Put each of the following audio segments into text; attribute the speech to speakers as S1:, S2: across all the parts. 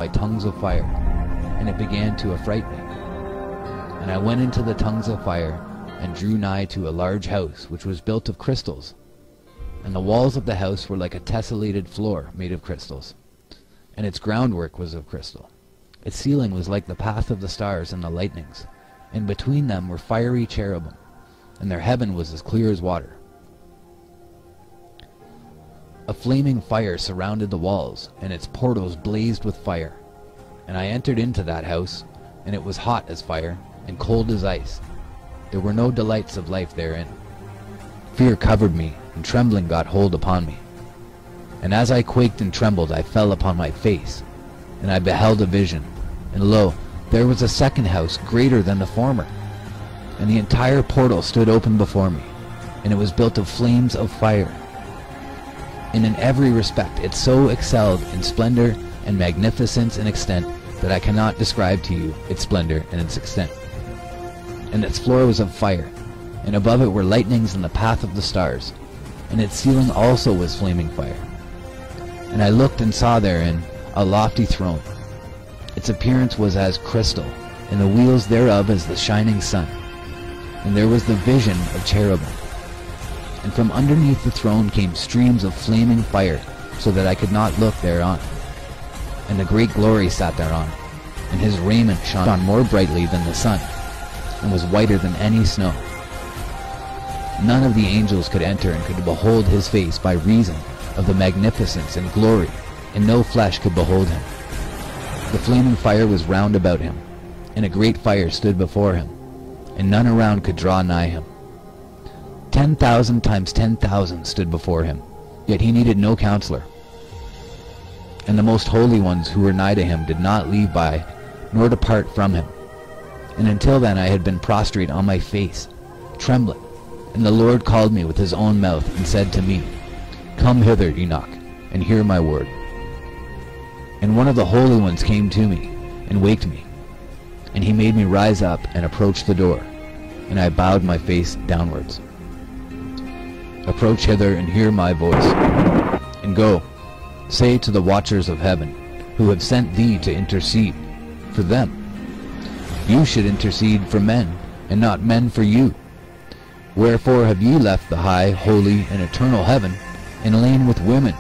S1: by tongues of fire, and it began to affright me. And I went into the tongues of fire, and drew nigh to a large house, which was built of crystals. And the walls of the house were like a tessellated floor made of crystals, and its groundwork was of crystal. Its ceiling was like the path of the stars and the lightnings, and between them were fiery cherubim, and their heaven was as clear as water. A flaming fire surrounded the walls, and its portals blazed with fire. And I entered into that house, and it was hot as fire, and cold as ice. There were no delights of life therein. Fear covered me, and trembling got hold upon me. And as I quaked and trembled, I fell upon my face, and I beheld a vision. And lo, there was a second house greater than the former, and the entire portal stood open before me, and it was built of flames of fire. And in every respect it so excelled in splendor and magnificence and extent that I cannot describe to you its splendor and its extent. And its floor was of fire, and above it were lightnings in the path of the stars, and its ceiling also was flaming fire. And I looked and saw therein a lofty throne. Its appearance was as crystal, and the wheels thereof as the shining sun. And there was the vision of cherubim. And from underneath the throne came streams of flaming fire, so that I could not look thereon. And a great glory sat thereon, and his raiment shone more brightly than the sun, and was whiter than any snow. None of the angels could enter and could behold his face by reason of the magnificence and glory, and no flesh could behold him. The flaming fire was round about him, and a great fire stood before him, and none around could draw nigh him. 10,000 times 10,000 stood before him, yet he needed no counselor. And the most holy ones who were nigh to him did not leave by, nor depart from him. And until then I had been prostrate on my face, trembling. And the Lord called me with his own mouth, and said to me, Come hither, Enoch, and hear my word. And one of the holy ones came to me, and waked me. And he made me rise up, and approach the door. And I bowed my face downwards. Approach hither, and hear my voice. And go, say to the watchers of heaven, who have sent thee to intercede for them. You should intercede for men, and not men for you. Wherefore have ye left the high, holy, and eternal heaven, and lain with women,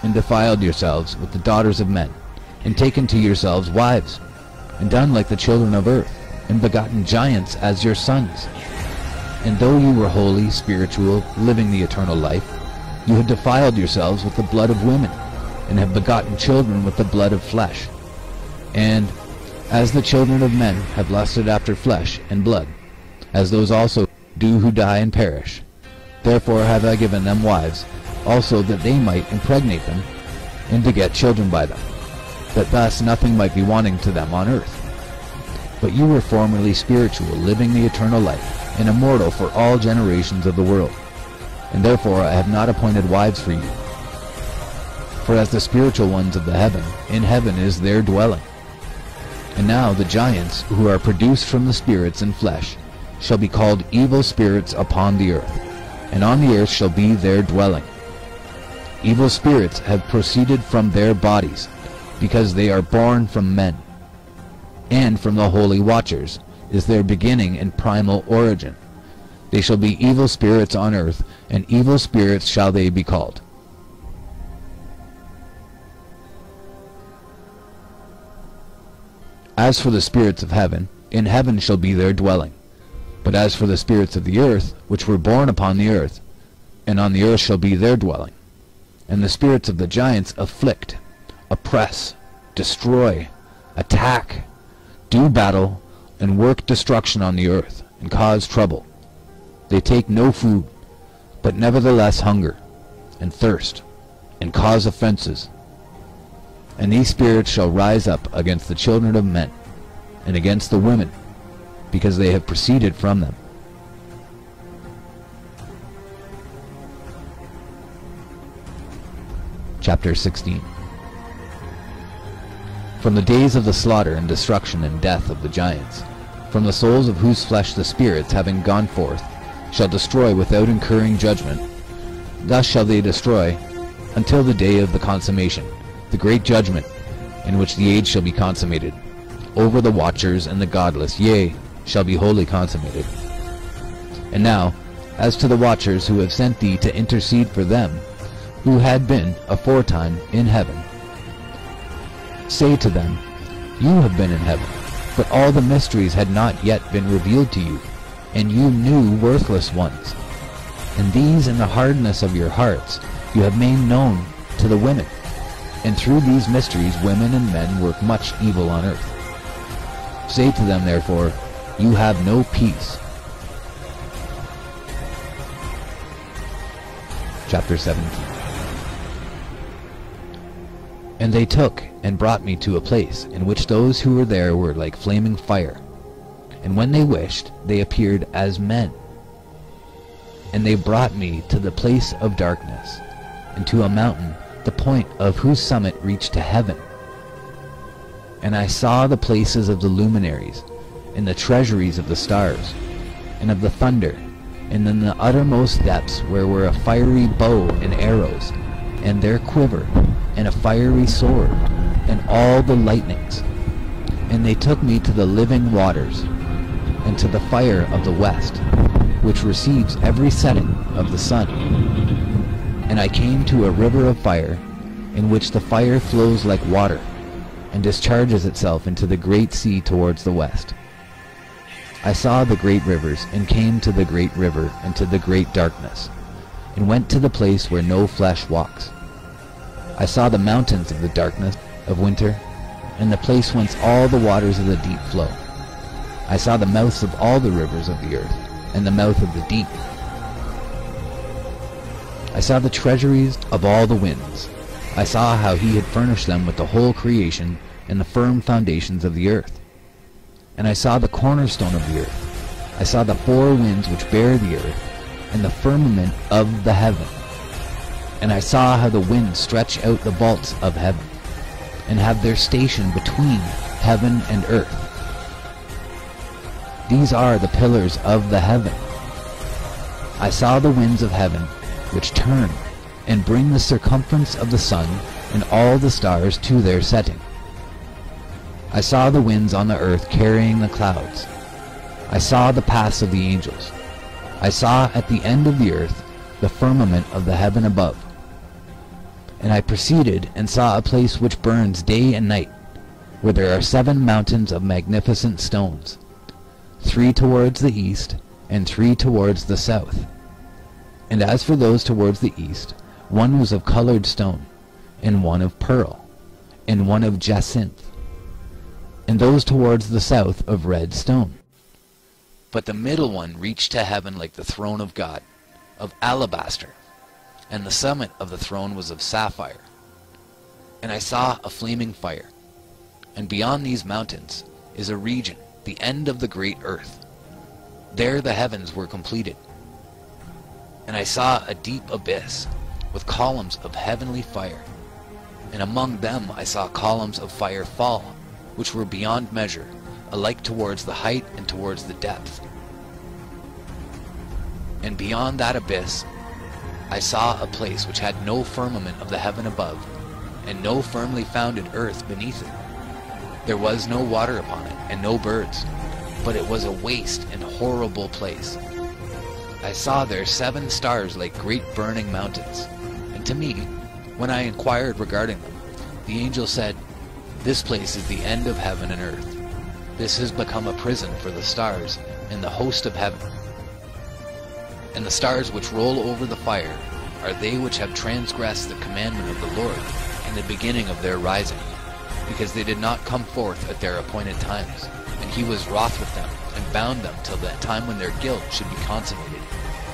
S1: and defiled yourselves with the daughters of men, and taken to yourselves wives, and done like the children of earth, and begotten giants as your sons? And though you were holy, spiritual, living the eternal life, you have defiled yourselves with the blood of women, and have begotten children with the blood of flesh. And as the children of men have lusted after flesh and blood, as those also do who die and perish, therefore have I given them wives, also that they might impregnate them, and beget children by them, that thus nothing might be wanting to them on earth. But you were formerly spiritual, living the eternal life, and immortal for all generations of the world, and therefore I have not appointed wives for you. For as the spiritual ones of the heaven, in heaven is their dwelling. And now the giants, who are produced from the spirits and flesh, shall be called evil spirits upon the earth, and on the earth shall be their dwelling. Evil spirits have proceeded from their bodies, because they are born from men, and from the holy watchers is their beginning and primal origin. They shall be evil spirits on earth, and evil spirits shall they be called. As for the spirits of heaven, in heaven shall be their dwelling. But as for the spirits of the earth, which were born upon the earth, and on the earth shall be their dwelling. And the spirits of the giants afflict, oppress, destroy, attack, do battle, and work destruction on the earth, and cause trouble. They take no food, but nevertheless hunger, and thirst, and cause offenses. And these spirits shall rise up against the children of men, and against the women, because they have proceeded from them. Chapter 16. From the days of the slaughter and destruction and death of the giants, from the souls of whose flesh the spirits, having gone forth, shall destroy without incurring judgment, thus shall they destroy until the day of the consummation, the great judgment, in which the age shall be consummated. Over the watchers and the godless, yea, shall be wholly consummated. And now, as to the watchers who have sent thee to intercede for them, who had been aforetime in heaven, say to them, you have been in heaven, but all the mysteries had not yet been revealed to you, and you knew worthless ones. And these in the hardness of your hearts you have made known to the women, and through these mysteries women and men work much evil on earth. Say to them, therefore, you have no peace. Chapter 17. And they took and brought me to a place in which those who were there were like flaming fire. And when they wished, they appeared as men. And they brought me to the place of darkness, and to a mountain, the point of whose summit reached to heaven. And I saw the places of the luminaries, and the treasuries of the stars, and of the thunder, and in the uttermost depths where were a fiery bow and arrows, and their quiver, and a fiery sword, and all the lightnings. And they took me to the living waters, and to the fire of the west, which receives every setting of the sun. And I came to a river of fire, in which the fire flows like water, and discharges itself into the great sea towards the west. I saw the great rivers, and came to the great river, and to the great darkness, and went to the place where no flesh walks. I saw the mountains of the darkness of winter, and the place whence all the waters of the deep flow. I saw the mouths of all the rivers of the earth, and the mouth of the deep. I saw the treasuries of all the winds. I saw how he had furnished them with the whole creation, and the firm foundations of the earth. And I saw the cornerstone of the earth. I saw the four winds which bear the earth, and the firmament of the heaven. And I saw how the winds stretch out the vaults of heaven, and have their station between heaven and earth. These are the pillars of the heaven. I saw the winds of heaven, which turn, and bring the circumference of the sun, and all the stars to their setting. I saw the winds on the earth carrying the clouds. I saw the paths of the angels. I saw at the end of the earth the firmament of the heaven above. And I proceeded and saw a place which burns day and night, where there are 7 mountains of magnificent stones, 3 towards the east, and 3 towards the south. And as for those towards the east, one was of colored stone, and one of pearl, and one of jacinth, and those towards the south of red stone. But the middle one reached to heaven like the throne of God, of alabaster, and the summit of the throne was of sapphire. And I saw a flaming fire, and beyond these mountains is a region, the end of the great earth. There the heavens were completed. And I saw a deep abyss, with columns of heavenly fire, and among them I saw columns of fire fall, which were beyond measure, alike towards the height and towards the depth. And beyond that abyss I saw a place which had no firmament of the heaven above, and no firmly founded earth beneath it. There was no water upon it, and no birds, but it was a waste and horrible place. I saw there 7 stars like great burning mountains, and to me, when I inquired regarding them, the angel said, "This place is the end of heaven and earth. This has become a prison for the stars and the host of heaven. And the stars which roll over the fire are they which have transgressed the commandment of the Lord in the beginning of their rising, because they did not come forth at their appointed times. And he was wroth with them, and bound them till the time when their guilt should be consummated,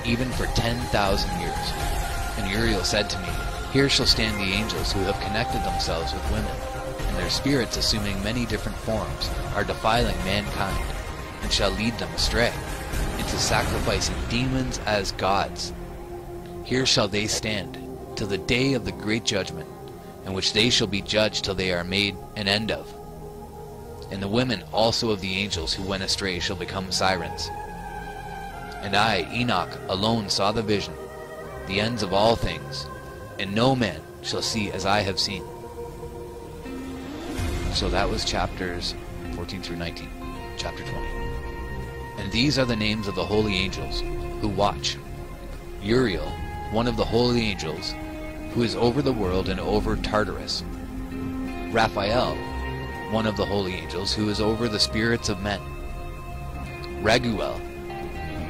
S1: even for 10,000 years. And Uriel said to me, Here shall stand the angels who have connected themselves with women, and their spirits, assuming many different forms, are defiling mankind, and shall lead them astray, into sacrificing demons as gods. Here shall they stand, till the day of the great judgment, in which they shall be judged till they are made an end of. And the women also of the angels who went astray shall become sirens. And I, Enoch, alone saw the vision, the ends of all things, and no man shall see as I have seen. So that was chapters 14 through 19. Chapter 20. And these are the names of the holy angels who watch. Uriel, one of the holy angels, who is over the world and over Tartarus. Raphael, one of the holy angels, who is over the spirits of men. Raguel,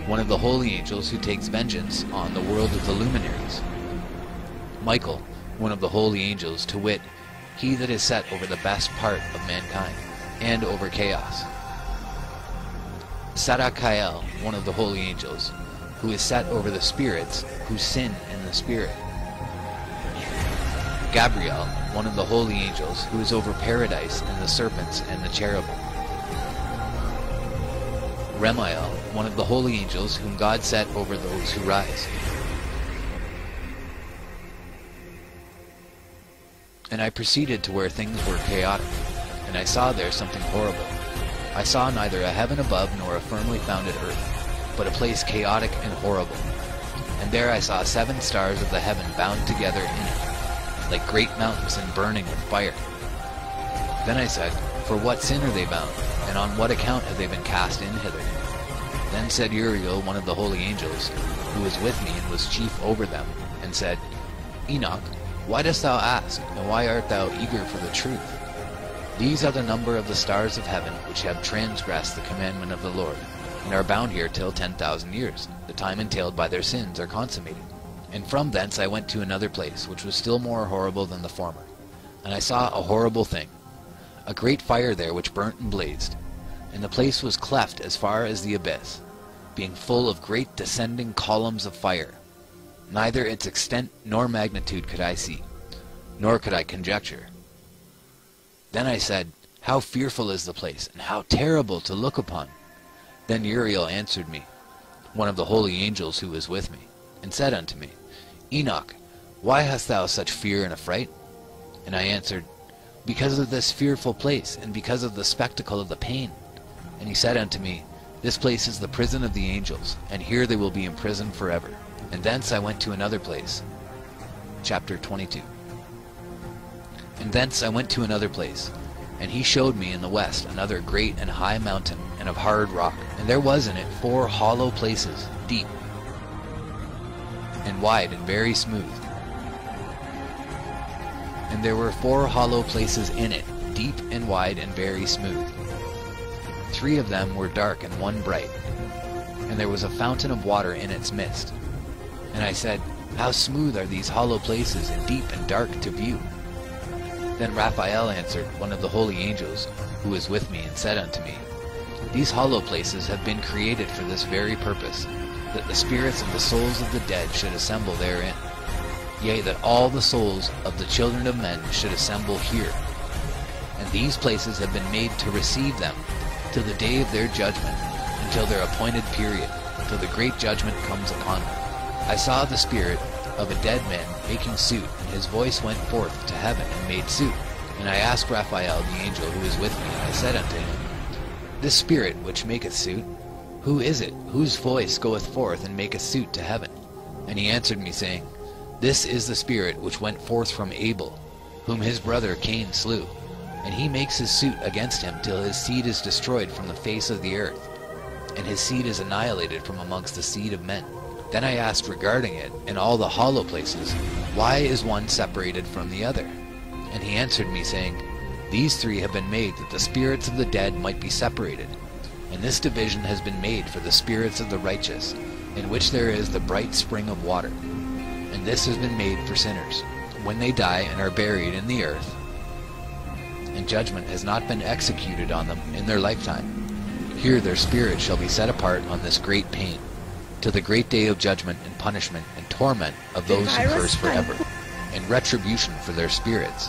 S1: one of the holy angels who takes vengeance on the world of the luminaries. Michael, one of the holy angels, to wit, he that is set over the best part of mankind, and over chaos. Sadakael, one of the holy angels, who is set over the spirits who sin in the spirit. Gabriel, one of the holy angels, who is over paradise and the serpents and the cherubim. Remiel, one of the holy angels, whom God set over those who rise. And I proceeded to where things were chaotic, and I saw there something horrible. I saw neither a heaven above nor a firmly founded earth, but a place chaotic and horrible. And there I saw 7 stars of the heaven bound together in it, like great mountains and burning with fire. Then I said, For what sin are they bound, and on what account have they been cast in hither? Then said Uriel, one of the holy angels, who was with me and was chief over them, and said, Enoch, why dost thou ask, and why art thou eager for the truth? These are the number of the stars of heaven, which have transgressed the commandment of the Lord, and are bound here till 10,000 years. The time entailed by their sins are consummated. And from thence I went to another place, which was still more horrible than the former. And I saw a horrible thing, a great fire there which burnt and blazed. And the place was cleft as far as the abyss, being full of great descending columns of fire. Neither its extent nor magnitude could I see, nor could I conjecture. Then I said, How fearful is the place, and how terrible to look upon! Then Uriel answered me, one of the holy angels who was with me, and said unto me, Enoch, why hast thou such fear and affright? And I answered, Because of this fearful place, and because of the spectacle of the pain. And he said unto me, This place is the prison of the angels, and here they will be imprisoned forever. And thence I went to another place. Chapter 22. And thence I went to another place, and he showed me in the west another great and high mountain, and of hard rock. And there was in it 4 hollow places, deep, and wide, and very smooth. And there were 4 hollow places in it, deep and wide, and very smooth. 3 of them were dark, and 1 bright. And there was a fountain of water in its midst. And I said, How smooth are these hollow places, and deep and dark to view! Then Raphael answered, one of the holy angels, who was with me, and said unto me, These hollow places have been created for this very purpose, that the spirits of the souls of the dead should assemble therein. Yea, that all the souls of the children of men should assemble here. And these places have been made to receive them, till the day of their judgment, until their appointed period, till the great judgment comes upon them. I saw the spirit of a dead man making suit, and his voice went forth to heaven and made suit. And I asked Raphael the angel who was with me, and I said unto him, This spirit which maketh suit, who is it, whose voice goeth forth and maketh suit to heaven? And he answered me, saying, This is the spirit which went forth from Abel, whom his brother Cain slew. And he makes his suit against him till his seed is destroyed from the face of the earth, and his seed is annihilated from amongst the seed of men. Then I asked regarding it, in all the hollow places, Why is one separated from the other? And he answered me, saying, These 3 have been made that the spirits of the dead might be separated. And this division has been made for the spirits of the righteous, in which there is the bright spring of water. And this has been made for sinners, when they die and are buried in the earth, and judgment has not been executed on them in their lifetime. Here their spirits shall be set apart on this great pain, till the great day of judgment and punishment and torment of those who curse forever, and retribution for their spirits.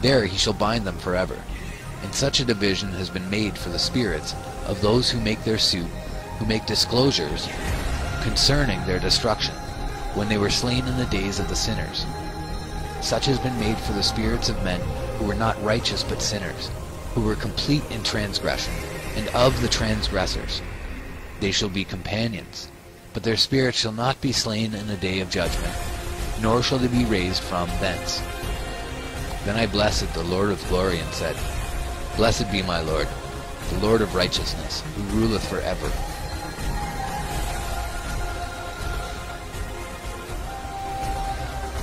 S1: There he shall bind them forever. And such a division has been made for the spirits of those who make their suit, who make disclosures concerning their destruction, when they were slain in the days of the sinners. Such has been made for the spirits of men who were not righteous but sinners, who were complete in transgression, and of the transgressors. They shall be companions, but their spirits shall not be slain in the day of judgment, nor shall they be raised from thence. Then I blessed the Lord of glory and said, Blessed be my Lord, the Lord of righteousness, who ruleth forever.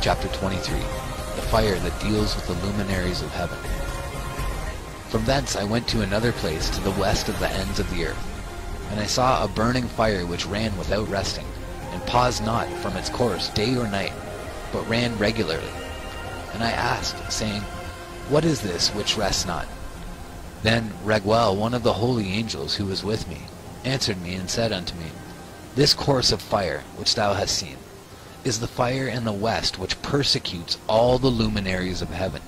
S1: Chapter 23. The fire that deals with the luminaries of heaven. From thence I went to another place to the west of the ends of the earth, and I saw a burning fire which ran without resting, and paused not from its course day or night, but ran regularly. And I asked, saying, What is this which rests not? Then Raguel, one of the holy angels who was with me, answered me and said unto me, This course of fire which thou hast seen is the fire in the west which persecutes all the luminaries of heaven.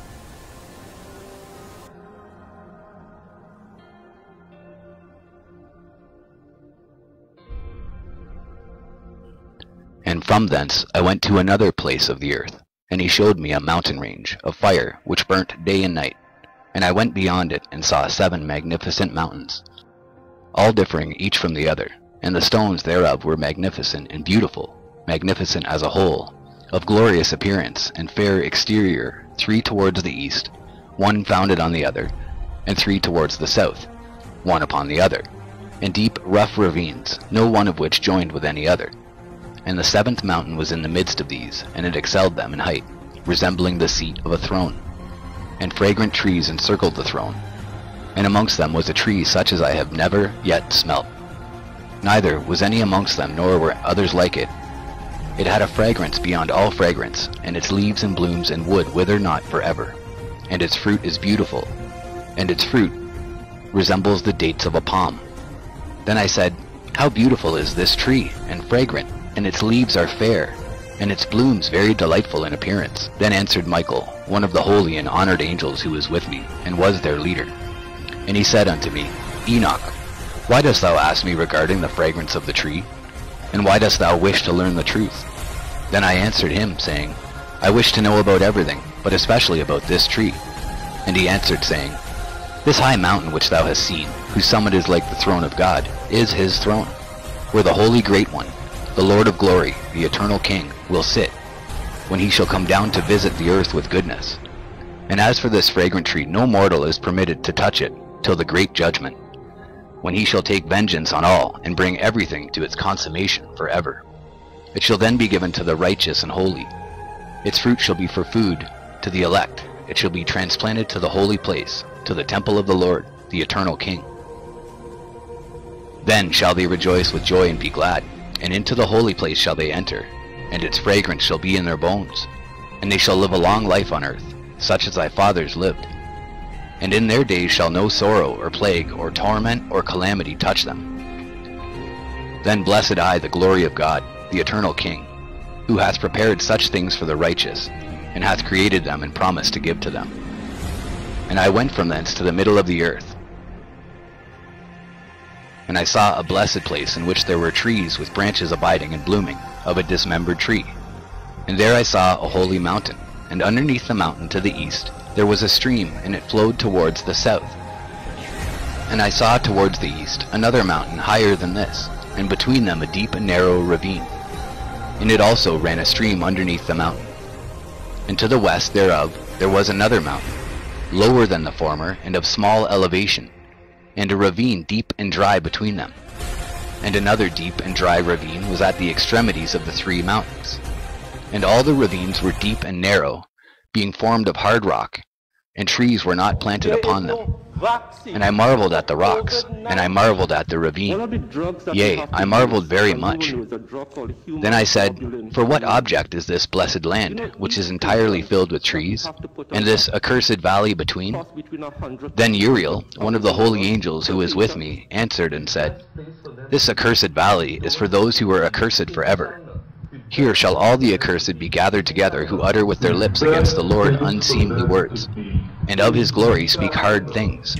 S2: And from thence I went to another place of the earth, and he showed me a mountain range of fire which burnt day and night. And I went beyond it and saw 7 magnificent mountains, all differing each from the other, and the stones thereof were magnificent and beautiful, magnificent as a whole, of glorious appearance and fair exterior, 3 towards the east, 1 founded on the other, and 3 towards the south, 1 upon the other, and deep rough ravines, no one of which joined with any other. And the 7th mountain was in the midst of these, and it excelled them in height, resembling the seat of a throne. And fragrant trees encircled the throne, and amongst them was a tree such as I have never yet smelt. Neither was any amongst them, nor were others like it. It had a fragrance beyond all fragrance, and its leaves and blooms and wood wither not forever. And its fruit is beautiful, and its fruit resembles the dates of a palm. Then I said, How beautiful is this tree, and fragrant, and its leaves are fair, and its blooms very delightful in appearance. Then answered Michael, one of the holy and honored angels who was with me, and was their leader. And he said unto me, Enoch, why dost thou ask me regarding the fragrance of the tree? And why dost thou wish to learn the truth? Then I answered him, saying, I wish to know about everything, but especially about this tree. And he answered, saying, This high mountain which thou hast seen, whose summit is like the throne of God, is his throne, where the holy great one, the Lord of glory, the eternal King, will sit, when he shall come down to visit the earth with goodness. And as for this fragrant tree, no mortal is permitted to touch it till the great judgment, when he shall take vengeance on all, and bring everything to its consummation forever. It shall then be given to the righteous and holy. Its fruit shall be for food to the elect. It shall be transplanted to the holy place, to the temple of the Lord, the eternal King. Then shall they rejoice with joy and be glad, and into the holy place shall they enter, and its fragrance shall be in their bones. And they shall live a long life on earth, such as thy fathers lived. And in their days shall no sorrow, or plague, or torment, or calamity touch them. Then blessed I the glory of God, the eternal King, who hath prepared such things for the righteous, and hath created them and promised to give to them. And I went from thence to the middle of the earth, and I saw a blessed place in which there were trees with branches abiding and blooming, of a dismembered tree. And there I saw a holy mountain, and underneath the mountain to the east there was a stream, and it flowed towards the south. And I saw towards the east another mountain higher than this, and between them a deep and narrow ravine. In it also ran a stream underneath the mountain. And to the west thereof there was another mountain, lower than the former, and of small elevation, and a ravine deep and dry between them. And another deep and dry ravine was at the extremities of the 3 mountains. And all the ravines were deep and narrow, being formed of hard rock, and trees were not planted upon them. And I marveled at the rocks, and I marveled at the ravine. Yea, I marveled very much. Then I said, For what object is this blessed land, which is entirely filled with trees, and this accursed valley between? Then Uriel, one of the holy angels who was with me, answered and said, This accursed valley is for those who are accursed forever. Here shall all the accursed be gathered together, who utter with their lips against the Lord unseemly words, and of his glory speak hard things.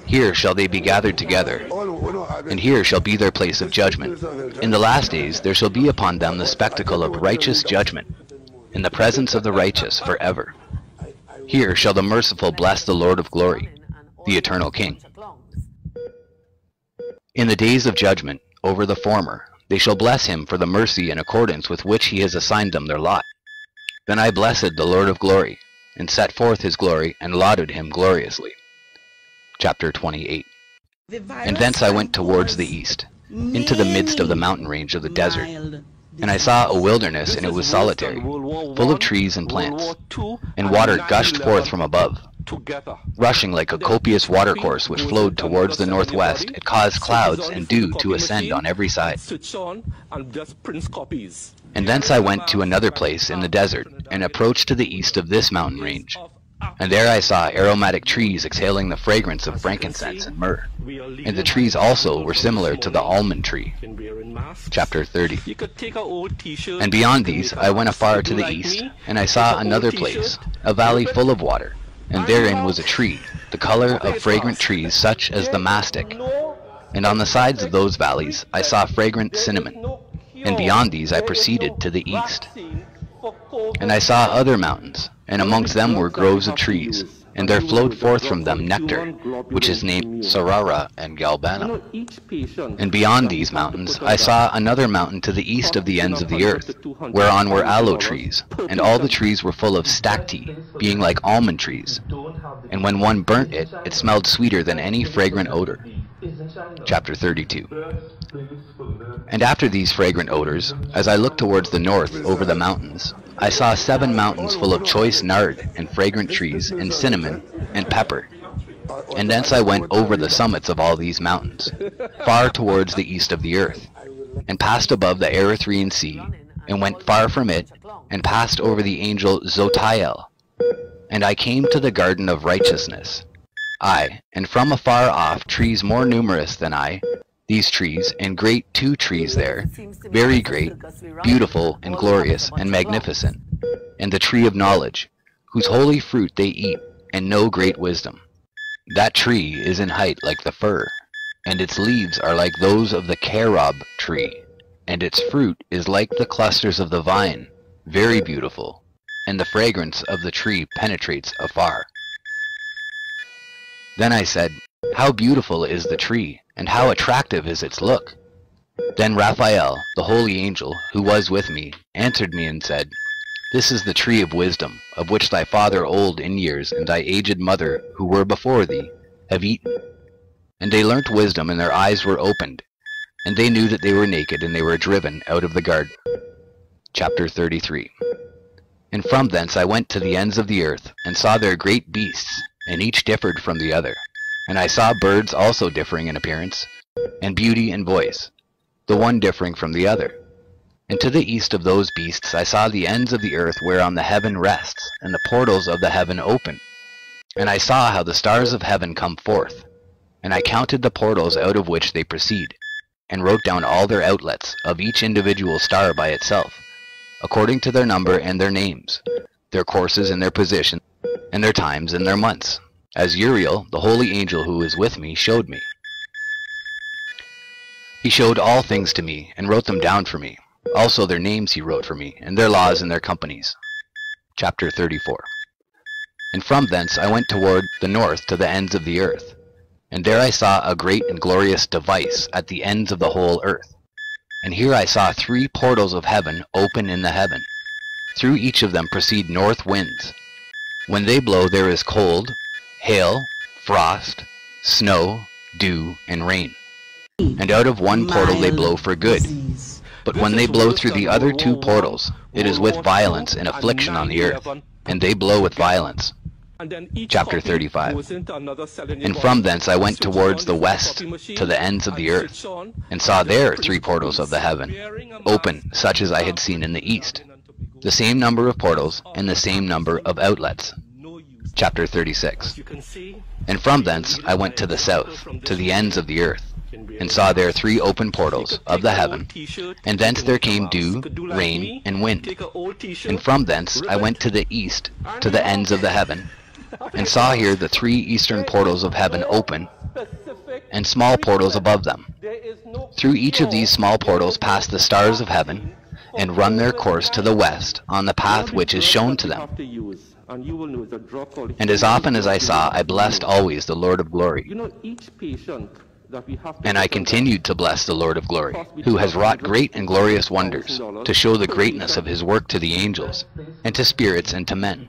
S2: Here shall they be gathered together, and here shall be their place of judgment. In the last days there shall be upon them the spectacle of righteous judgment, in the presence of the righteous forever. Here shall the merciful bless the Lord of glory, the eternal King. In the days of judgment over the former, they shall bless him for the mercy in accordance with which he has assigned them their lot. Then I blessed the Lord of glory, and set forth his glory, and lauded him gloriously. Chapter 28. And thence I went towards the east, into the midst of the mountain range of the desert. And I saw a wilderness, and it was solitary, full of trees and plants, and water gushed forth from above. Rushing like a copious watercourse which flowed towards the northwest, it caused clouds and dew to ascend on every side. And thence I went to another place in the desert, and approached to the east of this mountain range. And there I saw aromatic trees exhaling the fragrance of frankincense and myrrh. And the trees also were similar to the almond tree. Chapter 30. And beyond these I went afar to the east, and I saw another place, a valley full of water, and therein was a tree, the color of fragrant trees such as the mastic. And on the sides of those valleys I saw fragrant cinnamon. And beyond these I proceeded to the east. And I saw other mountains, and amongst them were groves of trees, and there flowed forth from them nectar, which is named Sarara and Galbanum. And beyond these mountains I saw another mountain to the east of the ends of the earth, whereon were aloe trees, and all the trees were full of stacte, being like almond trees. And when one burnt it, it smelled sweeter than any fragrant odor. Chapter 32. And after these fragrant odors, as I looked towards the north over the mountains, I saw 7 mountains full of choice nard and fragrant trees and cinnamon and pepper. And thence I went over the summits of all these mountains, far towards the east of the earth, and passed above the Erythraean Sea, and went far from it, and passed over the angel Zotiel. And I came to the garden of righteousness. Ay, and from afar off trees more numerous than I, these trees, and great 2 trees there, very great, beautiful, and glorious, and magnificent, and the tree of knowledge, whose holy fruit they eat, and know great wisdom. That tree is in height like the fir, and its leaves are like those of the carob tree, and its fruit is like the clusters of the vine, very beautiful, and the fragrance of the tree penetrates afar. Then I said, how beautiful is the tree, and how attractive is its look! Then Raphael, the holy angel, who was with me, answered me and said, this is the tree of wisdom, of which thy father old in years and thy aged mother, who were before thee, have eaten. And they learnt wisdom, and their eyes were opened, and they knew that they were naked, and they were driven out of the garden. Chapter 33. And from thence I went to the ends of the earth, and saw there great beasts, and each differed from the other. And I saw birds also differing in appearance, and beauty and voice, the one differing from the other. And to the east of those beasts I saw the ends of the earth whereon the heaven rests, and the portals of the heaven open. And I saw how the stars of heaven come forth. And I counted the portals out of which they proceed, and wrote down all their outlets, of each individual star by itself, according to their number and their names, their courses and their position, and their times and their months, as Uriel, the holy angel who is with me, showed me. He showed all things to me, and wrote them down for me. Also their names he wrote for me, and their laws and their companies. Chapter 34. And from thence I went toward the north to the ends of the earth. And there I saw a great and glorious device at the ends of the whole earth. And here I saw 3 portals of heaven open in the heaven. Through each of them proceed north winds. When they blow there is cold, hail, frost, snow, dew, and rain. And out of one portal they blow for good. But when they blow through the other 2 portals, it is with violence and affliction on the earth, and they blow with violence. Chapter 35. And from thence I went towards the west to the ends of the earth, and saw there 3 portals of the heaven, open such as I had seen in the east, the same number of portals and the same number of outlets. Chapter 36. And from thence I went to the south, to the ends of the earth, and saw there 3 open portals of the heaven, and thence there came dew, rain, and wind. And from thence I went to the east, to the ends of the heaven, and saw here the 3 eastern portals of heaven open, and small portals above them. Through each of these small portals pass the stars of heaven, and run their course to the west on the path which is shown to them. And as often as I saw, I blessed always the Lord of glory. And I continued to bless the Lord of glory, who has wrought great and glorious wonders, to show the greatness of his work to the angels, and to spirits and to men.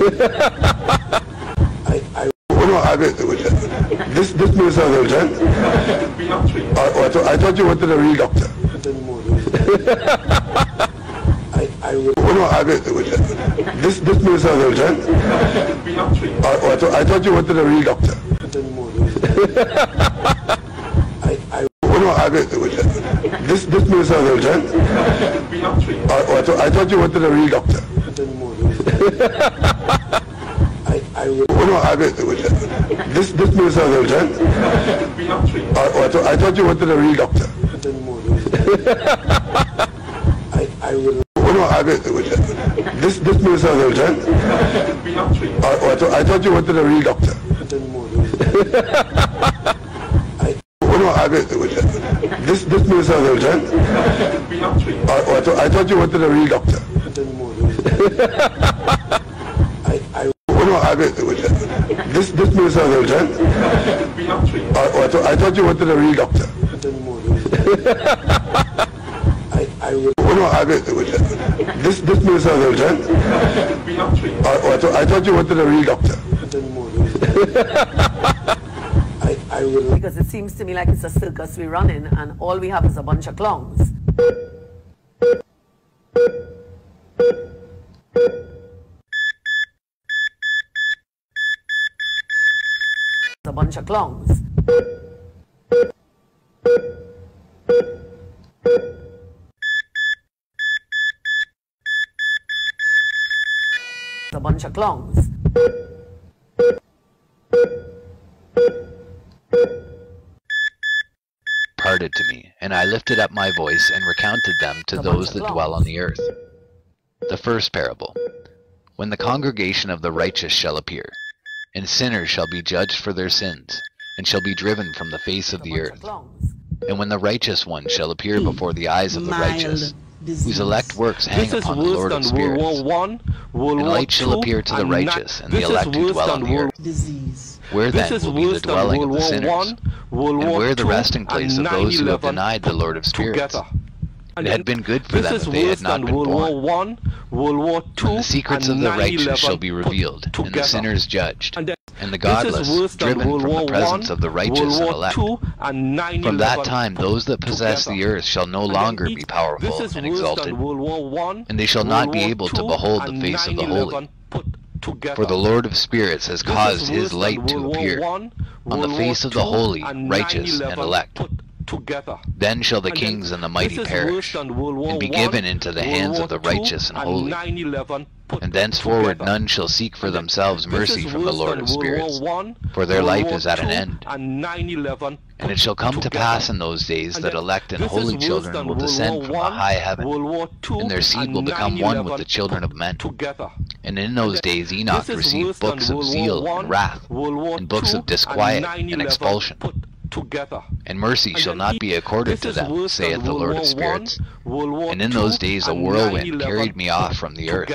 S3: This Minister of Health, I thought you wanted a real doctor. This Minister of Health, I thought you wanted a real doctor. This Minister of Health, I thought you wanted a real doctor. This Minister of Health, I thought you wanted a real doctor. This Minister of Health, I thought you wanted a real doctor. This Minister of Health, I thought you wanted a real doctor. This Minister of Health, I thought you wanted a real doctor. This Minister of Health, I thought you wanted a real doctor.
S4: Because it seems to me like it's a circus we're running and all we have is a bunch of clowns. A bunch of clowns. A bunch of clowns.
S2: Parted to me, and I lifted up my voice and recounted them to those that dwell on the earth. The first parable. When the congregation of the righteous shall appear, and sinners shall be judged for their sins, and shall be driven from the face of the earth. And when the righteous one shall appear before the eyes of the righteous, whose elect works hang upon the Lord of spirits, and light shall appear to the righteous, and the elect who dwell on the earth. Where then will be the dwelling of the sinners? And where the resting place of those who have denied the Lord of spirits? It had been good for them if they had not been born. When the secrets of the righteous shall be revealed, and the sinners judged, and the godless driven from the presence of the righteous and elect. From that time those that possess the earth shall no longer be powerful and exalted, and they shall not be able to behold the face of the holy. For the Lord of spirits has caused his light to appear on the face of the holy, righteous, and elect. Then shall the kings and the mighty perish, and be given into the hands of the righteous and holy. And thenceforward none shall seek for themselves mercy from the Lord of spirits, for their life is at an end. And it shall come to pass in those days that elect and holy children will descend from a high heaven, and their seed will become one with the children of men. And in those days Enoch received books of zeal and wrath, and books of disquiet and expulsion. And mercy shall not be accorded to them, saith the Lord of spirits. And in those days a whirlwind carried me off from the earth,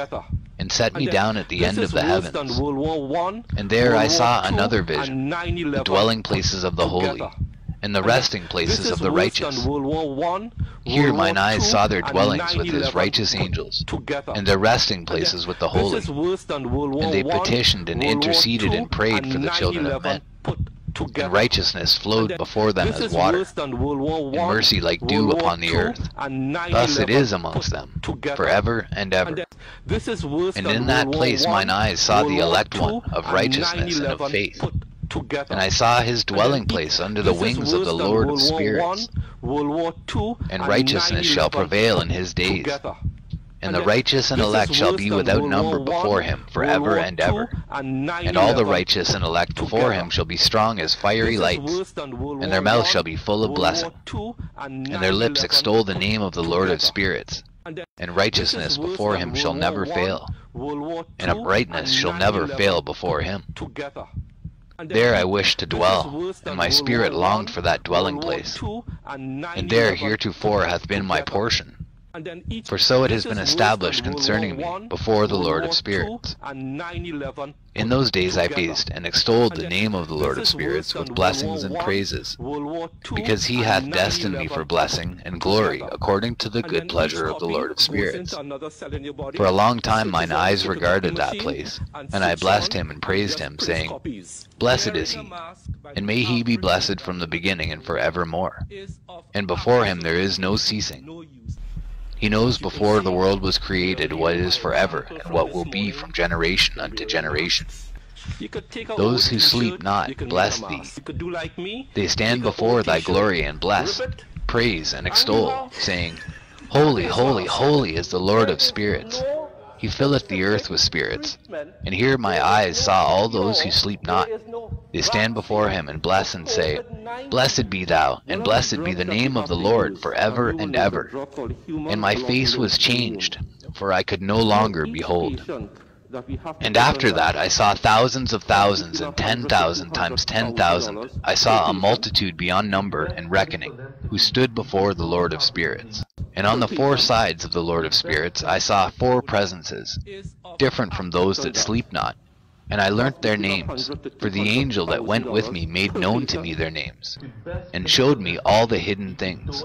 S2: and set me down at the end of the heavens. And there I saw another vision, the dwelling places of the holy, and the resting places of the righteous. Here mine eyes saw their dwellings with his righteous angels, and their resting places with the holy. And they petitioned and interceded and prayed for the children of men. And righteousness flowed before them as water, and mercy like dew upon the earth. Thus it is amongst them, forever and ever. And in that place mine eyes saw the elect one of righteousness and of faith. And I saw his dwelling place under the wings of the Lord of spirits. And righteousness shall prevail in his days. And the righteous and elect shall be without number before him forever and ever. And all the righteous and elect before him shall be strong as fiery lights, and their mouth shall be full of blessing. And their lips extol the name of the Lord of spirits. And righteousness before him shall never fail, and uprightness shall never fail before him. There I wished to dwell, and my spirit longed for that dwelling place. And there heretofore hath been my portion,
S1: For so it has been established concerning me before the Lord of Spirits. In those days I praised and extolled the name of the Lord of Spirits with blessings and praises, because he hath destined me for blessing and glory according to the good pleasure of the Lord of Spirits. For a long time mine eyes regarded that place, and I blessed him and praised him, saying, Blessed is he, and may he be blessed from the beginning and forevermore. And before him there is no ceasing. He knows before the world was created what is forever, and what will be from generation unto generation. Those who sleep not bless thee. They stand before thy glory and bless, praise and extol, saying, Holy, holy, holy is the Lord of Spirits. He filleth the earth with spirits. And here my eyes saw all those who sleep not. They stand before him and bless and say, Blessed be thou, and blessed be the name of the Lord forever and ever. And my face was changed, for I could no longer behold. And after that I saw thousands of thousands and 10,000 times 10,000. I saw a multitude beyond number and reckoning, who stood before the Lord of Spirits. And on the four sides of the Lord of Spirits I saw four presences, different from those that sleep not. And I learnt their names, for the angel that went with me made known to me their names, and showed me all the hidden things.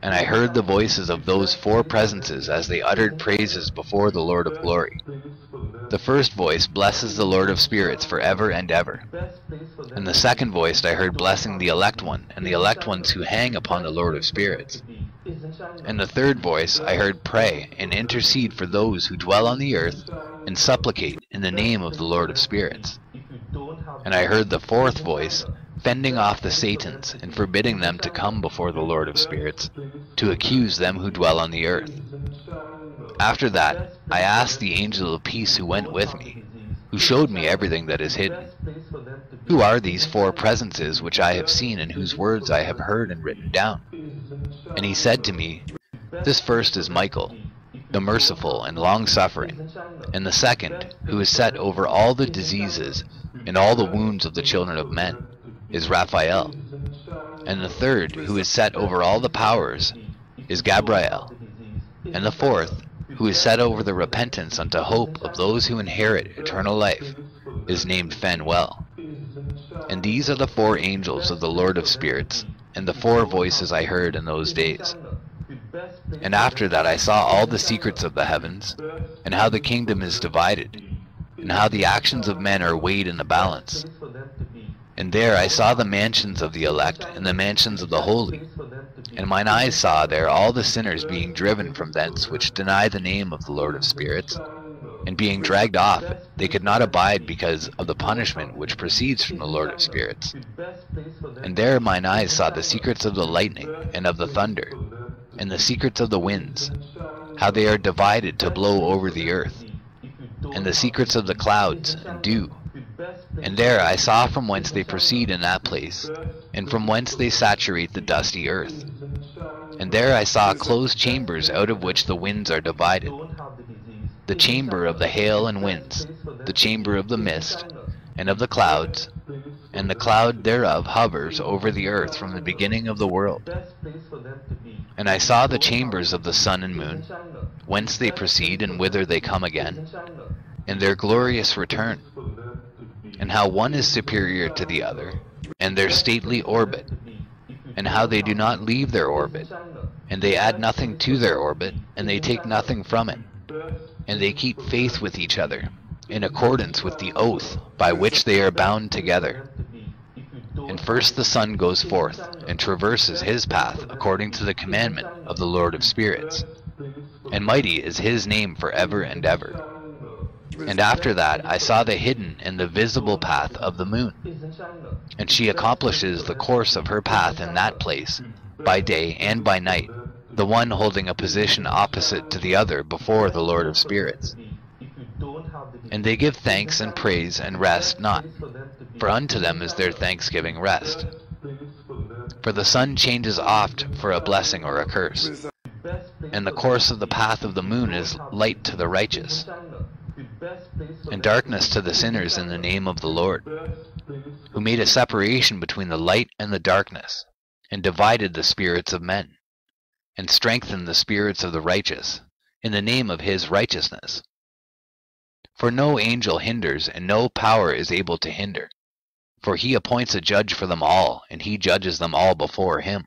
S1: And I heard the voices of those four presences as they uttered praises before the Lord of glory. The first voice blesses the Lord of Spirits forever and ever. And the second voice I heard blessing the elect one, and the elect ones who hang upon the Lord of Spirits. And the third voice I heard pray and intercede for those who dwell on the earth, and supplicate in the name of the Lord of Spirits. And I heard the fourth voice fending off the Satans, and forbidding them to come before the Lord of Spirits, to accuse them who dwell on the earth. After that I asked the angel of peace who went with me, who showed me everything that is hidden, Who are these four presences which I have seen, and whose words I have heard and written down? And he said to me, This first is Michael, the merciful and long-suffering, and the second, who is set over all the diseases and all the wounds of the children of men, is Raphael. And the third, who is set over all the powers, is Gabriel. And the fourth, who is set over the repentance unto hope of those who inherit eternal life, is named Phanuel. And these are the four angels of the Lord of Spirits, and the four voices I heard in those days. And after that I saw all the secrets of the heavens, and how the kingdom is divided, and how the actions of men are weighed in the balance. And there I saw the mansions of the elect, and the mansions of the holy. And mine eyes saw there all the sinners being driven from thence, which deny the name of the Lord of Spirits. And being dragged off, they could not abide because of the punishment which proceeds from the Lord of Spirits. And there mine eyes saw the secrets of the lightning, and of the thunder, and the secrets of the winds, how they are divided to blow over the earth, and the secrets of the clouds and dew. And there I saw from whence they proceed in that place, and from whence they saturate the dusty earth. And there I saw closed chambers out of which the winds are divided, the chamber of the hail and winds, the chamber of the mist, and of the clouds, and the cloud thereof hovers over the earth from the beginning of the world. And I saw the chambers of the sun and moon, whence they proceed and whither they come again, and their glorious return, and how one is superior to the other, and their stately orbit, and how they do not leave their orbit, and they add nothing to their orbit, and they take nothing from it, and they keep faith with each other, in accordance with the oath by which they are bound together. And first the sun goes forth, and traverses his path according to the commandment of the Lord of Spirits, and mighty is his name forever and ever. And after that I saw the hidden and the visible path of the moon, and she accomplishes the course of her path in that place, by day and by night, the one holding a position opposite to the other before the Lord of Spirits. And they give thanks and praise and rest not, for unto them is their thanksgiving rest. For the sun changes oft for a blessing or a curse, and the course of the path of the moon is light to the righteous, and darkness to the sinners in the name of the Lord, who made a separation between the light and the darkness, and divided the spirits of men.
S2: and strengthen the spirits of the righteous, in the name of his righteousness. For no angel hinders, and no power is able to hinder. For he appoints a judge for them all, and he judges them all before him.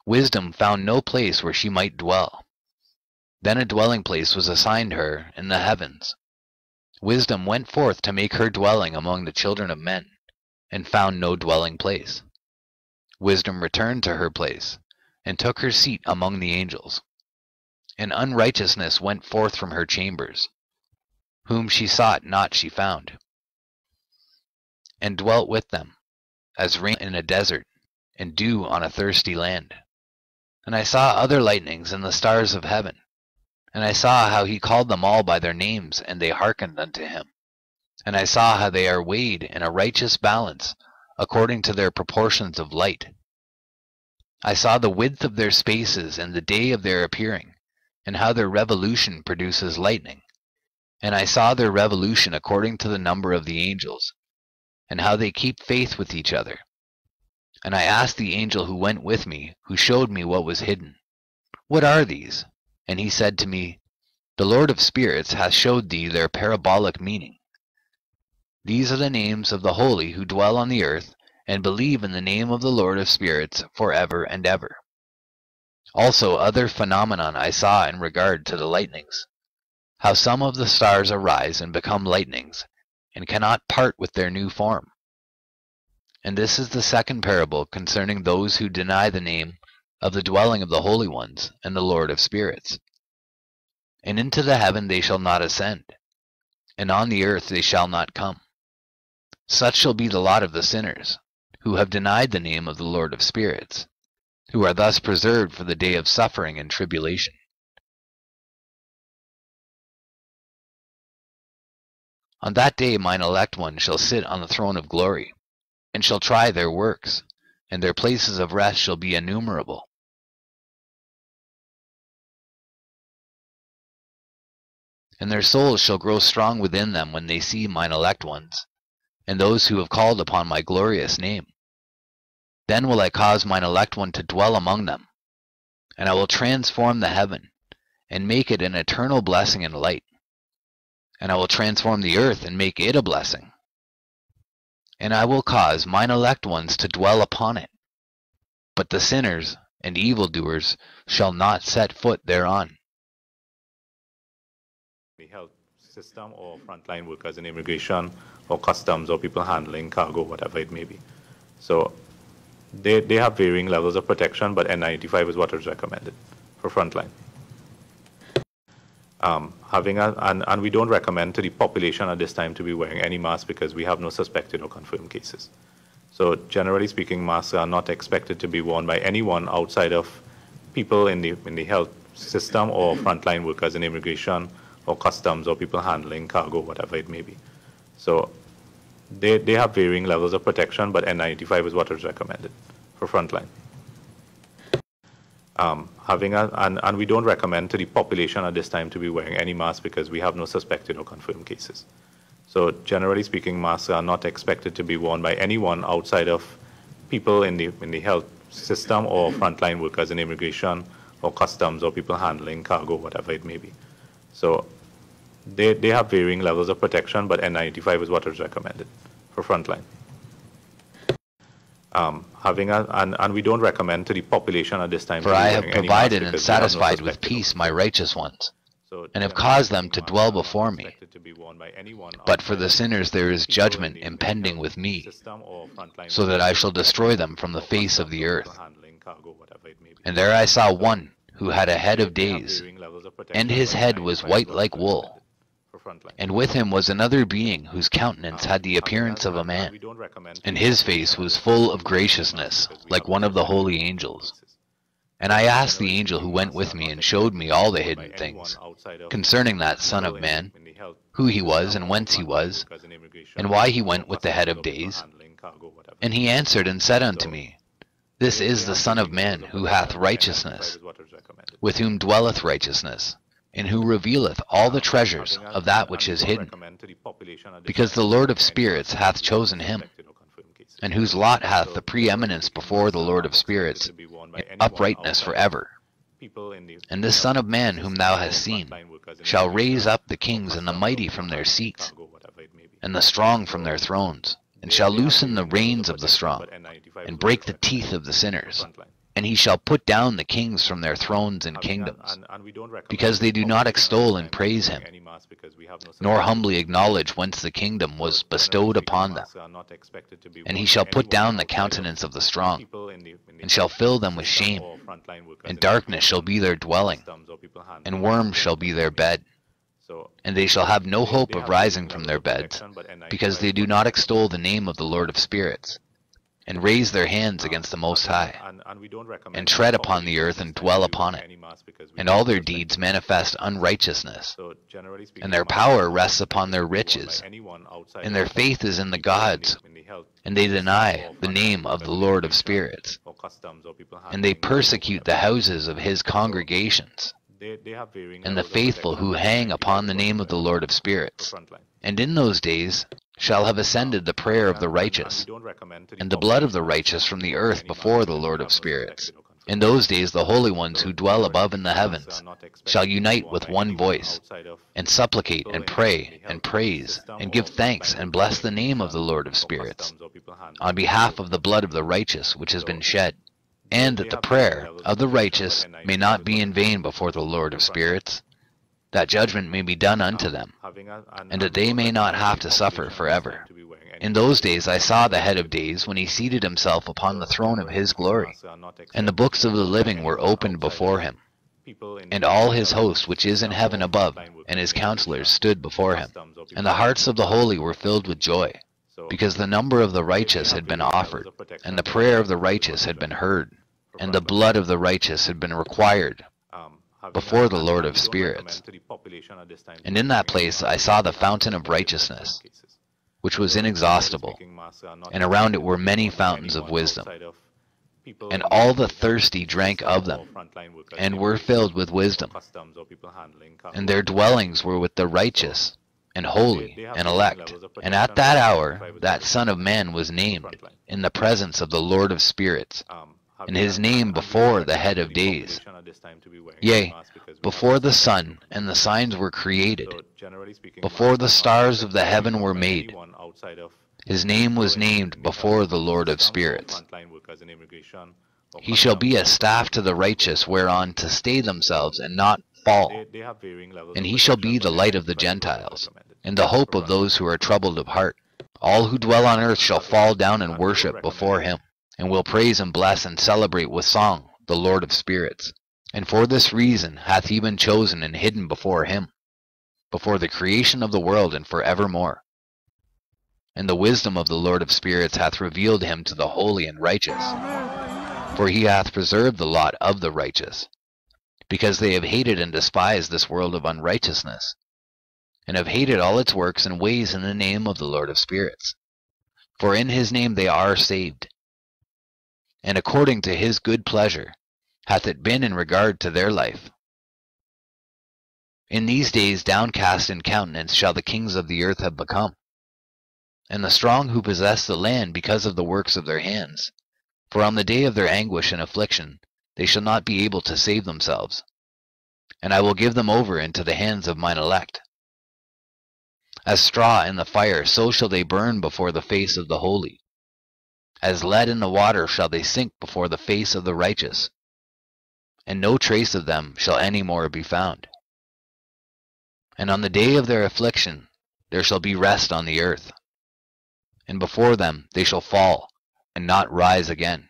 S2: Wisdom found no place where she might dwell. Then a dwelling place was assigned her in the heavens. Wisdom went forth to make her dwelling among the children of men, and found no dwelling place. Wisdom returned to her place, and took her seat among the angels. And unrighteousness went forth from her chambers. Whom she sought not she found, and dwelt with them, as rain in a desert, and dew on a thirsty land. And I saw other lightnings in the stars of heaven, and I saw how he called them all by their names, and they hearkened unto him. And I saw how they are weighed in a righteous balance, according to their proportions of light. I saw the width of their spaces and the day of their appearing, and how their revolution produces lightning. And I saw their revolution according to the number of the angels, and how they keep faith with each other. And I asked the angel who went with me, who showed me what was hidden, What are these? And he said to me, The Lord of spirits hath showed thee their parabolic meaning. These are the names of the holy who dwell on the earth, and believe in the name of the Lord of spirits for ever and ever. Also other phenomenon I saw in regard to the lightnings, how some of the stars arise and become lightnings, and cannot part with their new form. And this is the second parable concerning those who deny the name of the dwelling of the holy ones and the Lord of spirits. And into the heaven they shall not ascend, and on the earth they shall not come. Such shall be the lot of the sinners, who have denied the name of the Lord of spirits, who are thus preserved for the day of suffering and tribulation. On that day mine elect one shall sit on the throne of glory, and shall try their works, and their places of rest shall be innumerable. And their souls shall grow strong within them when they see mine elect ones, and those who have called upon my glorious name. Then will I cause mine elect one to dwell among them, and I will transform the heaven, and make it an eternal blessing and light. And I will transform the earth and make it a blessing. And I will cause mine elect ones to dwell upon it. But the sinners and evildoers shall not set foot thereon.
S5: The health system or frontline workers in immigration or customs or people handling cargo, whatever it may be. So they have varying levels of protection, but N95 is what is recommended for frontline. And we don't recommend to the population at this time to be wearing any mask because we have no suspected or confirmed cases. So generally speaking, masks are not expected to be worn by anyone outside of people in the health system or frontline workers in immigration or customs or people handling cargo, whatever it may be. So they have varying levels of protection, but N95 is what is recommended for frontline. And we don't recommend to the population at this time to be wearing any mask because we have no suspected or confirmed cases. So generally speaking, masks are not expected to be worn by anyone outside of people in the health system or frontline workers in immigration or customs or people handling cargo, whatever it may be. So they have varying levels of protection, but N95 is what is recommended for frontline. And we don't recommend to the population at this time.
S2: For I have provided and satisfied with peace my righteous ones, and have caused them to dwell before me. But for the sinners there is judgment impending with me, so that I shall destroy them from the face of the earth. And there I saw one who had a head of days, and his head was white like wool. And with him was another being whose countenance had the appearance of a man, and his face was full of graciousness, like one of the holy angels. And I asked the angel who went with me and showed me all the hidden things, concerning that Son of Man, who he was and whence he was, and why he went with the head of days. And he answered and said unto me, This is the Son of Man who hath righteousness, with whom dwelleth righteousness, and who revealeth all the treasures of that which is hidden, because the Lord of spirits hath chosen him. and whose lot hath the preeminence before the Lord of spirits, in uprightness forever. And this Son of Man whom thou hast seen shall raise up the kings and the mighty from their seats, and the strong from their thrones, and shall loosen the reins of the strong, and break the teeth of the sinners. And he shall put down the kings from their thrones and kingdoms, because they do not extol and praise him, nor humbly acknowledge whence the kingdom was bestowed upon them. And he shall put down the countenance of the strong, and shall fill them with shame, and darkness shall be their dwelling, and worms shall be their bed. And they shall have no hope of rising from their beds, because they do not extol the name of the Lord of spirits, and raise their hands against the Most High, and tread upon the earth and dwell upon it. And all their deeds manifest unrighteousness, and their power rests upon their riches, and their faith is in the gods, and they deny the name of the Lord of spirits, and they persecute the houses of his congregations, and the faithful who hang upon the name of the Lord of spirits. And in those days shall have ascended the prayer of the righteous, and the blood of the righteous from the earth before the Lord of spirits. In those days the holy ones who dwell above in the heavens shall unite with one voice, and supplicate and pray and praise, and give thanks and bless the name of the Lord of spirits, on behalf of the blood of the righteous which has been shed, and that the prayer of the righteous may not be in vain before the Lord of spirits, that judgment may be done unto them, and that they may not have to suffer forever. In those days I saw the head of days when he seated himself upon the throne of his glory, and the books of the living were opened before him. And all his host which is in heaven above, and his counselors stood before him. And the hearts of the holy were filled with joy, because the number of the righteous had been offered, and the prayer of the righteous had been heard, and the blood of the righteous had been required before the Lord of spirits. And in that place I saw the fountain of righteousness, which was inexhaustible, and around it were many fountains of wisdom. And all the thirsty drank of them, and were filled with wisdom. And their dwellings were with the righteous, and holy, and elect. And at that hour that Son of Man was named in the presence of the Lord of spirits, and his name before the head of days. Yea, before the sun and the signs were created, before the stars of the heaven were made, his name was named before the Lord of spirits. He shall be a staff to the righteous whereon to stay themselves and not fall. And he shall be the light of the Gentiles, and the hope of those who are troubled of heart. All who dwell on earth shall fall down and worship before him, and will praise and bless and celebrate with song the Lord of spirits. And for this reason hath he been chosen and hidden before him, before the creation of the world and forevermore. And the wisdom of the Lord of spirits hath revealed him to the holy and righteous. For he hath preserved the lot of the righteous, because they have hated and despised this world of unrighteousness, and have hated all its works and ways in the name of the Lord of spirits. For in his name they are saved. And according to his good pleasure hath it been in regard to their life. In these days downcast in countenance shall the kings of the earth have become, and the strong who possess the land because of the works of their hands. For on the day of their anguish and affliction they shall not be able to save themselves, and I will give them over into the hands of mine elect. As straw in the fire, so shall they burn before the face of the holy. As lead in the water shall they sink before the face of the righteous, and no trace of them shall any more be found. And on the day of their affliction there shall be rest on the earth, and before them they shall fall, and not rise again.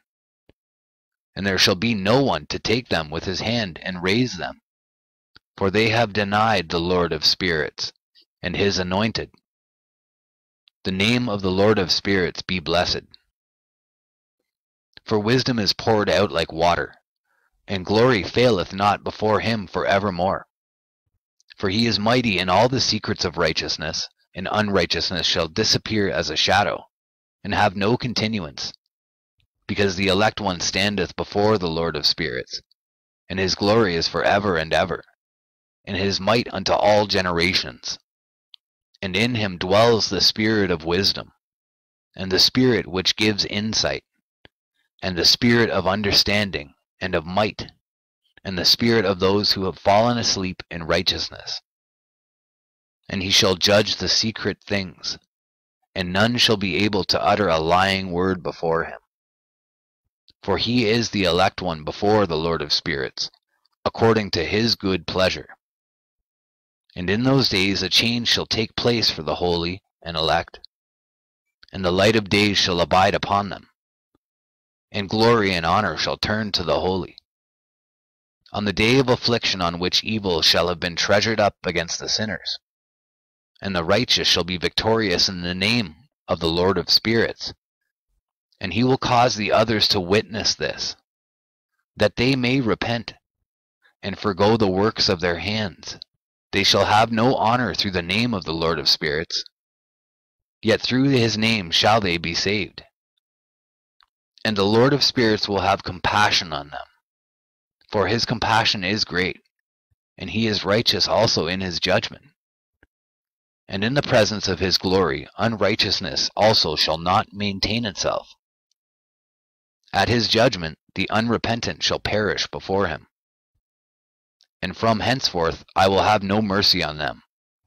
S2: And there shall be no one to take them with his hand and raise them, for they have denied the Lord of spirits, and his anointed. The name of the Lord of spirits be blessed. For wisdom is poured out like water, and glory faileth not before him for evermore. For he is mighty in all the secrets of righteousness, and unrighteousness shall disappear as a shadow, and have no continuance, because the elect one standeth before the Lord of spirits, and his glory is for ever and ever, and his might unto all generations. And in him dwells the spirit of wisdom, and the Spirit which gives insight, and the Spirit of understanding and of might, and the Spirit of those who have fallen asleep in righteousness. And he shall judge the secret things, and none shall be able to utter a lying word before him. For he is the elect one before the Lord of spirits, according to his good pleasure. And in those days a change shall take place for the holy and elect, and the light of days shall abide upon them, and glory and honor shall turn to the holy. On the day of affliction on which evil shall have been treasured up against the sinners, and the righteous shall be victorious in the name of the Lord of spirits. And he will cause the others to witness this, that they may repent, and forgo the works of their hands. They shall have no honor through the name of the Lord of spirits, yet through his name shall they be saved. And the Lord of spirits will have compassion on them, for his compassion is great, and he is righteous also in his judgment. And in the presence of his glory unrighteousness also shall not maintain itself. At his judgment the unrepentant shall perish before him. And from henceforth I will have no mercy on them,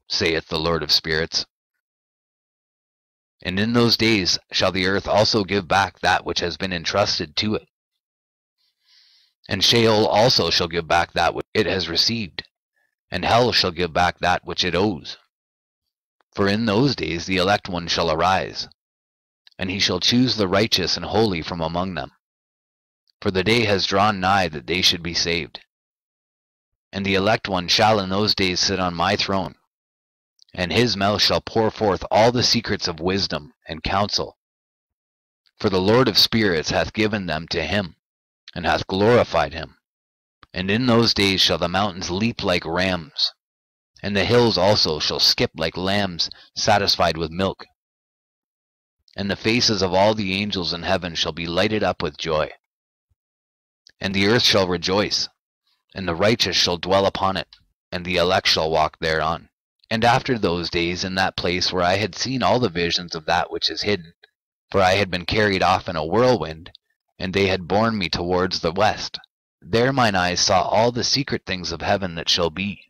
S2: saith the Lord of spirits. And in those days shall the earth also give back that which has been entrusted to it. And Sheol also shall give back that which it has received, and hell shall give back that which it owes. For in those days the elect one shall arise, and he shall choose the righteous and holy from among them. For the day has drawn nigh that they should be saved. And the elect one shall in those days sit on my throne, and his mouth shall pour forth all the secrets of wisdom and counsel. For the Lord of spirits hath given them to him, and hath glorified him. And in those days shall the mountains leap like rams, and the hills also shall skip like lambs satisfied with milk. And the faces of all the angels in heaven shall be lighted up with joy. And the earth shall rejoice, and the righteous shall dwell upon it, and the elect shall walk thereon. And after those days, in that place where I had seen all the visions of that which is hidden, for I had been carried off in a whirlwind, and they had borne me towards the west, there mine eyes saw all the secret things of heaven that shall be,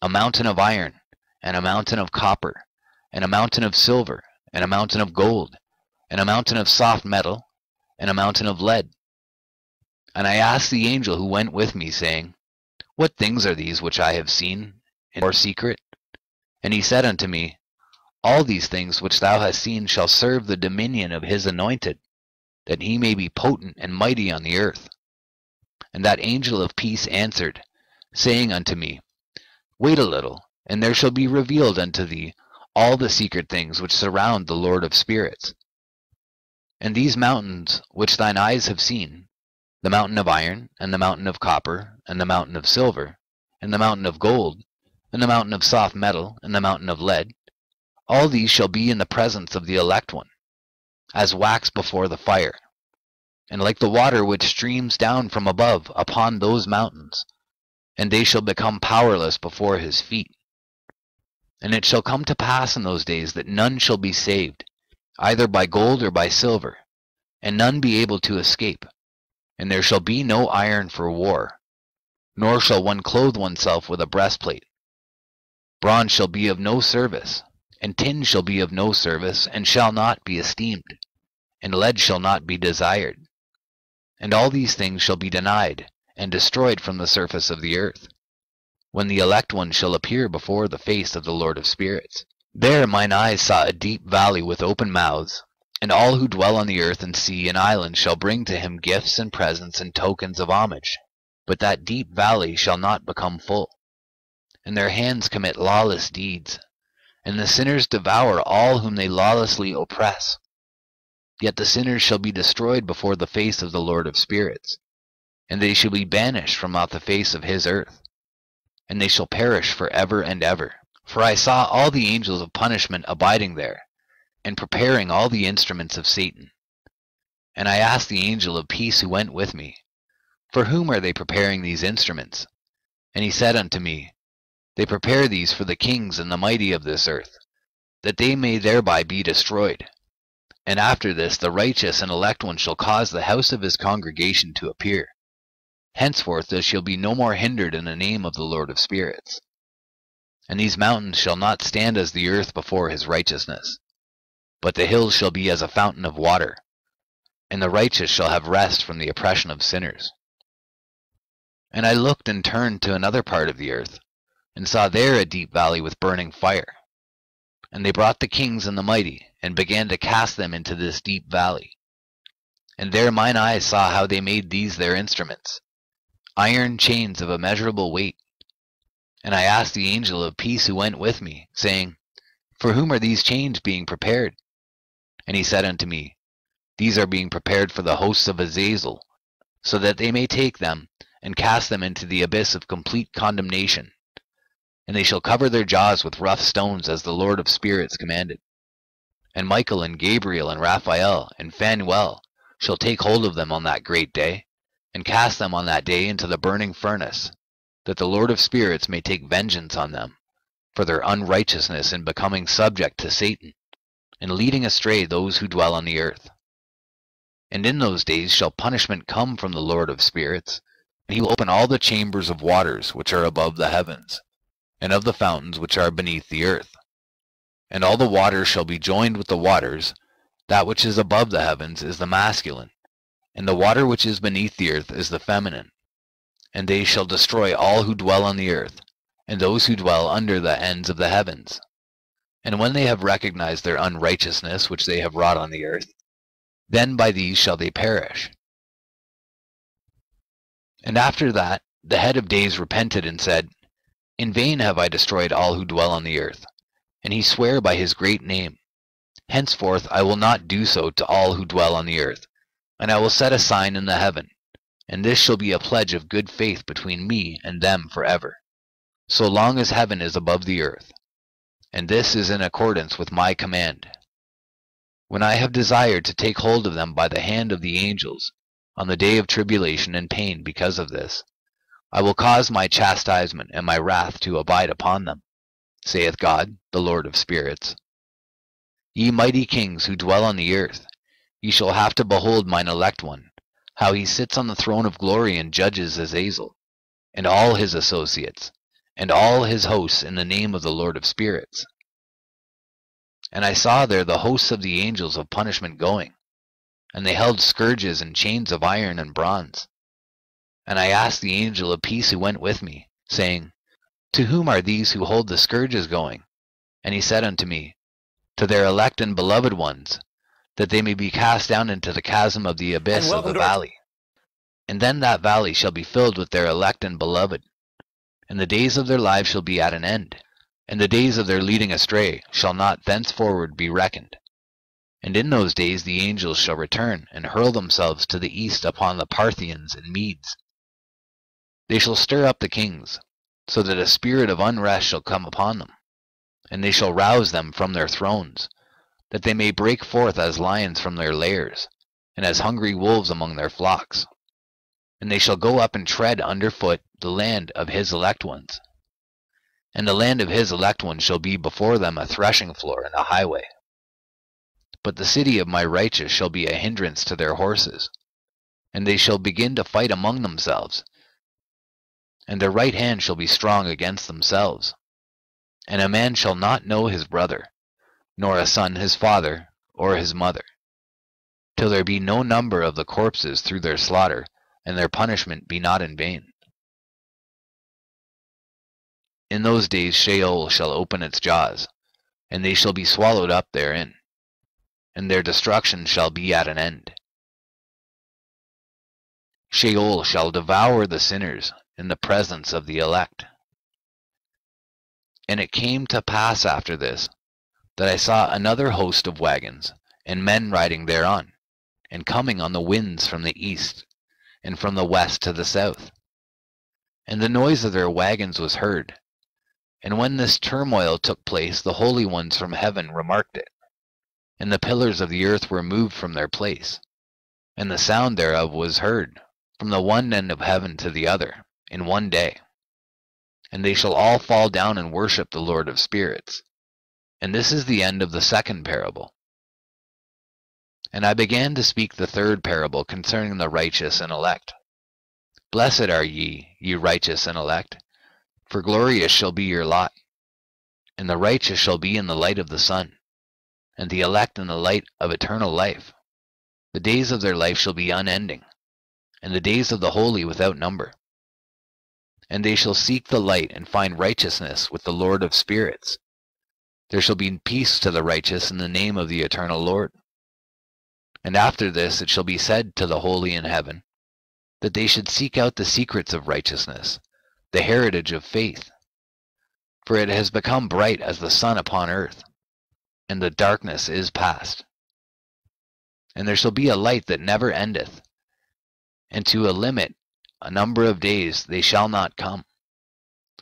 S2: a mountain of iron, and a mountain of copper, and a mountain of silver, and a mountain of gold, and a mountain of soft metal, and a mountain of lead. And I asked the angel who went with me, saying, What things are these which I have seen in your secret? And he said unto me, All these things which thou hast seen shall serve the dominion of his anointed, that he may be potent and mighty on the earth. And that angel of peace answered, saying unto me, Wait a little, and there shall be revealed unto thee all the secret things which surround the Lord of spirits. And these mountains which thine eyes have seen, the mountain of iron, and the mountain of copper, and the mountain of silver, and the mountain of gold, and the mountain of soft metal, and the mountain of lead, all these shall be in the presence of the elect one, as wax before the fire, and like the water which streams down from above upon those mountains, and they shall become powerless before his feet. And it shall come to pass in those days that none shall be saved, either by gold or by silver, and none be able to escape. And there shall be no iron for war, nor shall one clothe oneself with a breastplate. Bronze shall be of no service, and tin shall be of no service, and shall not be esteemed, and lead shall not be desired. And all these things shall be denied, and destroyed from the surface of the earth, when the elect one shall appear before the face of the Lord of spirits. There mine eyes saw a deep valley with open mouths, and all who dwell on the earth and sea and islands shall bring to him gifts and presents and tokens of homage. But that deep valley shall not become full. And their hands commit lawless deeds, and the sinners devour all whom they lawlessly oppress. Yet the sinners shall be destroyed before the face of the Lord of spirits, and they shall be banished from out the face of his earth, and they shall perish for ever and ever. For I saw all the angels of punishment abiding there, and preparing all the instruments of Satan. And I asked the angel of peace who went with me, For whom are they preparing these instruments? And he said unto me, They prepare these for the kings and the mighty of this earth, that they may thereby be destroyed. And after this the righteous and elect one shall cause the house of his congregation to appear. Henceforth there shall be no more hindered in the name of the Lord of spirits. And these mountains shall not stand as the earth before his righteousness, but the hills shall be as a fountain of water, and the righteous shall have rest from the oppression of sinners. And I looked and turned to another part of the earth, and saw there a deep valley with burning fire. And they brought the kings and the mighty, and began to cast them into this deep valley. And there mine eyes saw how they made these their instruments, iron chains of immeasurable weight. And I asked the angel of peace who went with me, saying, For whom are these chains being prepared? And he said unto me, These are being prepared for the hosts of Azazel, so that they may take them and cast them into the abyss of complete condemnation. And they shall cover their jaws with rough stones, as the Lord of spirits commanded. And Michael and Gabriel and Raphael and Phanuel shall take hold of them on that great day, and cast them on that day into the burning furnace, that the Lord of spirits may take vengeance on them for their unrighteousness in becoming subject to Satan, and leading astray those who dwell on the earth. And in those days shall punishment come from the Lord of spirits, and he will open all the chambers of waters which are above the heavens, and of the fountains which are beneath the earth. And all the waters shall be joined with the waters. That which is above the heavens is the masculine, and the water which is beneath the earth is the feminine. And they shall destroy all who dwell on the earth, and those who dwell under the ends of the heavens. And when they have recognized their unrighteousness which they have wrought on the earth, then by these shall they perish. And after that the head of days repented and said, In vain have I destroyed all who dwell on the earth. And he sware by his great name, Henceforth I will not do so to all who dwell on the earth, and I will set a sign in the heaven, and this shall be a pledge of good faith between me and them forever, so long as heaven is above the earth. And this is in accordance with my command. When I have desired to take hold of them by the hand of the angels, on the day of tribulation and pain because of this, I will cause my chastisement and my wrath to abide upon them, saith God, the Lord of spirits. Ye mighty kings who dwell on the earth, ye shall have to behold mine elect one, how he sits on the throne of glory and judges Azazel, and all his associates, and all his hosts in the name of the Lord of spirits. And I saw there the hosts of the angels of punishment going, and they held scourges and chains of iron and bronze. And I asked the angel of peace who went with me, saying, To whom are these who hold the scourges going? And he said unto me, To their elect and beloved ones, that they may be cast down into the chasm of the abyss of the valley. And then that valley shall be filled with their elect and beloved, and the days of their lives shall be at an end, and the days of their leading astray shall not thenceforward be reckoned. And in those days the angels shall return, and hurl themselves to the east upon the Parthians and Medes. They shall stir up the kings, so that a spirit of unrest shall come upon them, and they shall rouse them from their thrones, that they may break forth as lions from their lairs, and as hungry wolves among their flocks. And they shall go up and tread under foot the land of his elect ones. And the land of his elect ones shall be before them a threshing floor and a highway. But the city of my righteous shall be a hindrance to their horses, and they shall begin to fight among themselves, and their right hand shall be strong against themselves. And a man shall not know his brother, nor a son his father or his mother, till there be no number of the corpses through their slaughter, and their punishment be not in vain. In those days Sheol shall open its jaws, and they shall be swallowed up therein, and their destruction shall be at an end. Sheol shall devour the sinners in the presence of the elect. And it came to pass after this, that I saw another host of wagons, and men riding thereon, and coming on the winds from the east, and from the west to the south. And the noise of their wagons was heard. And when this turmoil took place, the holy ones from heaven remarked it. And the pillars of the earth were moved from their place, and the sound thereof was heard, from the one end of heaven to the other, in one day. And they shall all fall down and worship the Lord of spirits. And this is the end of the second parable. And I began to speak the third parable concerning the righteous and elect. Blessed are ye, ye righteous and elect, for glorious shall be your lot. And the righteous shall be in the light of the sun, and the elect in the light of eternal life. The days of their life shall be unending, and the days of the holy without number. And they shall seek the light and find righteousness with the Lord of spirits. There shall be peace to the righteous in the name of the eternal Lord. And after this it shall be said to the holy in heaven, that they should seek out the secrets of righteousness, the heritage of faith. For it has become bright as the sun upon earth, and the darkness is past. And there shall be a light that never endeth, and to a limit, a number of days they shall not come.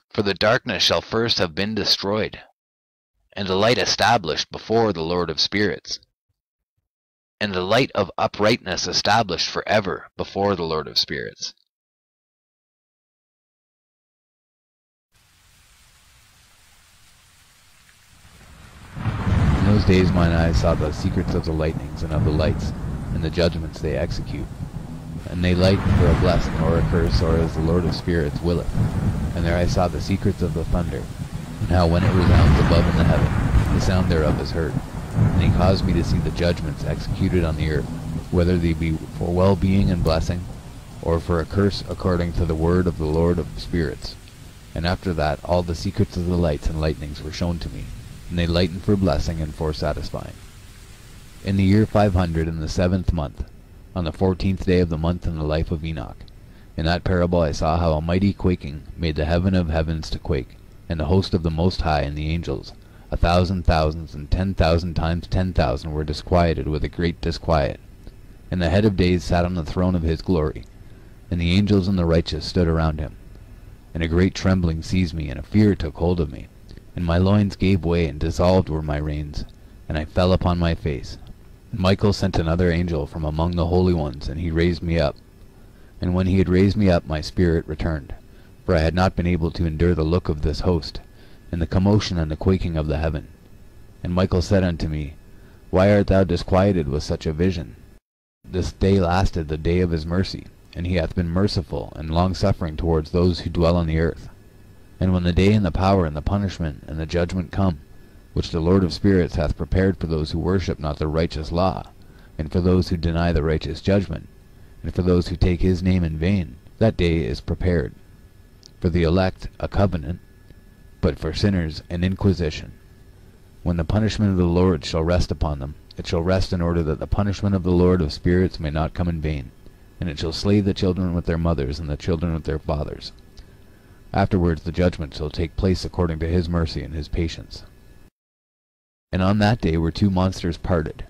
S2: For the darkness shall first have been destroyed, and the light established before the Lord of spirits, and the light of uprightness established forever before the Lord of spirits.
S1: In those days mine eyes saw the secrets of the lightnings and of the lights, and the judgments they execute. And they light for a blessing or a curse, or as the Lord of spirits willeth. And there I saw the secrets of the thunder, and how when it resounds above in the heaven, the sound thereof is heard. And he caused me to see the judgments executed on the earth, whether they be for well-being and blessing, or for a curse according to the word of the Lord of spirits. And after that all the secrets of the lights and lightnings were shown to me, and they lightened for blessing and for satisfying. In the year 500 in the 7th month, on the 14th day of the month in the life of Enoch, in that parable I saw how a mighty quaking made the heaven of heavens to quake, and the host of the Most High and the angels, 1,000 thousands and 10,000 times 10,000 were disquieted with a great disquiet. And the head of days sat on the throne of his glory, and the angels and the righteous stood around him. And a great trembling seized me, and a fear took hold of me, and my loins gave way, and dissolved were my reins, and I fell upon my face. And Michael sent another angel from among the holy ones, and he raised me up. And when he had raised me up, my spirit returned, for I had not been able to endure the look of this host, and the commotion and the quaking of the heaven. And Michael said unto me, Why art thou disquieted with such a vision? This day lasted the day of his mercy, and he hath been merciful and long-suffering towards those who dwell on the earth. And when the day and the power and the punishment and the judgment come, which the Lord of spirits hath prepared for those who worship not the righteous law, and for those who deny the righteous judgment, and for those who take his name in vain, that day is prepared. For the elect a covenant, but for sinners an inquisition. When the punishment of the Lord shall rest upon them, it shall rest in order that the punishment of the Lord of spirits may not come in vain, and it shall slay the children with their mothers, and the children with their fathers. Afterwards the judgment shall take place according to his mercy and his patience. And on that day were two monsters parted,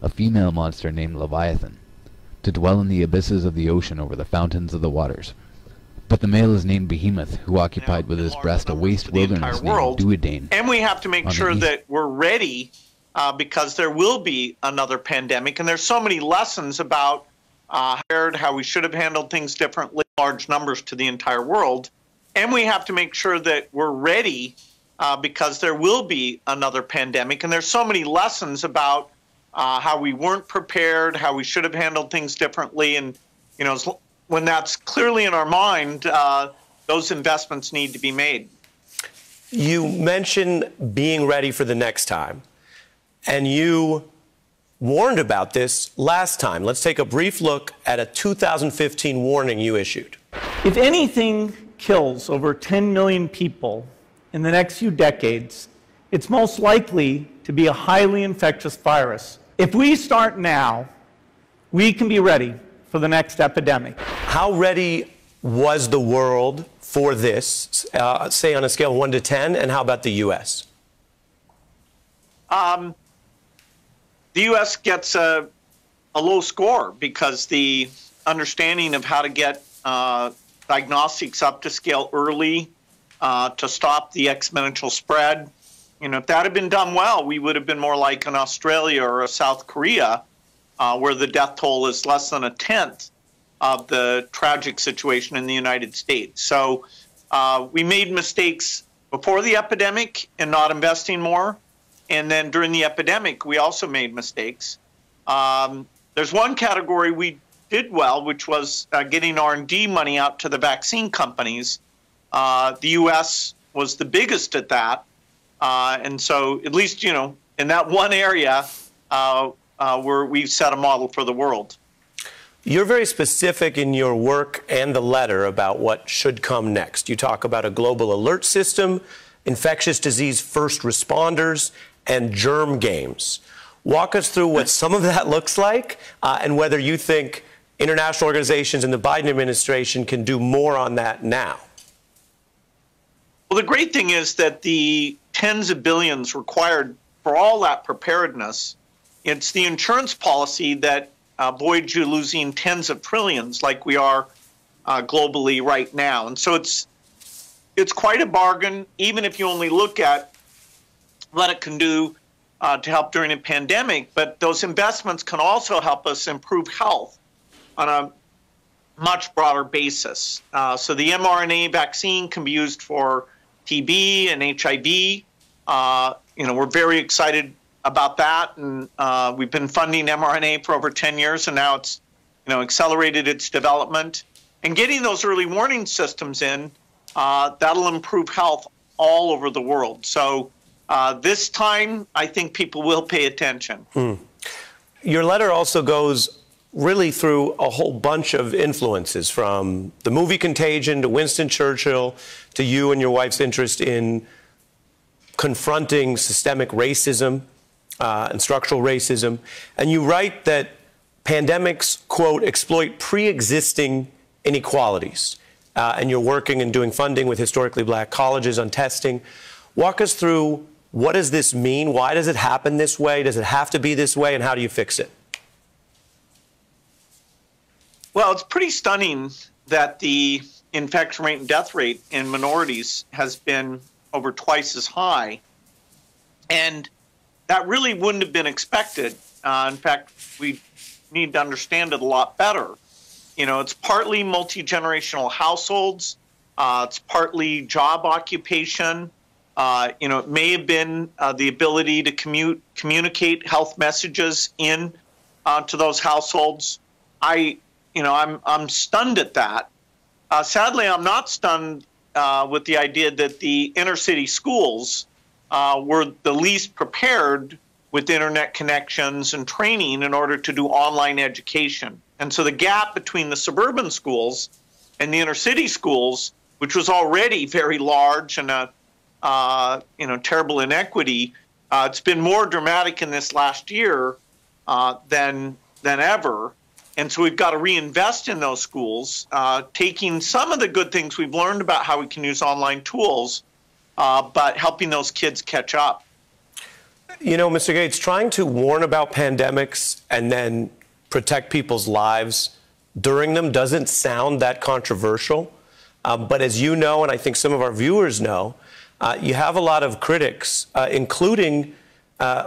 S1: a female monster named Leviathan, to dwell in the abysses of the ocean over the fountains of the waters. But the male is named Behemoth, who occupied with his breast a waste wilderness named Duodane.
S6: And we have to make sure that we're ready, because there will be another pandemic, and there's so many lessons about how we should have handled things differently, large numbers to the entire world. And we have to make sure that we're ready, because there will be another pandemic, and there's so many lessons about how we weren't prepared, how we should have handled things differently, and when that's clearly in our mind, those investments need to be made.
S7: You mentioned being ready for the next time, and you warned about this last time. Let's take a brief look at a 2015 warning you issued.
S8: If anything kills over 10 million people in the next few decades, it's most likely to be a highly infectious virus. If we start now, we can be ready for the next epidemic.
S7: How ready was the world for this, say on a scale of 1 to 10, and how about the U.S.?
S6: The U.S. gets a low score because the understanding of how to get diagnostics up to scale early to stop the exponential spread, if that had been done well, we would have been more like an Australia or a South Korea, where the death toll is less than a tenth of the tragic situation in the United States. So we made mistakes before the epidemic in not investing more. And then during the epidemic, we also made mistakes. There's one category we did well, which was getting R&D money out to the vaccine companies. The U.S. was the biggest at that. And so at least, you know, in that one area where we've set a model for the world.
S7: You're very specific in your work and the letter about what should come next. You talk about a global alert system, infectious disease first responders, and germ games. Walk us through what some of that looks like and whether you think international organizations and the Biden administration can do more on that now.
S6: Well, the great thing is that the tens of billions required for all that preparedness, it's the insurance policy that avoids you losing tens of trillions like we are globally right now. And so it's quite a bargain, even if you only look at what it can do to help during a pandemic. But those investments can also help us improve health on a much broader basis. So the mRNA vaccine can be used for TB and HIV. You know, we're very excited about that, and we've been funding mRNA for over 10 years, and now it's, you know, accelerated its development. And getting those early warning systems in, that'll improve health all over the world. So this time, I think people will pay attention.
S7: Your letter also goes really through a whole bunch of influences, from the movie Contagion to Winston Churchill to you and your wife's interest in confronting systemic racism and structural racism. And you write that pandemics, quote, exploit pre-existing inequalities. And you're working and doing funding with historically black colleges on testing. Walk us through, what does this mean? Why does it happen this way? Does it have to be this way? And how do you fix it?
S6: Well, it's pretty stunning that the infection rate and death rate in minorities has been over twice as high. And that really wouldn't have been expected. In fact, we need to understand it a lot better. You know, it's partly multi-generational households. It's partly job occupation. You know, it may have been the ability to communicate health messages in to those households. I'm stunned at that. Sadly, I'm not stunned with the idea that the inner city schools were the least prepared with internet connections and training in order to do online education. And so the gap between the suburban schools and the inner city schools, which was already very large and a terrible inequity, it's been more dramatic in this last year than ever. And so we've got to reinvest in those schools, taking some of the good things we've learned about how we can use online tools, but helping those kids catch up.
S7: You know, Mr. Gates, trying to warn about pandemics and then protect people's lives during them doesn't sound that controversial. But as you know, and I think some of our viewers know, you have a lot of critics, including,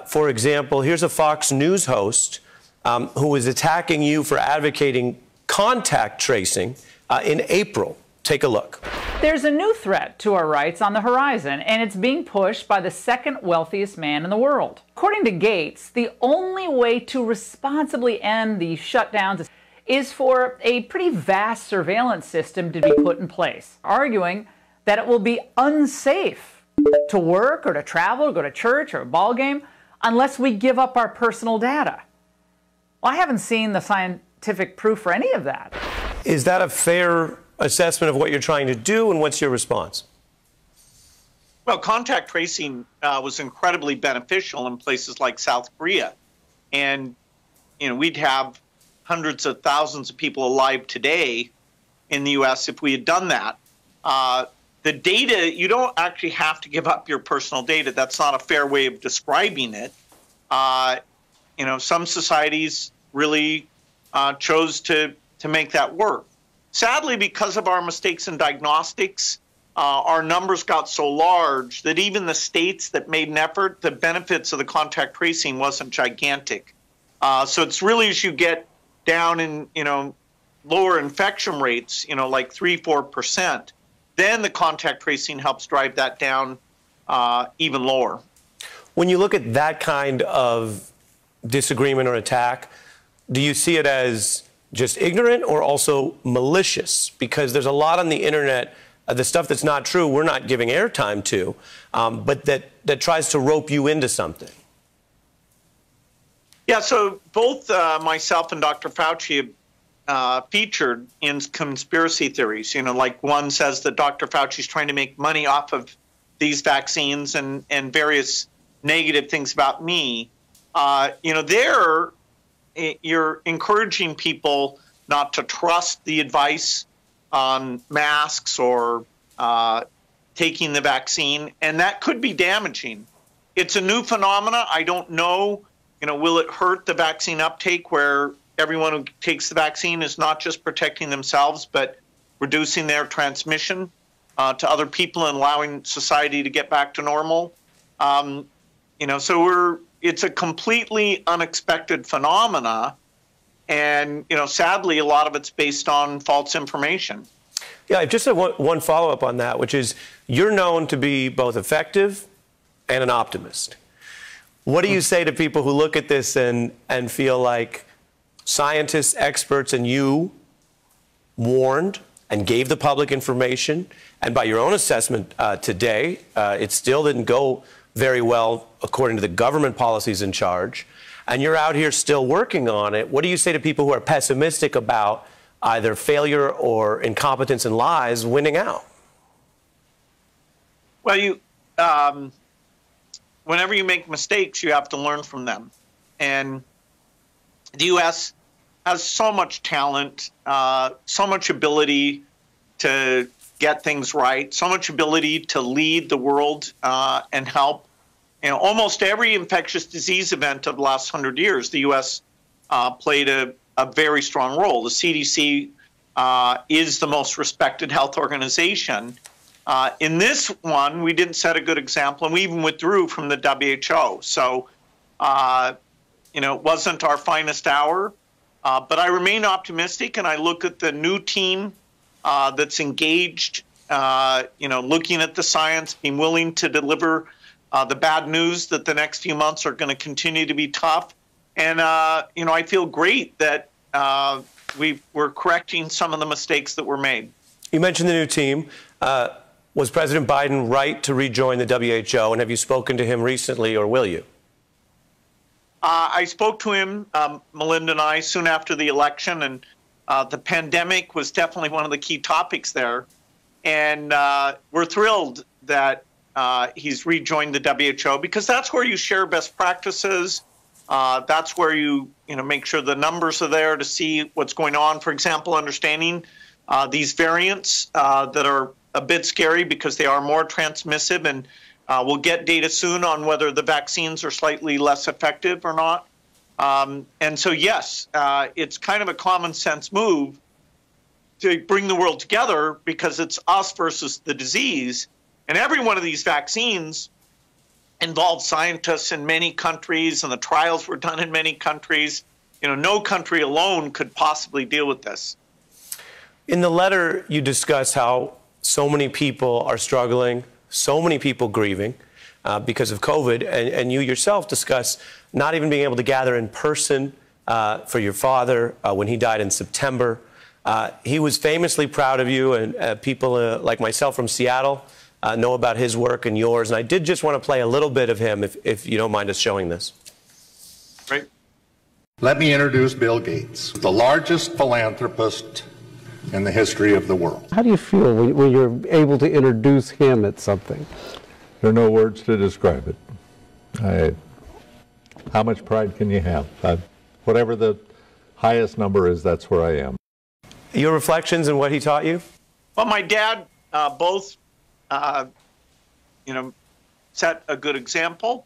S7: for example, here's a Fox News host who is attacking you for advocating contact tracing in April. Take a look.
S9: There's a new threat to our rights on the horizon, and it's being pushed by the second wealthiest man in the world. According to Gates, the only way to responsibly end the shutdowns is for a pretty vast surveillance system to be put in place, arguing that it will be unsafe to work or to travel or go to church or a ball game unless we give up our personal data. Well, I haven't seen the scientific proof for any of that.
S7: Is that a fair assessment of what you're trying to do, and what's your response?
S6: Well, contact tracing was incredibly beneficial in places like South Korea. And, you know, we'd have hundreds of thousands of people alive today in the U.S. if we had done that. The data, you don't actually have to give up your personal data. That's not a fair way of describing it. You know, some societies really chose to make that work. Sadly, because of our mistakes in diagnostics, our numbers got so large that even the states that made an effort, the benefits of the contact tracing wasn't gigantic. So it's really as you get down in, you know, lower infection rates, you know, like 3-4%, then the contact tracing helps drive that down even lower.
S7: When you look at that kind of disagreement or attack, do you see it as just ignorant or also malicious? Because there's a lot on the internet, the stuff that's not true, we're not giving airtime to, but that tries to rope you into something.
S6: Yeah, so both myself and Dr. Fauci featured in conspiracy theories. You know, like one says that Dr. Fauci's trying to make money off of these vaccines and various negative things about me. You know, you're encouraging people not to trust the advice on masks or taking the vaccine, and that could be damaging. It's a new phenomena. I don't know, you know, will it hurt the vaccine uptake where everyone who takes the vaccine is not just protecting themselves, but reducing their transmission to other people and allowing society to get back to normal? You know, so it's a completely unexpected phenomena, and, you know, sadly, a lot of it's based on false information.
S7: Yeah, I just have one follow-up on that, which is you're known to be both effective and an optimist. What do you say to people who look at this and feel like scientists, experts, and you warned and gave the public information, and by your own assessment today, it still didn't go very well according to the government policies in charge, and you're out here still working on it? What do you say to people who are pessimistic about either failure or incompetence and lies winning out?
S6: Well, whenever you make mistakes, you have to learn from them. And the U.S. has so much talent, so much ability to get things right, so much ability to lead the world and help. You know, almost every infectious disease event of the last 100 years, the U.S. Played a very strong role. The CDC is the most respected health organization. In this one, we didn't set a good example, and we even withdrew from the WHO. So, you know, it wasn't our finest hour, but I remain optimistic, and I look at the new team that's engaged, you know, looking at the science, being willing to deliver the bad news that the next few months are going to continue to be tough. And, you know, I feel great that we're correcting some of the mistakes that were made.
S7: You mentioned the new team. Was President Biden right to rejoin the WHO, and have you spoken to him recently, or will you?
S6: I spoke to him, Melinda and I, soon after the election, and the pandemic was definitely one of the key topics there. And we're thrilled that he's rejoined the WHO, because that's where you share best practices. That's where you make sure the numbers are there to see what's going on. For example, understanding these variants that are a bit scary because they are more transmissive, and we'll get data soon on whether the vaccines are slightly less effective or not. And so, yes, it's kind of a common sense move to bring the world together, because it's us versus the disease. And every one of these vaccines involved scientists in many countries, and the trials were done in many countries. You know, no country alone could possibly deal with this.
S7: In the letter, you discuss how so many people are struggling, so many people grieving because of COVID, and you yourself discuss not even being able to gather in person for your father when he died in September. He was famously proud of you, and people like myself from Seattle know about his work and yours. And I did just want to play a little bit of him, if you don't mind us showing this.
S6: Right.
S10: Let me introduce Bill Gates, the largest philanthropist in the history of the world.
S11: How do you feel when you're able to introduce him at something?
S12: There are no words to describe it. How much pride can you have? Whatever the highest number is, that's where I am.
S7: Your reflections and what he taught you?
S6: Well, my dad both, set a good example,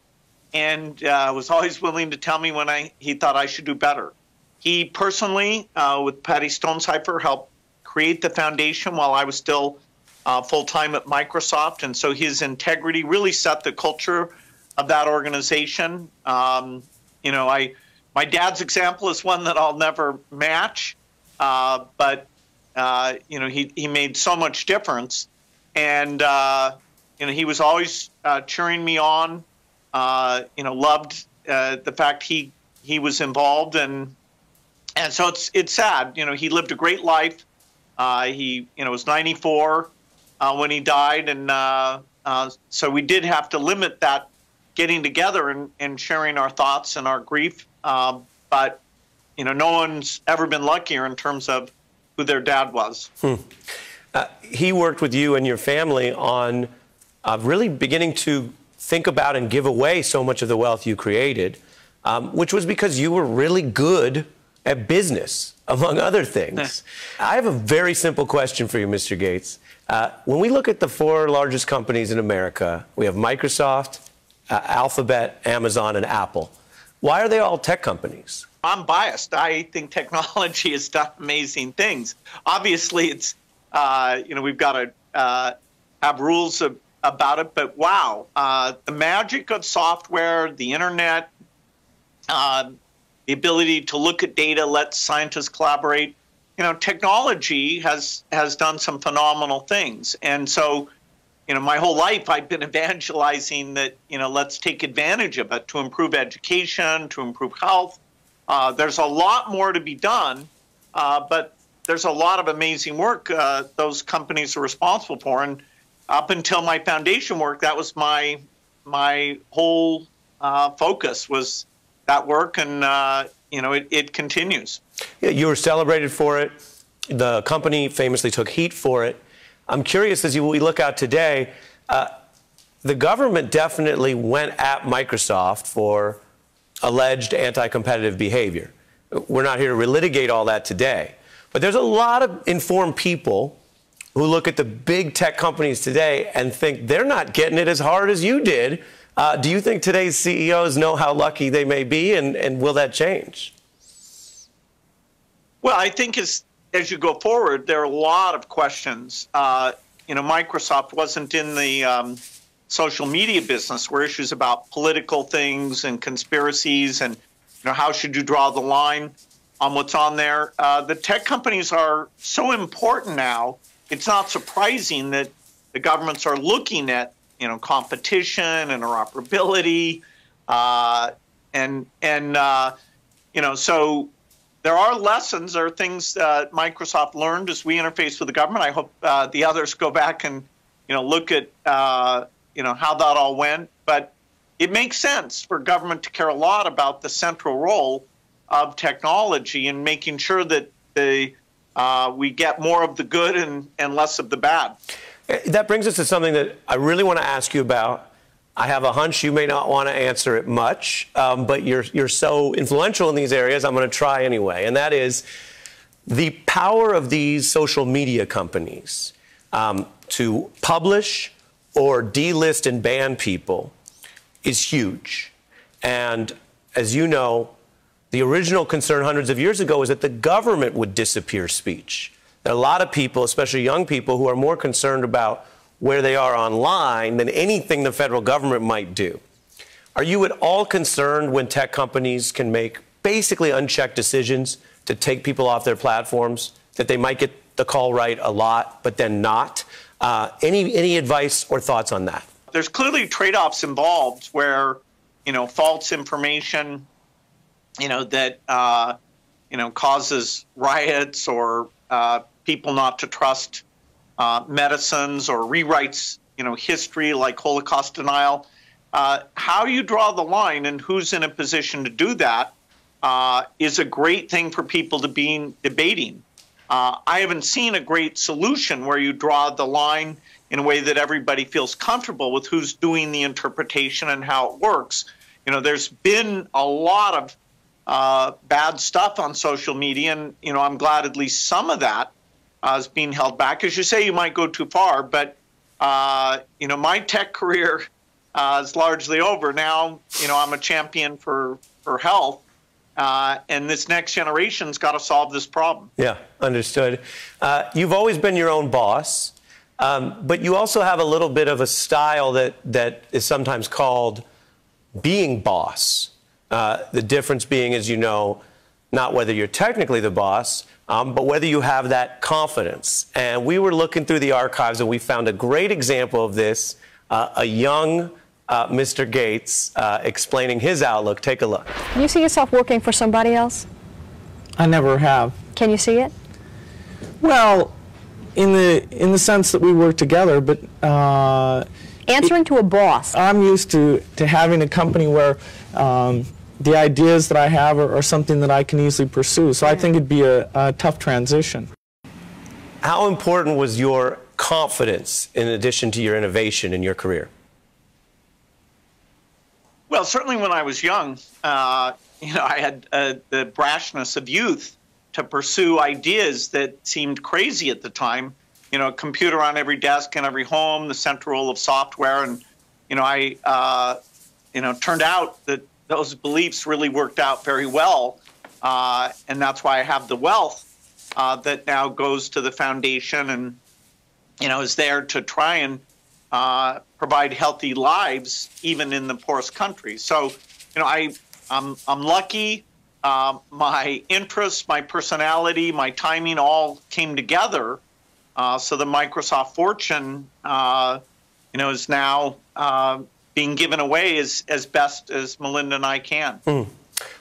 S6: and was always willing to tell me when he thought I should do better. He personally, with Patty Stonecipher, helped create the foundation while I was still full-time at Microsoft, and so his integrity really set the culture of that organization. My dad's example is one that I'll never match, but he made so much difference, and he was always cheering me on. Loved the fact he he was involved, and so it's sad. You know, he lived a great life. He was 94 when he died, and so we did have to limit that getting together and sharing our thoughts and our grief. But no one's ever been luckier in terms of who their dad was.
S7: He worked with you and your family on really beginning to think about and give away so much of the wealth you created, which was because you were really good at business, among other things. I have a very simple question for you, Mr. Gates. When we look at the 4 largest companies in America, we have Microsoft, Alphabet, Amazon, and Apple. Why are they all tech companies?
S6: I'm biased. I think technology has done amazing things. Obviously, it's we've got to have rules about it. But wow, the magic of software, the internet, the ability to look at data, let scientists collaborate. Technology has done some phenomenal things. And so, my whole life I've been evangelizing that, let's take advantage of it to improve education, to improve health. There's a lot more to be done, but there's a lot of amazing work those companies are responsible for. And up until my foundation work, that was my whole focus was that work, and it continues.
S7: Yeah, you were celebrated for it. The company famously took heat for it. I'm curious, as we look out today, the government definitely went at Microsoft for alleged anti-competitive behavior. We're not here to relitigate all that today. But there's a lot of informed people who look at the big tech companies today and think they're not getting it as hard as you did. Do you think today's CEOs know how lucky they may be, and will that change?
S6: Well, I think as you go forward, there are a lot of questions. Microsoft wasn't in the social media business, where issues about political things and conspiracies and how should you draw the line on what's on there. The tech companies are so important now, it's not surprising that the governments are looking at competition, interoperability, so there are lessons, there are things that Microsoft learned as we interface with the government. I hope the others go back and look at how that all went. But it makes sense for government to care a lot about the central role of technology and making sure that we get more of the good and less of the bad.
S7: That brings us to something that I really want to ask you about. I have a hunch you may not want to answer it much, but you're so influential in these areas, I'm going to try anyway. And that is the power of these social media companies to publish or delist and ban people is huge. And as you know, the original concern hundreds of years ago was that the government would disappear speech. There are a lot of people, especially young people, who are more concerned about where they are online than anything the federal government might do. Are you at all concerned when tech companies can make basically unchecked decisions to take people off their platforms, that they might get the call right a lot, but then not? Any advice or thoughts on that?
S6: There's clearly trade-offs involved where, false information, that, causes riots or people not to trust medicines or rewrites, history like Holocaust denial. How you draw the line and who's in a position to do that is a great thing for people to be debating. I haven't seen a great solution where you draw the line in a way that everybody feels comfortable with who's doing the interpretation and how it works. There's been a lot of bad stuff on social media, and I'm glad at least some of that is being held back. As you say, you might go too far, but my tech career is largely over now. I'm a champion for health, and this next generation's got to solve this problem.
S7: Yeah, understood. You've always been your own boss, but you also have a little bit of a style that is sometimes called being boss. The difference being, as you know, not whether you're technically the boss, but whether you have that confidence. And we were looking through the archives and we found a great example of this, a young Mr. Gates, explaining his outlook. Take a look.
S13: Do you see yourself working for somebody else?
S14: I never have.
S13: Can you see it?
S14: Well, in the sense that we work together, but
S13: answering to a boss.
S14: I'm used to having a company where the ideas that I have are something that I can easily pursue. So I think it'd be a tough transition.
S7: How important was your confidence in addition to your innovation in your career?
S6: Well, certainly when I was young, you know, I had the brashness of youth to pursue ideas that seemed crazy at the time. You know, a computer on every desk in every home, the central role of software, and you know, you know, turned out that those beliefs really worked out very well, and that's why I have the wealth that now goes to the foundation and you know is there to try and provide healthy lives even in the poorest countries. So, you know, I'm lucky. My interests, my personality, my timing all came together. So the Microsoft fortune, you know, is now being given away as best as Melinda and I can.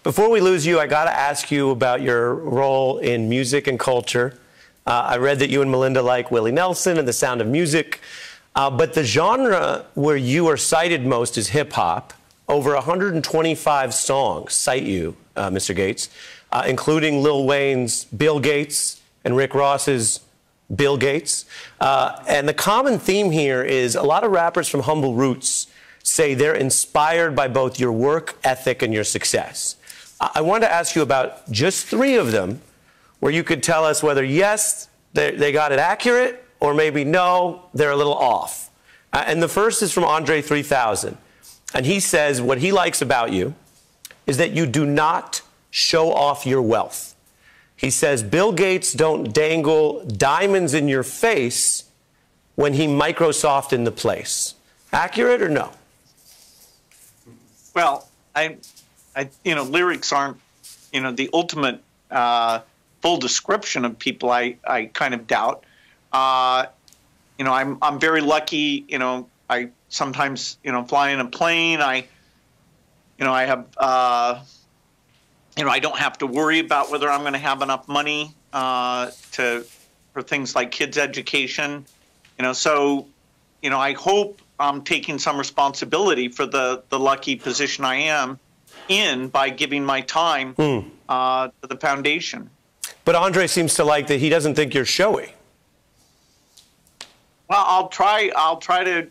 S7: Before we lose you, I got to ask you about your role in music and culture. I read that you and Melinda like Willie Nelson and The Sound of Music. But the genre where you are cited most is hip-hop. Over 125 songs cite you, Mr. Gates, including Lil Wayne's Bill Gates and Rick Ross's Bill Gates. And the common theme here is a lot of rappers from humble roots say they're inspired by both your work ethic and your success. I wanted to ask you about just 3 of them, where you could tell us whether, yes, they got it accurate, or maybe no, they're a little off. And the first is from Andre 3000. And he says what he likes about you is that you do not show off your wealth. He says Bill Gates don't dangle diamonds in your face when he Microsoft in the place. Accurate or no?
S6: Well, you know, lyrics aren't, you know, the ultimate full description of people. I kind of doubt. You know, I'm very lucky. You know, I sometimes, you know, fly in a plane. You know, I have, you know, I don't have to worry about whether I'm going to have enough money for things like kids' education. You know, so, you know, I hope I'm taking some responsibility for the lucky position I am in by giving my time to the foundation.
S7: But Andre seems to like that he doesn't think you're showy.
S6: Well, I'll try to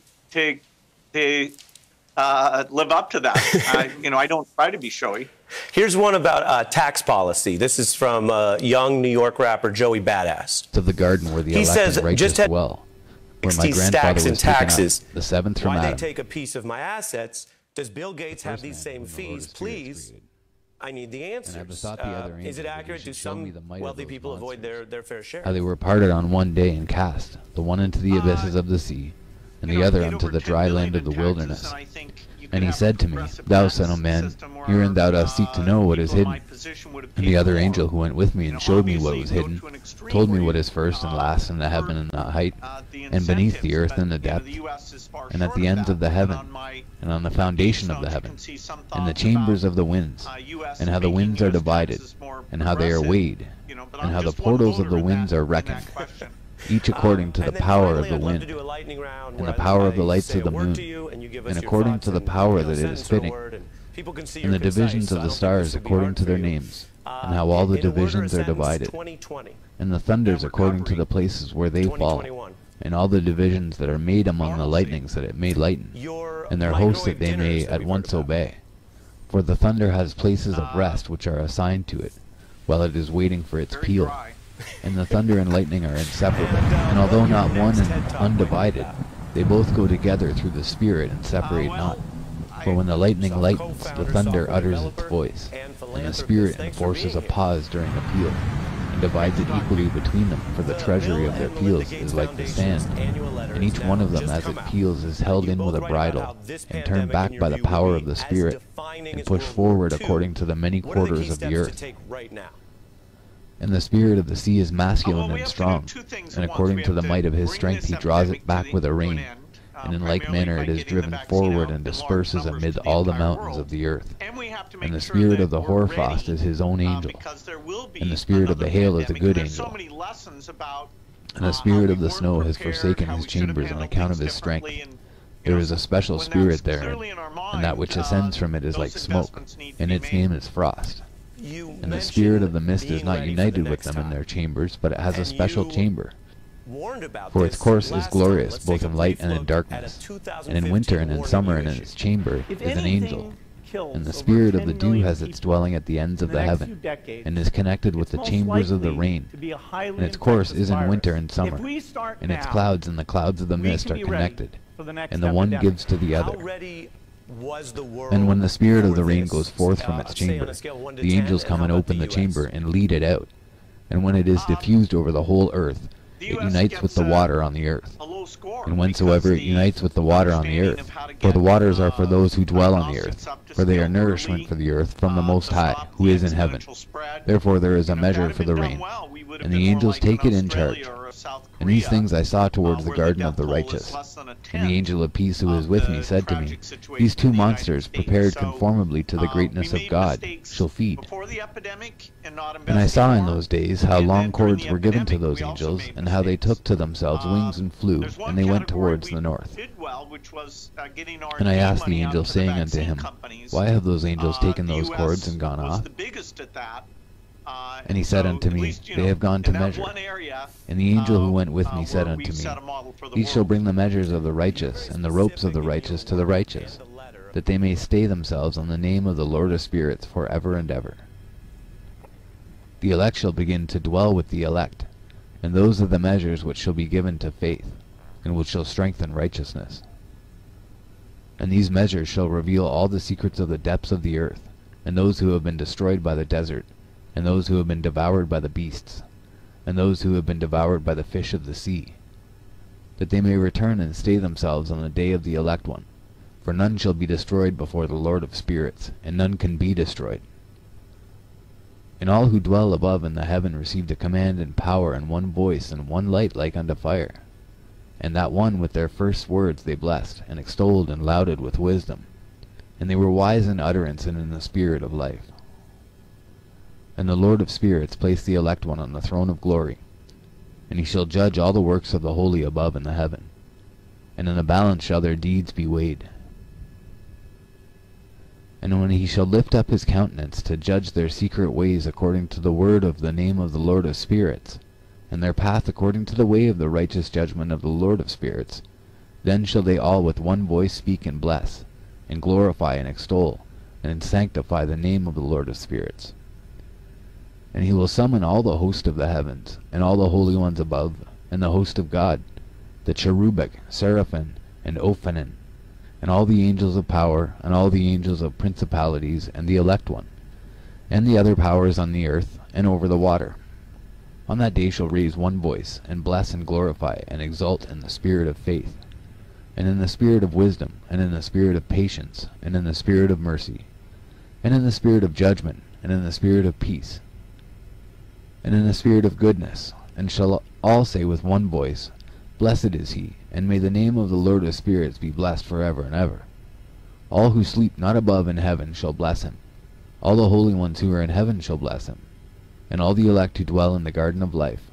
S6: live up to that. You know, I don't try to be showy.
S7: Here's one about tax policy. This is from young New York rapper Joey Badass.
S1: Of the garden where the
S7: he
S1: elected
S7: says,
S1: righteous
S7: just
S1: dwell, where my grandfather was
S7: taxes.
S1: taken up, the 7th from
S7: Why
S1: Adam.
S7: they take a piece of my assets? Does Bill Gates have these same fees? Please, I need the answers.
S1: And I besought the other
S7: is
S1: angel
S7: it
S1: that he
S7: accurate? Do
S1: should show me the
S7: some
S1: might of
S7: wealthy
S1: those
S7: people avoid their fair share?
S1: How they were parted on one day and cast, the one into the abysses of the sea, and the other unto the dry land of the wilderness. And he said to me, Thou son of man, herein thou dost seek to know what is hidden. And the other angel who went with me and showed me what was hidden, told me what is first and last in the heaven and the height, and beneath the earth and the depth, and at the ends of the heaven, and on the foundation of the heaven, and the chambers of the winds, and how the winds are divided, and how they are weighed, and how the portals of the winds are reckoned, each according to the power of the wind, and the power of the lights of the moon, and according to the power that it is fitting, and the divisions of the stars according to their names, and how all the divisions are divided, and the thunders according to the places where they fall, and all the divisions that are made among the lightnings that it may lighten, and their hosts that they may at once obey. For the thunder has places of rest which are assigned to it, while it is waiting for its peal. And the thunder and lightning are inseparable, and although not one and undivided, they both go together through the Spirit and separate not. For when the lightning lightens, the thunder utters its voice, and the Spirit enforces a pause during the peal, and divides it equally between them, for the treasury of their peals is like the sand, and each one of them as it peals is held in with a bridle, and turned back by the power of the Spirit, and pushed forward according to the many quarters of the earth. And the spirit of the sea is masculine and strong, and according to the might of his strength he draws it back with a rein, and in like manner it is driven forward and disperses amid all the mountains of the earth. And the spirit of the hoarfrost is his own angel, and the spirit of the hail is a good angel. And the spirit of the snow has forsaken his chambers on account of his strength. There is a special spirit therein, and that which ascends from it is like smoke, and its name is frost. And the spirit of the mist is not united with them in their chambers, but it has a special chamber. For its course is glorious, both in light and in darkness. And in winter and in summer and in its chamber is an angel. And the spirit of the dew has its dwelling at the ends of the heaven, and is connected with the chambers of the rain. And its course is in winter and summer, and its clouds and the clouds of the mist are connected, and the one gives to the other. And when the spirit of the rain goes forth from its chamber, the angels come and open the chamber and lead it out. And when it is diffused over the whole earth, it unites with the water on the earth. And whensoever it unites with the water on the earth, for the waters are for those who dwell on the earth, for they are nourishment for the earth from the Most High, who is in heaven. Therefore there is a measure for the rain, and the angels take it in charge. And these things I saw towards the garden of the righteous. And the angel of peace who is with me said to me, These two monsters, prepared conformably to the greatness of God, shall feed. And I saw in those days how long cords were given to those angels, and how they took to themselves wings and flew, and they went towards the north. And I asked the angel, saying unto him, Why have those angels taken those cords and gone off? And he said unto me, They have gone to measure. And the angel who went with me said unto me, These shall bring the measures of the righteous, and the ropes of the righteous to the righteous, that they may stay themselves on the name of the Lord of spirits for ever and ever. The elect shall begin to dwell with the elect, and those are the measures which shall be given to faith, and which shall strengthen righteousness. And these measures shall reveal all the secrets of the depths of the earth, and those who have been destroyed by the desert, and those who have been devoured by the beasts, and those who have been devoured by the fish of the sea, that they may return and stay themselves on the day of the elect one. For none shall be destroyed before the Lord of spirits, and none can be destroyed. And all who dwell above in the heaven received a command and power and one voice and one light like unto fire. And that one with their first words they blessed, and extolled and lauded with wisdom. And they were wise in utterance and in the spirit of life. And the Lord of spirits placed the elect one on the throne of glory, and he shall judge all the works of the holy above in the heaven, and in a balance shall their deeds be weighed. And when he shall lift up his countenance to judge their secret ways according to the word of the name of the Lord of spirits, and their path according to the way of the righteous judgment of the Lord of spirits, then shall they all with one voice speak and bless, and glorify and extol, and sanctify the name of the Lord of spirits. And he will summon all the host of the heavens, and all the holy ones above, and the host of God, the cherubic, seraphim, and ophanim, and all the angels of power, and all the angels of principalities, and the elect one, and the other powers on the earth, and over the water. On that day shall raise one voice, and bless and glorify, and exalt in the spirit of faith, and in the spirit of wisdom, and in the spirit of patience, and in the spirit of mercy, and in the spirit of judgment, and in the spirit of peace, and in the spirit of goodness, and shall all say with one voice, Blessed is he, and may the name of the Lord of spirits be blessed forever and ever. All who sleep not above in heaven shall bless him. All the holy ones who are in heaven shall bless him, and all the elect who dwell in the garden of life.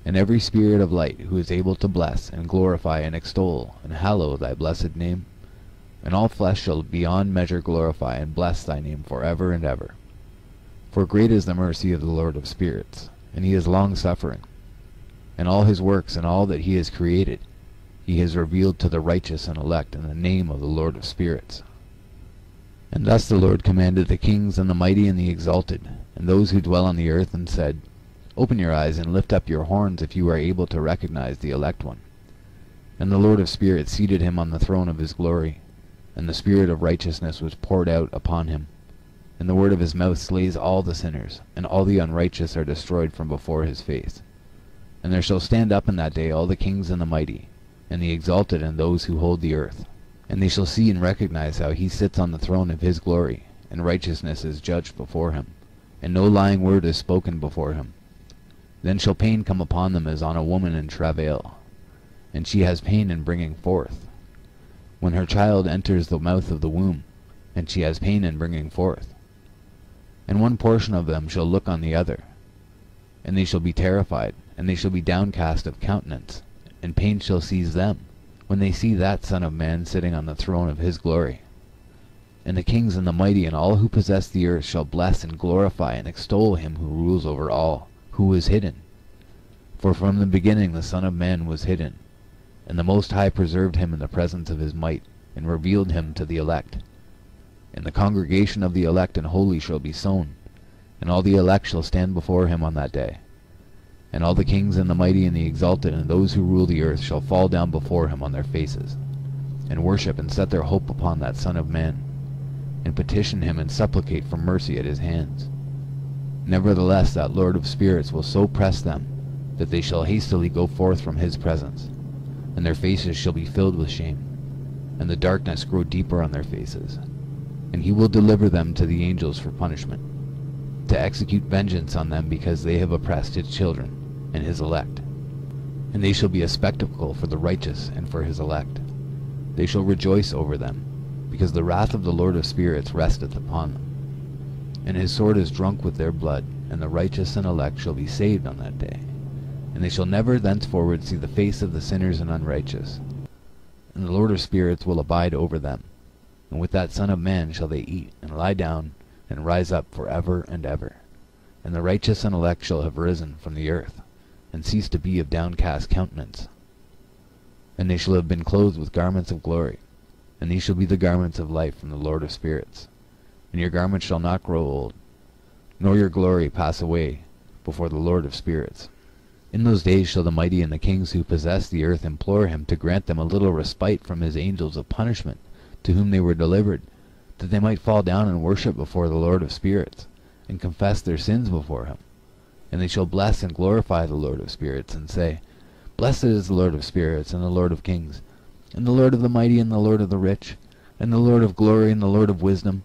S1: And every spirit of light who is able to bless, and glorify, and extol, and hallow thy blessed name. And all flesh shall beyond measure glorify and bless thy name forever and ever. For great is the mercy of the Lord of spirits, and he is long-suffering. And all his works and all that he has created, he has revealed to the righteous and elect in the name of the Lord of spirits. And thus the Lord commanded the kings and the mighty and the exalted, and those who dwell on the earth, and said, Open your eyes and lift up your horns if you are able to recognize the elect one. And the Lord of spirits seated him on the throne of his glory, and the spirit of righteousness was poured out upon him. And the word of his mouth slays all the sinners, and all the unrighteous are destroyed from before his face. And there shall stand up in that day all the kings and the mighty, and the exalted and those who hold the earth. And they shall see and recognize how he sits on the throne of his glory, and righteousness is judged before him, and no lying word is spoken before him. Then shall pain come upon them as on a woman in travail, and she has pain in bringing forth. When her child enters the mouth of the womb, and she has pain in bringing forth. And one portion of them shall look on the other, and they shall be terrified, and they shall be downcast of countenance, and pain shall seize them, when they see that Son of Man sitting on the throne of his glory. And the kings and the mighty and all who possess the earth shall bless and glorify and extol him who rules over all, who is hidden. For from the beginning the Son of Man was hidden, and the Most High preserved him in the presence of his might, and revealed him to the elect. And the congregation of the elect and holy shall be sown, and all the elect shall stand before him on that day. And all the kings and the mighty and the exalted and those who rule the earth shall fall down before him on their faces, and worship and set their hope upon that Son of Man, and petition him and supplicate for mercy at his hands. Nevertheless that Lord of spirits will so press them, that they shall hastily go forth from his presence, and their faces shall be filled with shame, and the darkness grow deeper on their faces. And he will deliver them to the angels for punishment, to execute vengeance on them because they have oppressed his children and his elect. And they shall be a spectacle for the righteous and for his elect. They shall rejoice over them, because the wrath of the Lord of spirits resteth upon them. And his sword is drunk with their blood, and the righteous and elect shall be saved on that day. And they shall never thenceforward see the face of the sinners and unrighteous. And the Lord of spirits will abide over them, and with that Son of Man shall they eat, and lie down, and rise up for ever and ever. And the righteous and elect shall have risen from the earth, and cease to be of downcast countenance. And they shall have been clothed with garments of glory, and these shall be the garments of life from the Lord of spirits. And your garments shall not grow old, nor your glory pass away before the Lord of spirits. In those days shall the mighty and the kings who possess the earth implore him to grant them a little respite from his angels of punishment, to whom they were delivered, that they might fall down and worship before the Lord of spirits, and confess their sins before him. And they shall bless and glorify the Lord of spirits, and say, Blessed is the Lord of spirits, and the Lord of kings, and the Lord of the mighty, and the Lord of the rich, and the Lord of glory, and the Lord of wisdom.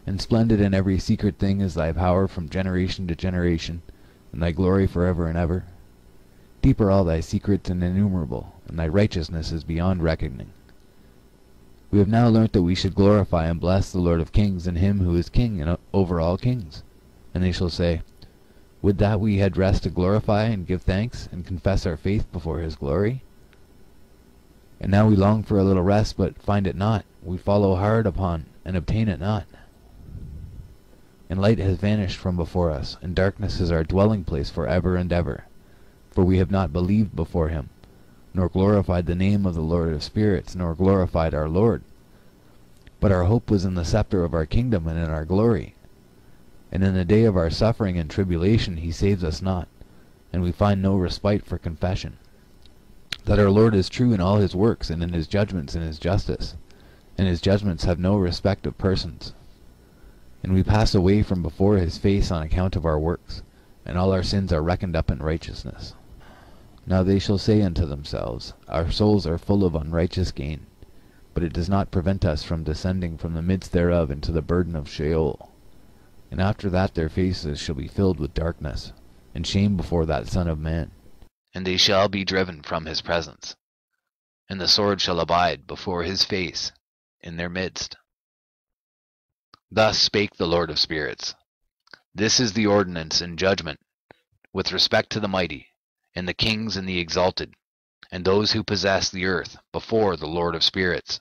S1: And splendid in every secret thing is thy power from generation to generation, and thy glory forever and ever. Deep are all thy secrets and innumerable, and thy righteousness is beyond reckoning. We have now learnt that we should glorify and bless the Lord of kings, and him who is king and over all kings. And they shall say, Would that we had rest to glorify and give thanks, and confess our faith before his glory? And now we long for a little rest, but find it not. We follow hard upon, and obtain it not. And light has vanished from before us, and darkness is our dwelling place for ever and ever. For we have not believed before him, nor glorified the name of the Lord of spirits, nor glorified our Lord. But our hope was in the scepter of our kingdom and in our glory. And in the day of our suffering and tribulation he saves us not, and we find no respite for confession. That our Lord is true in all his works, and in his judgments and his justice, and his judgments have no respect of persons. And we pass away from before his face on account of our works, and all our sins are reckoned up in righteousness. Now they shall say unto themselves, Our souls are full of unrighteous gain, but it does not prevent us from descending from the midst thereof into the burden of Sheol. And after that their faces shall be filled with darkness, and shame before that Son of Man.
S2: And they shall be driven from his presence, and the sword shall abide before his face in their midst. Thus spake the Lord of spirits. This is the ordinance and judgment with respect to the mighty, and the kings and the exalted, and those who possess the earth before the Lord of spirits.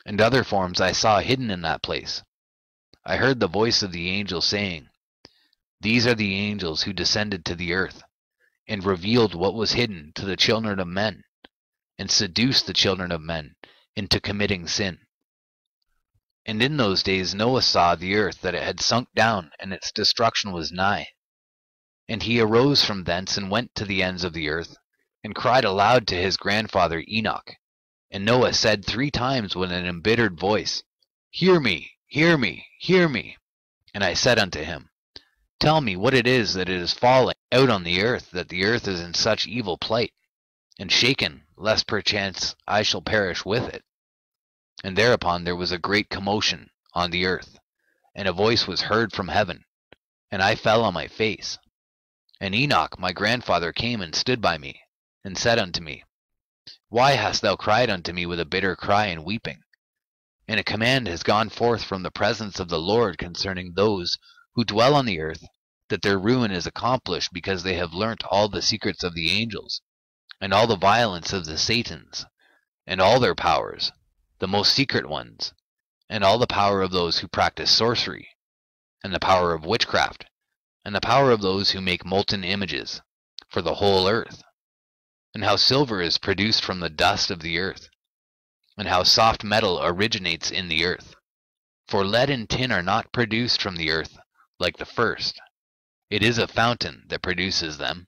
S2: And other forms I saw hidden in that place. I heard the voice of the angel saying, These are the angels who descended to the earth, and revealed what was hidden to the children of men, and seduced the children of men into committing sin. And in those days Noah saw the earth, that it had sunk down, and its destruction was nigh. And he arose from thence, and went to the ends of the earth, and cried aloud to his grandfather Enoch. And Noah said 3 times with an embittered voice, Hear me, hear me, hear me. And I said unto him, Tell me what it is that it is falling out on the earth, that the earth is in such evil plight, and shaken, lest perchance I shall perish with it. And thereupon there was a great commotion on the earth, and a voice was heard from heaven, and I fell on my face. And Enoch my grandfather came and stood by me, and said unto me,
S1: Why hast thou cried unto me with a bitter cry and weeping? And a command has gone forth from the presence of the Lord concerning those who dwell on the earth, that their ruin is accomplished because they have learnt all the secrets of the angels, and all the violence of the Satans, and all their powers, the most secret ones, and all the power of those who practice sorcery, and the power of witchcraft, and the power of those who make molten images, for the whole earth, and how silver is produced from the dust of the earth, and how soft metal originates in the earth. For lead and tin are not produced from the earth like the first. It is a fountain that produces them,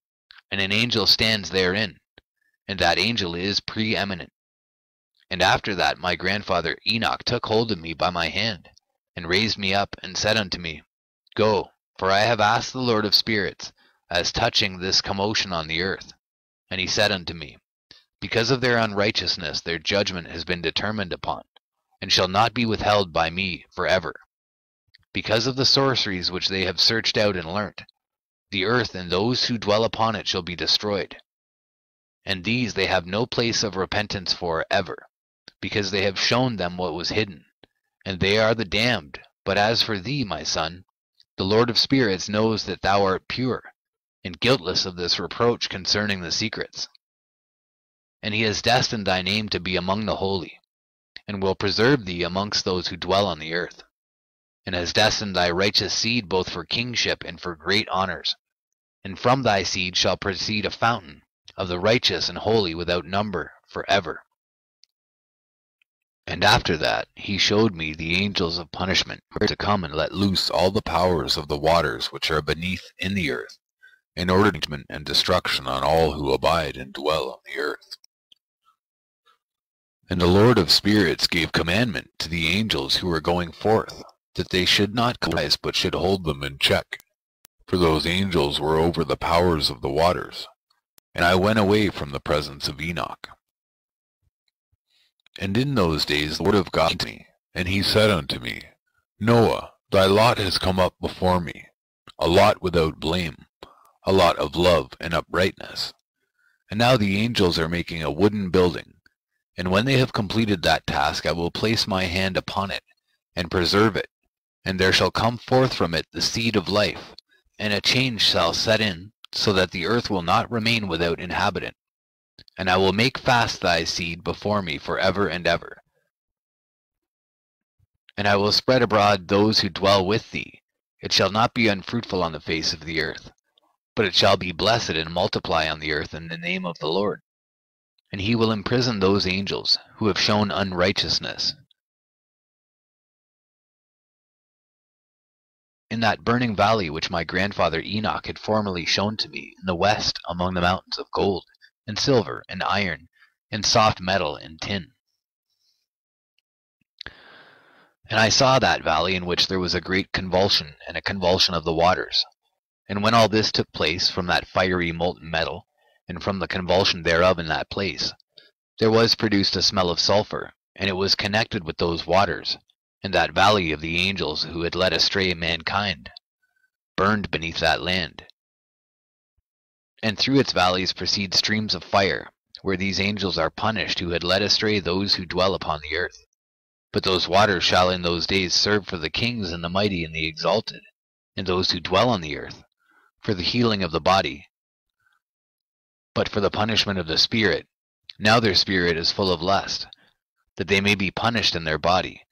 S1: and an angel stands therein, and that angel is preeminent. And after that my grandfather Enoch took hold of me by my hand, and raised me up, and said unto me, Go, for I have asked the Lord of spirits, as touching this commotion on the earth. And he said unto me, Because of their unrighteousness their judgment has been determined upon, and shall not be withheld by me forever. Because of the sorceries which they have searched out and learnt, the earth and those who dwell upon it shall be destroyed. And these they have no place of repentance for ever, because they have shown them what was hidden, and they are the damned. But as for thee, my son, the Lord of spirits knows that thou art pure, and guiltless of this reproach concerning the secrets. And he has destined thy name to be among the holy, and will preserve thee amongst those who dwell on the earth, and has destined thy righteous seed both for kingship and for great honors. And from thy seed shall proceed a fountain of the righteous and holy without number forever. And after that he showed me the angels of punishment, who are to come and let loose all the powers of the waters which are beneath in the earth, in order to judgment and destruction on all who abide and dwell on the earth. And the Lord of spirits gave commandment to the angels who were going forth, that they should not rise, but should hold them in check. For those angels were over the powers of the waters. And I went away from the presence of Enoch. And in those days the word of God came to me, and he said unto me, Noah, thy lot has come up before me, a lot without blame, a lot of love and uprightness. And now the angels are making a wooden building, and when they have completed that task I will place my hand upon it, and preserve it, and there shall come forth from it the seed of life, and a change shall set in, so that the earth will not remain without inhabitant. And I will make fast thy seed before me forever and ever. And I will spread abroad those who dwell with thee. It shall not be unfruitful on the face of the earth, but it shall be blessed and multiply on the earth in the name of the Lord. And he will imprison those angels who have shown unrighteousness. In that burning valley which my grandfather Enoch had formerly shown to me in the west among the mountains of gold, and silver, and iron, and soft metal, and tin. And I saw that valley in which there was a great convulsion, and a convulsion of the waters. And when all this took place from that fiery molten metal, and from the convulsion thereof in that place, there was produced a smell of sulphur, and it was connected with those waters, and that valley of the angels who had led astray mankind, burned beneath that land. And through its valleys proceed streams of fire, where these angels are punished who had led astray those who dwell upon the earth. But those waters shall in those days serve for the kings and the mighty and the exalted, and those who dwell on the earth, for the healing of the body, but for the punishment of the spirit. Now their spirit is full of lust, that they may be punished in their body,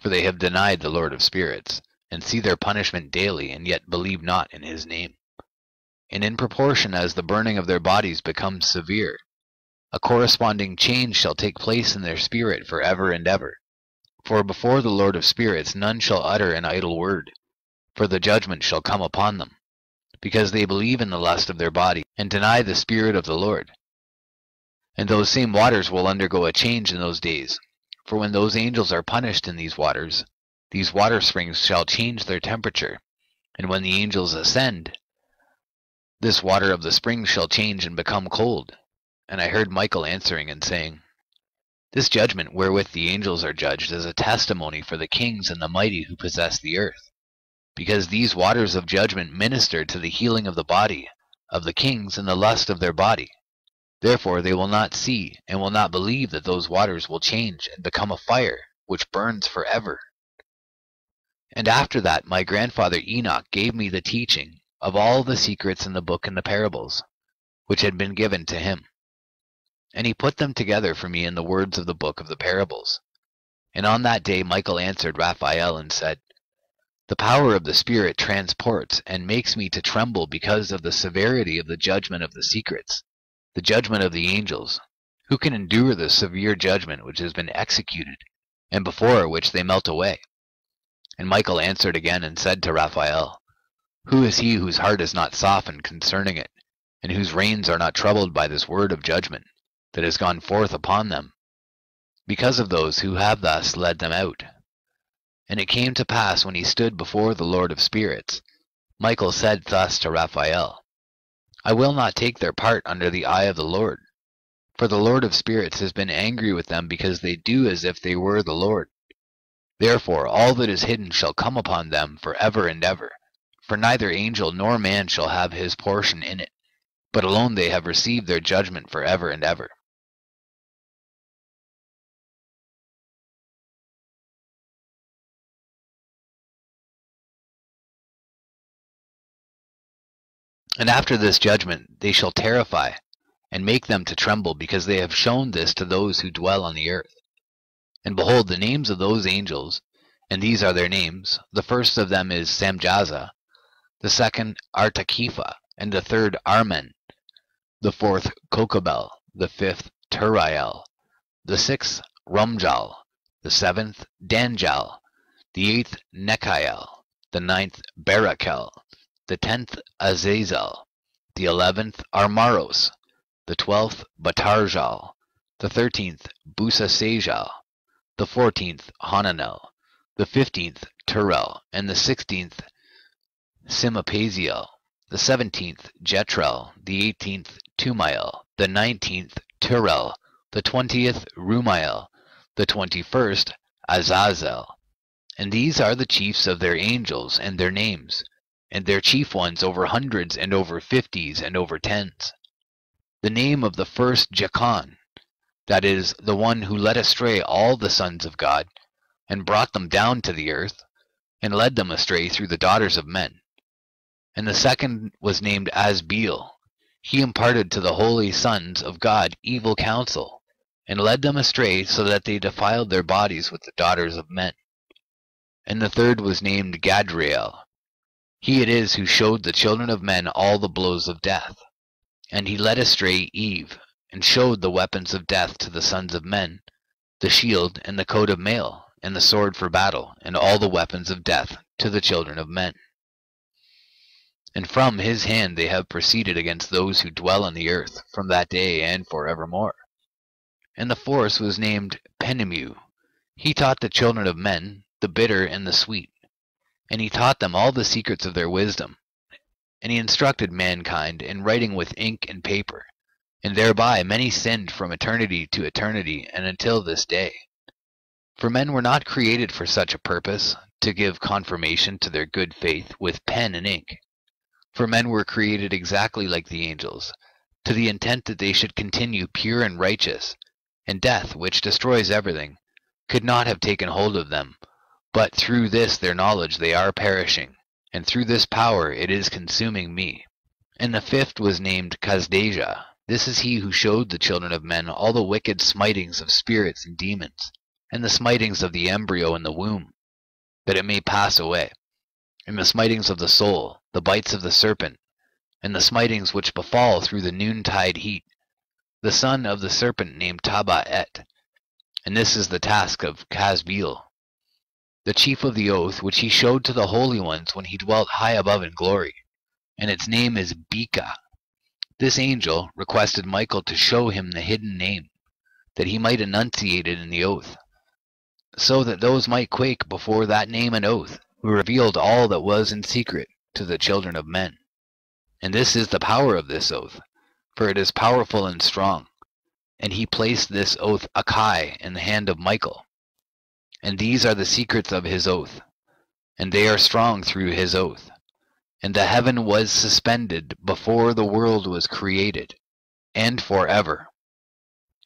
S1: for they have denied the Lord of spirits, and see their punishment daily, and yet believe not in his name. And in proportion as the burning of their bodies becomes severe, a corresponding change shall take place in their spirit for ever and ever. For before the Lord of spirits none shall utter an idle word, for the judgment shall come upon them, because they believe in the lust of their body, and deny the Spirit of the Lord. And those same waters will undergo a change in those days, for when those angels are punished in these water springs shall change their temperature, and when the angels ascend, this water of the springs shall change and become cold. And I heard Michael answering and saying, This judgment wherewith the angels are judged is a testimony for the kings and the mighty who possess the earth, because these waters of judgment minister to the healing of the body of the kings and the lust of their body,
S2: Therefore they will not see and will not believe that those waters will change and become a fire which burns forever. And after that my grandfather Enoch gave me the teaching of all the secrets in the book and the parables, which had been given to him. And he put them together for me in the words of the book of the parables. And on that day Michael answered Raphael and said, "The power of the Spirit transports and makes me to tremble because of the severity of the judgment of the secrets, the judgment of the angels. Who can endure the severe judgment which has been executed, and before which they melt away?" And Michael answered again and said to Raphael, "Who is he whose heart is not softened concerning it, and whose reins are not troubled by this word of judgment that has gone forth upon them, because of those who have thus led them out?" And it came to pass when he stood before the Lord of Spirits, Michael said thus to Raphael, "I will not take their part under the eye of the Lord, for the Lord of Spirits has been angry with them because they do as if they were the Lord. Therefore all that is hidden shall come upon them for ever and ever, for neither angel nor man shall have his portion in it, but alone they have received their judgment for ever and ever." And after this judgment they shall terrify, and make them to tremble, because they have shown this to those who dwell on the earth. And behold, the names of those angels, and these are their names: the first of them is Samjaza, the second Artakipha, and the third Armen, the fourth Kokabel, the fifth Turiel, the sixth Rumjal, the seventh Danjal, the eighth Nechael, the ninth Barakel, the 10th Azazel, the 11th Armaros, the 12th Batarjal, the 13th Busasajal, the 14th Hananel, the 15th Turel, and the 16th Simapaziel, the 17th Jetrel, the 18th Tumael, the 19th Turel, the 20th Rumael, the 21st Azazel. And these are the chiefs of their angels and their names, and their chief ones over hundreds and over fifties and over tens. The name of the first Jachan, that is, the one who led astray all the sons of God, and brought them down to the earth, and led them astray through the daughters of men. And the second was named Asbeel. He imparted to the holy sons of God evil counsel, and led them astray so that they defiled their bodies with the daughters of men. And the third was named Gadriel. He it is who showed the children of men all the blows of death. And he led astray Eve, and showed the weapons of death to the sons of men, the shield and the coat of mail, and the sword for battle, and all the weapons of death to the children of men. And from his hand they have proceeded against those who dwell on the earth, from that day and forevermore. And the fourth was named Penemu. He taught the children of men the bitter and the sweet, and he taught them all the secrets of their wisdom. And he instructed mankind in writing with ink and paper, and thereby many sinned from eternity to eternity and until this day. For men were not created for such a purpose, to give confirmation to their good faith with pen and ink. For men were created exactly like the angels, to the intent that they should continue pure and righteous, and death, which destroys everything, could not have taken hold of them, but through this their knowledge they are perishing, and through this power it is consuming me. And the fifth was named Kazdeja. This is he who showed the children of men all the wicked smitings of spirits and demons, and the smitings of the embryo in the womb, that it may pass away, and the smitings of the soul, the bites of the serpent, and the smitings which befall through the noontide heat, the son of the serpent named Taba-et. And this is the task of Kazbeel, the chief of the oath, which he showed to the holy ones when he dwelt high above in glory, and its name is Bika. This angel requested Michael to show him the hidden name, that he might enunciate it in the oath, so that those might quake before that name and oath, who revealed all that was in secret to the children of men. And this is the power of this oath, for it is powerful and strong. And he placed this oath Akai in the hand of Michael. And these are the secrets of his oath, and they are strong through his oath. And the heaven was suspended before the world was created, and forever.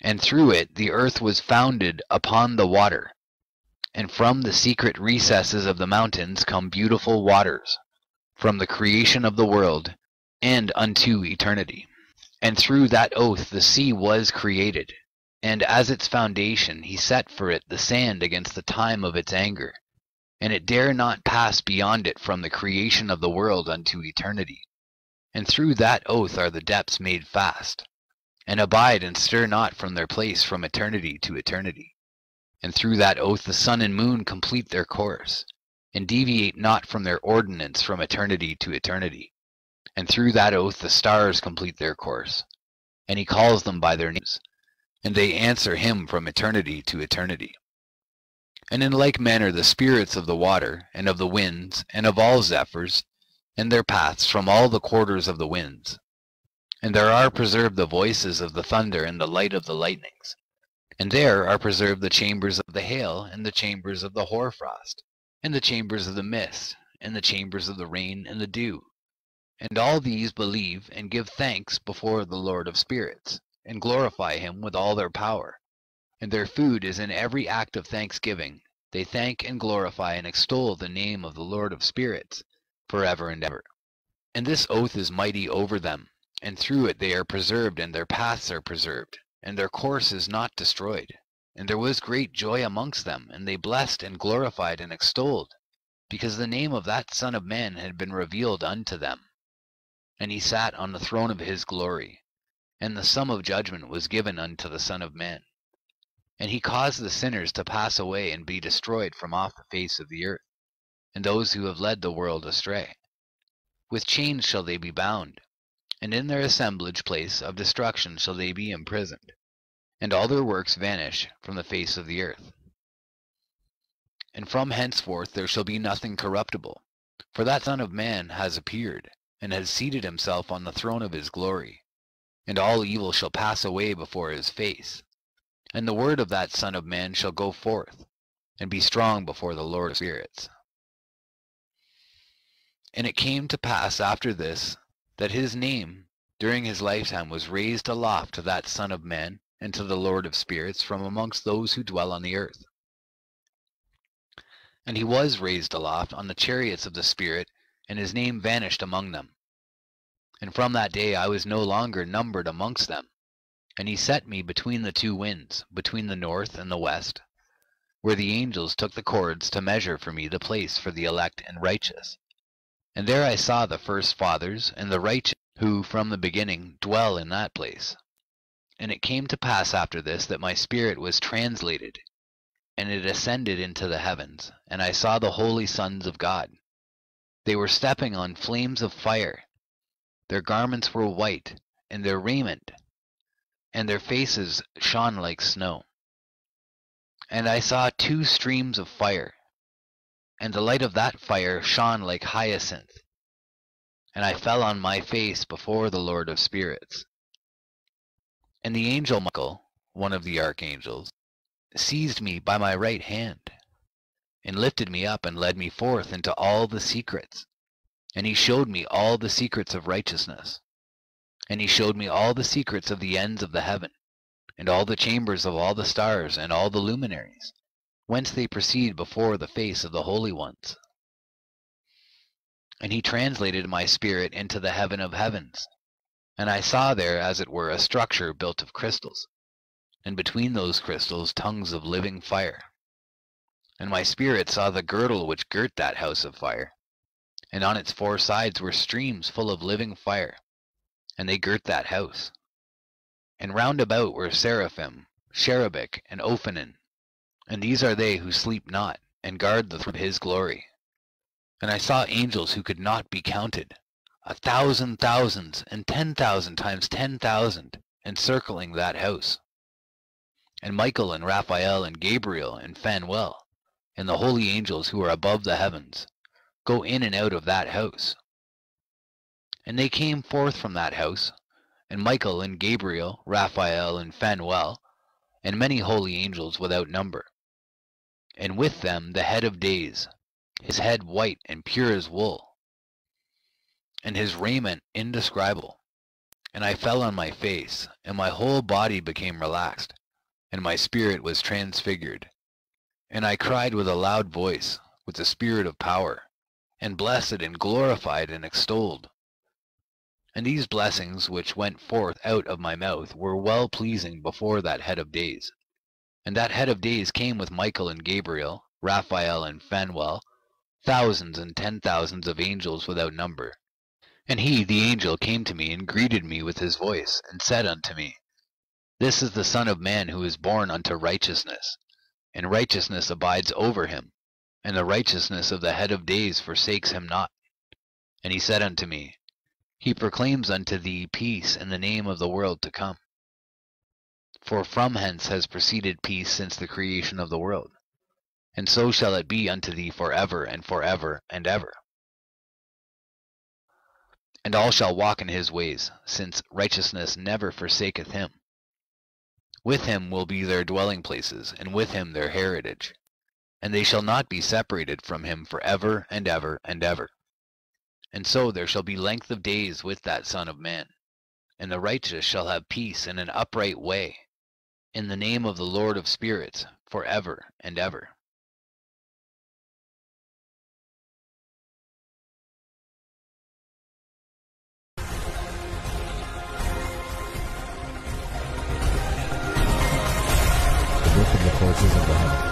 S2: And through it the earth was founded upon the water, and from the secret recesses of the mountains come beautiful waters, from the creation of the world and unto eternity. And through that oath the sea was created, and as its foundation he set for it the sand against the time of its anger, and it dare not pass beyond it from the creation of the world unto eternity. And through that oath are the depths made fast, and abide and stir not from their place from eternity to eternity. And through that oath the sun and moon complete their course, and deviate not from their ordinance from eternity to eternity. And through that oath the stars complete their course, and he calls them by their names, and they answer him from eternity to eternity. And in like manner the spirits of the water, and of the winds, and of all zephyrs, and their paths from all the quarters of the winds. And there are preserved the voices of the thunder and the light of the lightnings. And there are preserved the chambers of the hail, and the chambers of the hoarfrost, and the chambers of the mist, and the chambers of the rain and the dew. And all these believe and give thanks before the Lord of spirits, and glorify him with all their power. And their food is in every act of thanksgiving. They thank and glorify and extol the name of the Lord of spirits, forever and ever. And this oath is mighty over them, and through it they are preserved, and their paths are preserved, and their course is not destroyed. And there was great joy amongst them, and they blessed and glorified and extolled, because the name of that Son of Man had been revealed unto them. And he sat on the throne of his glory, and the sum of judgment was given unto the Son of Man. And he caused the sinners to pass away and be destroyed from off the face of the earth, and those who have led the world astray. With chains shall they be bound, and in their assemblage place of destruction shall they be imprisoned, and all their works vanish from the face of the earth. And from henceforth there shall be nothing corruptible, for that Son of Man has appeared, and has seated himself on the throne of his glory, and all evil shall pass away before his face. And the word of that Son of Man shall go forth, and be strong before the Lord of spirits. And it came to pass after this, that his name during his lifetime was raised aloft to that Son of Man, and to the Lord of spirits from amongst those who dwell on the earth. And he was raised aloft on the chariots of the Spirit, and his name vanished among them. And from that day I was no longer numbered amongst them. And he set me between the two winds, between the north and the west, where the angels took the cords to measure for me the place for the elect and righteous. And there I saw the first fathers and the righteous, who from the beginning dwell in that place. And it came to pass after this that my spirit was translated, and it ascended into the heavens, and I saw the holy sons of God. They were stepping on flames of fire. Their garments were white, and their raiment, and their faces shone like snow. And I saw two streams of fire, and the light of that fire shone like hyacinth. And I fell on my face before the Lord of spirits. And the angel Michael, one of the archangels, seized me by my right hand, and lifted me up and led me forth into all the secrets. And he showed me all the secrets of righteousness. And he showed me all the secrets of the ends of the heaven, and all the chambers of all the stars and all the luminaries, whence they proceed before the face of the holy ones. And he translated my spirit into the heaven of heavens, and I saw there as it were a structure built of crystals, and between those crystals tongues of living fire. And my spirit saw the girdle which girt that house of fire, and on its four sides were streams full of living fire, and they girt that house. And round about were seraphim, cherubic, and ophanim, and these are they who sleep not, and guard the throne of his glory. And I saw angels who could not be counted, 1,000 thousands, and 10,000 times 10,000, encircling that house. And Michael and Raphael and Gabriel and Phanuel, and the holy angels who are above the heavens, go in and out of that house. And they came forth from that house, and Michael and Gabriel, Raphael and Phanuel, and many holy angels without number. And with them the head of days, his head white and pure as wool, and his raiment indescribable,
S1: And I fell on my face, and my whole body became relaxed, and my spirit was transfigured. And I cried with a loud voice, with the spirit of power, and blessed and glorified and extolled. And these blessings which went forth out of my mouth were well pleasing before that head of days. And that head of days came with Michael and Gabriel, Raphael and Phanuel, thousands and 10,000s of angels without number. And he, the angel, came to me and greeted me with his voice, and said unto me, This is the Son of Man who is born unto righteousness, and righteousness abides over him, and the righteousness of the head of days forsakes him not. And he said unto me, He proclaims unto thee peace in the name of the world to come. For from hence has proceeded peace since the creation of the world, and so shall it be unto thee forever and forever and ever. And all shall walk in his ways, since righteousness never forsaketh him. With him will be their dwelling places, and with him their heritage. And they shall not be separated from him for ever and ever and ever. And so there shall be length of days with that Son of Man, and the righteous shall have peace in an upright way, in the name of the Lord of spirits, for ever and ever.
S15: The Book of the Forces of the Heaven.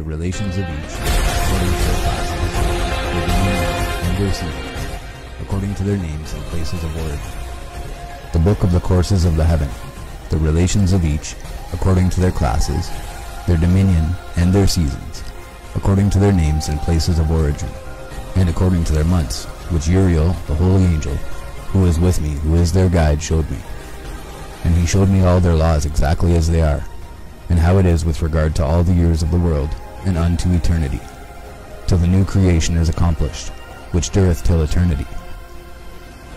S15: Relations of each, according to their classes, their dominion, and their seasons, according to their names and places of origin. The Book of the Courses of the Heaven. The relations of each, according to their classes, their dominion, and their seasons, according to their names and places of origin, and according to their months, which Uriel, the holy angel, who is with me, who is their guide, showed me. And he showed me all their laws exactly as they are, and how it is with regard to all the years of the world, and unto eternity, till the new creation is accomplished, which dureth till eternity.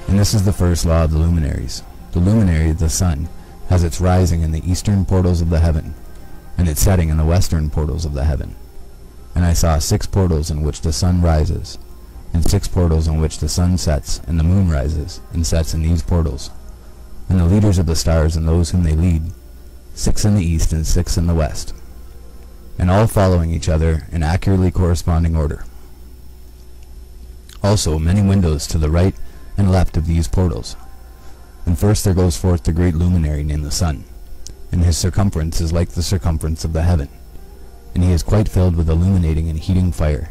S15: And this is the first law of the luminaries. The luminary, the sun, has its rising in the eastern portals of the heaven, and its setting in the western portals of the heaven. And I saw 6 portals in which the sun rises, and 6 portals in which the sun sets, and the moon rises, and sets in these portals. And the leaders of the stars and those whom they lead, 6 in the east and 6 in the west, and all following each other in accurately corresponding order. Also many windows to the right and left of these portals. And first there goes forth the great luminary named the sun, and his circumference is like the circumference of the heaven, and he is quite filled with illuminating and heating fire.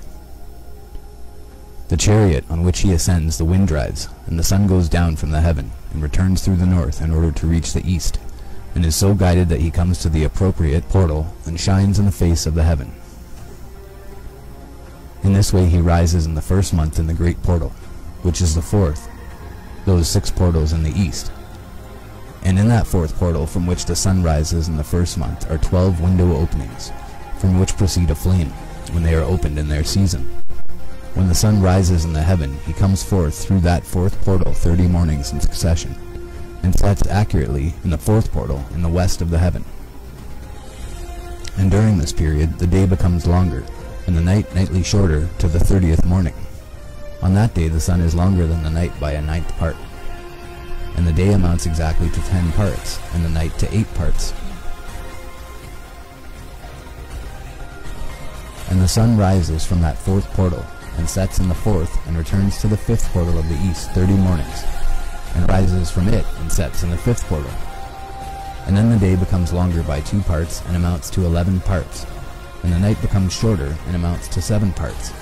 S15: The chariot on which he ascends the wind drives, and the sun goes down from the heaven, and returns through the north in order to reach the east, and is so guided that he comes to the appropriate portal and shines in the face of the heaven. In this way he rises in the first month in the great portal, which is the 4th, those 6 portals in the east. And in that 4th portal from which the sun rises in the first month are 12 window openings, from which proceed a flame, when they are opened in their season. When the sun rises in the heaven, he comes forth through that fourth portal 30 mornings in succession, and sets accurately in the fourth portal in the west of the heaven. And during this period, the day becomes longer, and the night nightly shorter to the 30th morning. On that day the sun is longer than the night by a 9th part, and the day amounts exactly to 10 parts, and the night to 8 parts. And the sun rises from that fourth portal, and sets in the fourth, and returns to the fifth portal of the east 30 mornings, and rises from it, and sets in the fifth portal. And then the day becomes longer by 2 parts, and amounts to 11 parts, and the night becomes shorter, and amounts to 7 parts,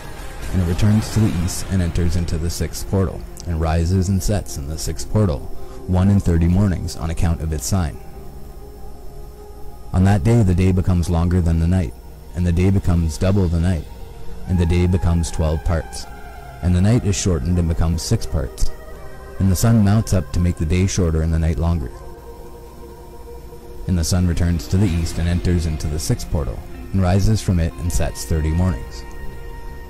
S15: and it returns to the east, and enters into the 6th portal, and rises and sets in the 6th portal, 1 in 30 mornings, on account of its sign. On that day the day becomes longer than the night, and the day becomes double the night, and the day becomes 12 parts, and the night is shortened and becomes 6 parts, and the sun mounts up to make the day shorter and the night longer. And the sun returns to the east and enters into the 6th portal, and rises from it and sets 30 mornings.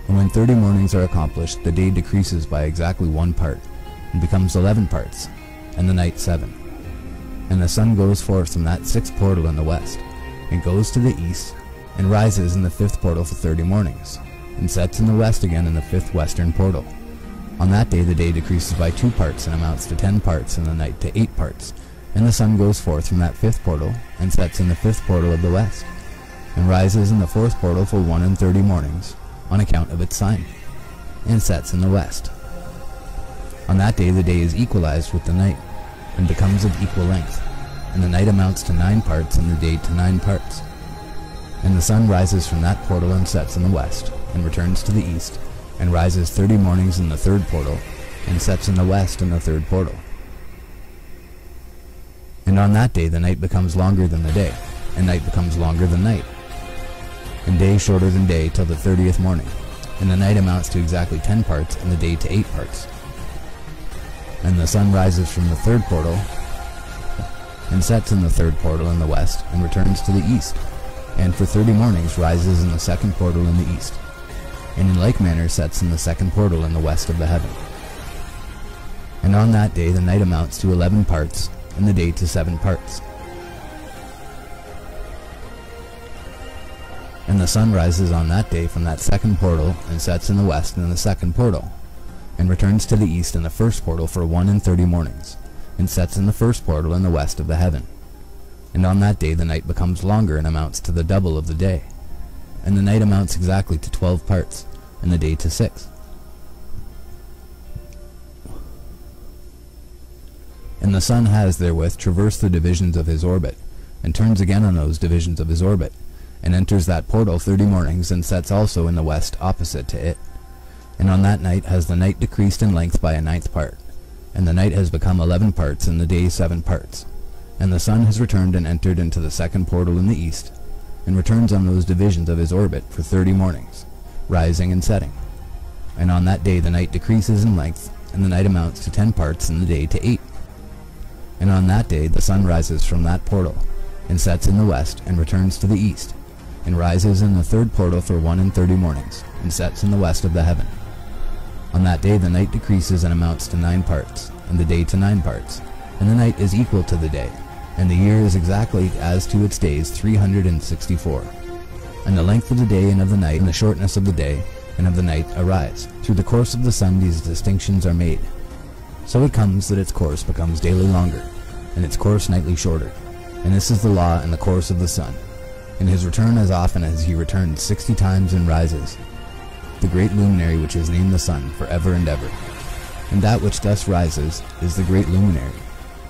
S15: And when 30 mornings are accomplished, the day decreases by exactly 1 part, and becomes 11 parts, and the night 7. And the sun goes forth from that 6th portal in the west, and goes to the east, and rises in the 5th portal for 30 mornings, and sets in the west again in the 5th western portal. On that day the day decreases by 2 parts, and amounts to 10 parts, and the night to 8 parts. And the sun goes forth from that 5th portal, and sets in the 5th portal of the west, and rises in the 4th portal for 1 in 30 mornings, on account of its sign, and sets in the west. On that day the day is equalized with the night, and becomes of equal length, and the night amounts to 9 parts, and the day to 9 parts. And the sun rises from that portal and sets in the west, and returns to the east, and rises 30 mornings in the 3rd portal, and sets in the west in the 3rd portal. And on that day the night becomes longer than the day, and night becomes longer than night, and day shorter than day till the 30th morning, and the night amounts to exactly 10 parts, and the day to 8 parts. And the sun rises from the 3rd portal, and sets in the 3rd portal in the west, and returns to the east, and for 30 mornings rises in the 2nd portal in the east, and in like manner sets in the 2nd portal in the west of the heaven. And on that day the night amounts to 11 parts, and the day to 7 parts. And the sun rises on that day from that 2nd portal, and sets in the west in the 2nd portal, and returns to the east in the 1st portal for 1 in 30 mornings, and sets in the 1st portal in the west of the heaven. And on that day the night becomes longer, and amounts to the double of the day, and the night amounts exactly to 12 parts, and the day to 6. And the sun has therewith traversed the divisions of his orbit, and turns again on those divisions of his orbit, and enters that portal 30 mornings, and sets also in the west opposite to it. And on that night has the night decreased in length by a 9th part, and the night has become 11 parts, and the day 7 parts. And the sun has returned and entered into the 2nd portal in the east, and returns on those divisions of his orbit for 30 mornings, rising and setting. And on that day the night decreases in length, and the night amounts to 10 parts, and the day to 8. And on that day the sun rises from that portal, and sets in the west, and returns to the east, and rises in the 3rd portal for 1 in 30 mornings, and sets in the west of the heaven. On that day the night decreases and amounts to 9 parts, and the day to 9 parts, and the night is equal to the day, and the year is exactly as to its days 364. And the length of the day and of the night, and the shortness of the day and of the night arise. Through the course of the sun these distinctions are made. So it comes that its course becomes daily longer, and its course nightly shorter. And this is the law in the course of the sun. In his return as often as he returns 60 times and rises, the great luminary which is named the sun for ever and ever. And that which thus rises is the great luminary,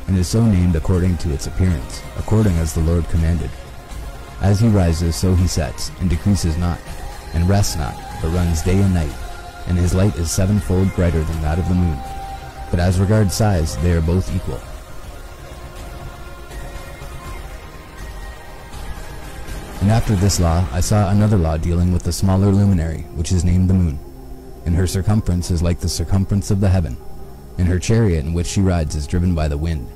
S15: and is so named according to its appearance, according as the Lord commanded. As he rises, so he sets, and decreases not, and rests not, but runs day and night, and his light is 7-fold brighter than that of the moon. But as regards size, they are both equal. And after this law, I saw another law dealing with the smaller luminary, which is named the moon. And her circumference is like the circumference of the heaven, and her chariot in which she rides is driven by the wind,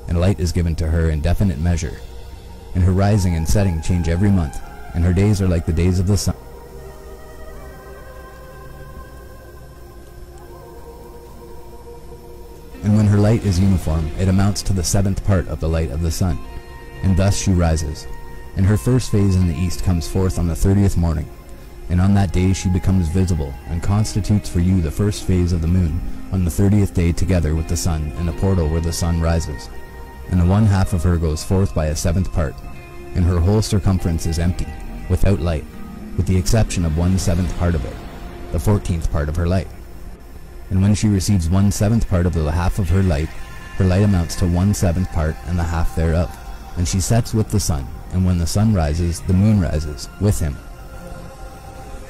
S15: and light is given to her in definite measure. And her rising and setting change every month, and her days are like the days of the sun. light is uniform, it amounts to the 7th part of the light of the sun, and thus she rises. And her first phase in the east comes forth on the 30th morning, and on that day she becomes visible, and constitutes for you the first phase of the moon on the 30th day together with the sun in a portal where the sun rises. And the one half of her goes forth by a 7th part, and her whole circumference is empty, without light, with the exception of 1/7 part of it, the 14th part of her light. And when she receives 1/7 part of the half of her light amounts to 1/7 part and the half thereof, and she sets with the sun, and when the sun rises, the moon rises with him,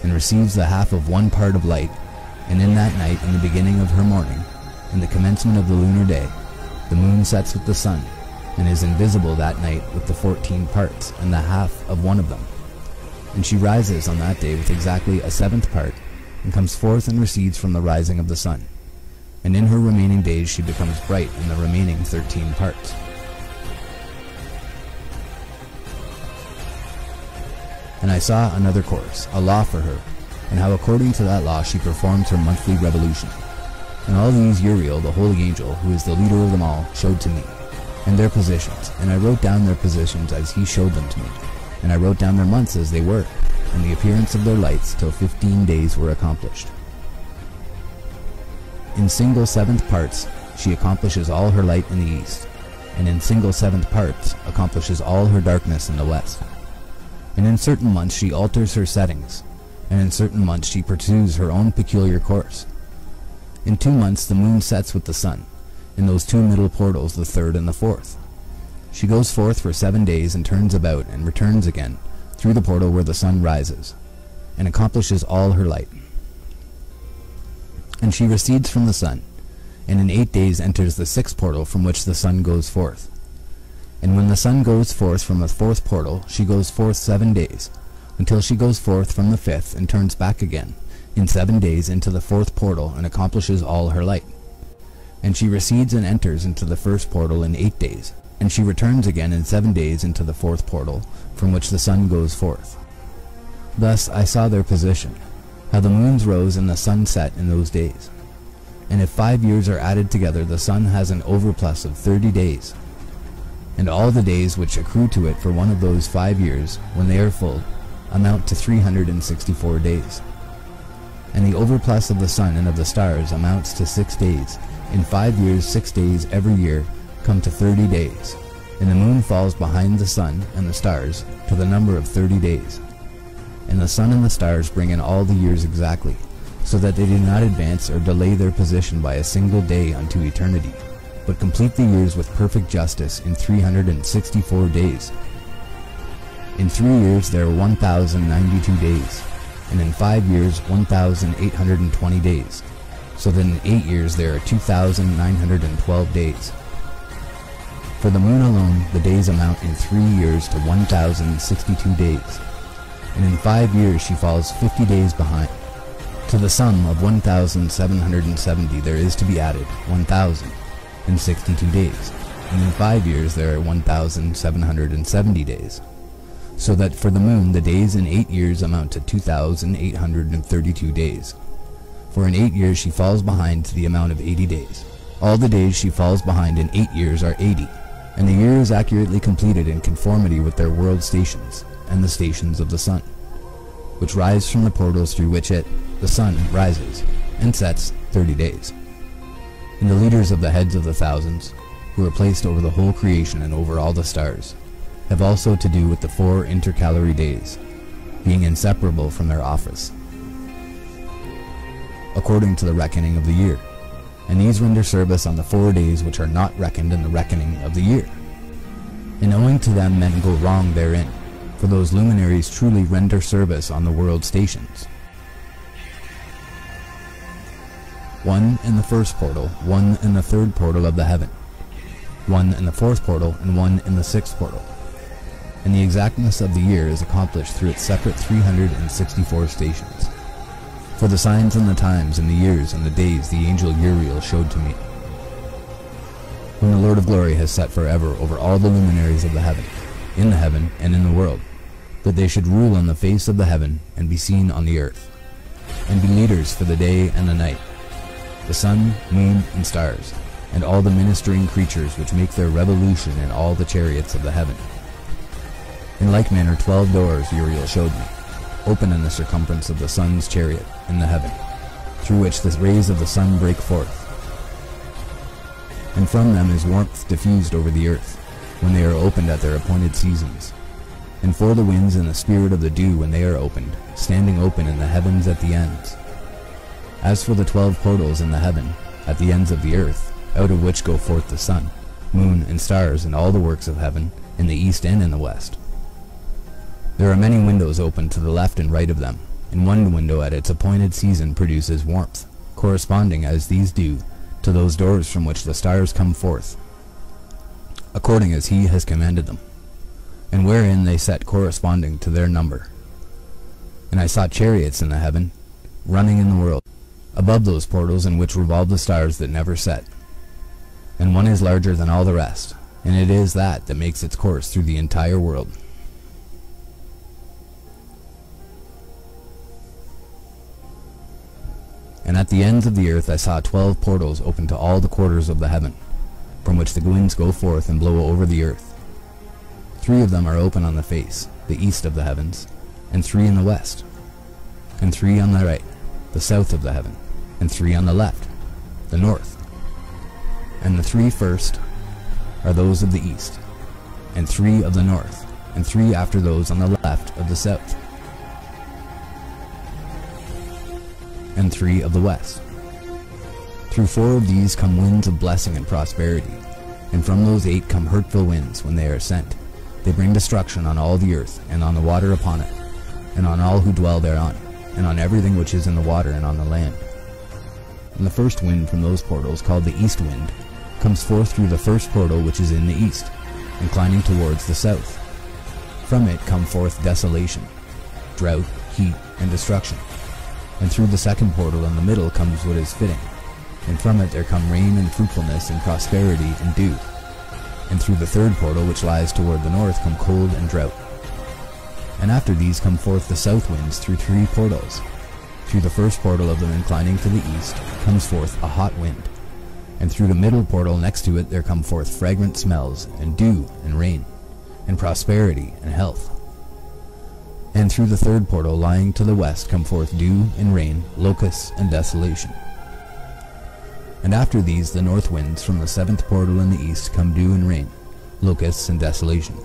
S15: and receives the half of 1 part of light. And in that night, in the beginning of her morning, in the commencement of the lunar day, the moon sets with the sun, and is invisible that night with the 14 parts and the half of 1 of them. And she rises on that day with exactly a 7th part, and comes forth and recedes from the rising of the sun. And in her remaining days she becomes bright in the remaining 13 parts. And I saw another course, a law for her, and how according to that law she performs her monthly revolution. And all these Uriel, the holy angel, who is the leader of them all, showed to me, and their positions, and I wrote down their positions as he showed them to me, and I wrote down their months as they were, and the appearance of their lights till 15 days were accomplished. In single 7th parts she accomplishes all her light in the east, and in single 7th parts accomplishes all her darkness in the west. And in certain months she alters her settings, and in certain months she pursues her own peculiar course. In 2 months the moon sets with the sun, in those 2 middle portals, the 3rd and the 4th. She goes forth for 7 days and turns about and returns again through the portal where the sun rises, and accomplishes all her light. And she recedes from the sun, and in 8 days enters the 6th portal from which the sun goes forth. And when the sun goes forth from the 4th portal, she goes forth 7 days, until she goes forth from the 5th and turns back again in 7 days into the 4th portal and accomplishes all her light. And she recedes and enters into the 1st portal in 8 days, and she returns again in 7 days into the 4th portal from which the sun goes forth. Thus I saw their position, how the moons rose and the sun set in those days. And if 5 years are added together, the sun has an overplus of 30 days. And all the days which accrue to it for one of those 5 years, when they are full, amount to 364 days. And the overplus of the sun and of the stars amounts to 6 days. In 5 years, 6 days every year come to 30 days. And the moon falls behind the sun and the stars to the number of 30 days. And the sun and the stars bring in all the years exactly, so that they do not advance or delay their position by a single day unto eternity, but complete the years with perfect justice in 364 days. In 3 years there are 1,092 days, and in 5 years 1,820 days, so that in 8 years there are 2,912 days. For the moon alone, the days amount in 3 years to 1,062 days, and in 5 years she falls 50 days behind. To the sum of 1,770 there is to be added 1,062 days, and in 5 years there are 1,770 days, so that for the moon the days in 8 years amount to 2,832 days. For in 8 years she falls behind to the amount of 80 days. All the days she falls behind in 8 years are 80, and the year is accurately completed in conformity with their world stations and the stations of the sun, which rise from the portals through which it, the sun, rises and sets 30 days. And the leaders of the heads of the thousands, who are placed over the whole creation and over all the stars, have also to do with the 4 intercalary days, being inseparable from their office, according to the reckoning of the year. And these render service on the 4 days which are not reckoned in the reckoning of the year. And owing to them men go wrong therein, for those luminaries truly render service on the world stations. 1 in the 1st portal, 1 in the 3rd portal of the heaven, 1 in the 4th portal, and 1 in the 6th portal. And the exactness of the year is accomplished through its separate 364 stations. For the signs and the times and the years and the days the angel Uriel showed to me, whom the Lord of Glory has set forever over all the luminaries of the heaven, in the heaven and in the world, that they should rule on the face of the heaven and be seen on the earth, and be leaders for the day and the night, the sun, moon, and stars, and all the ministering creatures which make their revolution in all the chariots of the heaven. In like manner 12 doors Uriel showed me, open in the circumference of the sun's chariot in the heaven, through which the rays of the sun break forth. And from them is warmth diffused over the earth, when they are opened at their appointed seasons. And for the winds and the spirit of the dew when they are opened, standing open in the heavens at the ends. As for the 12 portals in the heaven, at the ends of the earth, out of which go forth the sun, moon, and stars, and all the works of heaven, in the east and in the west. There are many windows open to the left and right of them, and one window at its appointed season produces warmth, corresponding as these do to those doors from which the stars come forth, according as he has commanded them, and wherein they set corresponding to their number. And I saw chariots in the heaven, running in the world, above those portals in which revolve the stars that never set. And one is larger than all the rest, and it is that makes its course through the entire world. And at the ends of the earth I saw 12 portals open to all the quarters of the heaven, from which the winds go forth and blow over the earth. 3 of them are open on the face, the east of the heavens, and 3 in the west, and 3 on the right, the south of the heaven, and 3 on the left, the north. And the 3 first are those of the east, and 3 of the north, and 3 after those on the left of the south, and 3 of the west. Through 4 of these come winds of blessing and prosperity, and from those 8 come hurtful winds when they are sent. They bring destruction on all the earth, and on the water upon it, and on all who dwell thereon, and on everything which is in the water and on the land. And the first wind from those portals, called the east wind, comes forth through the first portal which is in the east, inclining towards the south. From it come forth desolation, drought, heat, and destruction. And through the second portal in the middle comes what is fitting, and from it there come rain and fruitfulness and prosperity and dew. And through the third portal which lies toward the north come cold and drought. And after these come forth the south winds through 3 portals. Through the first portal of them inclining to the east comes forth a hot wind, and through the middle portal next to it there come forth fragrant smells, and dew, and rain, and prosperity, and health. And through the third portal lying to the west come forth dew, and rain, locusts, and desolation. And after these the north winds from the 7th portal in the east come dew and rain, locusts, and desolation.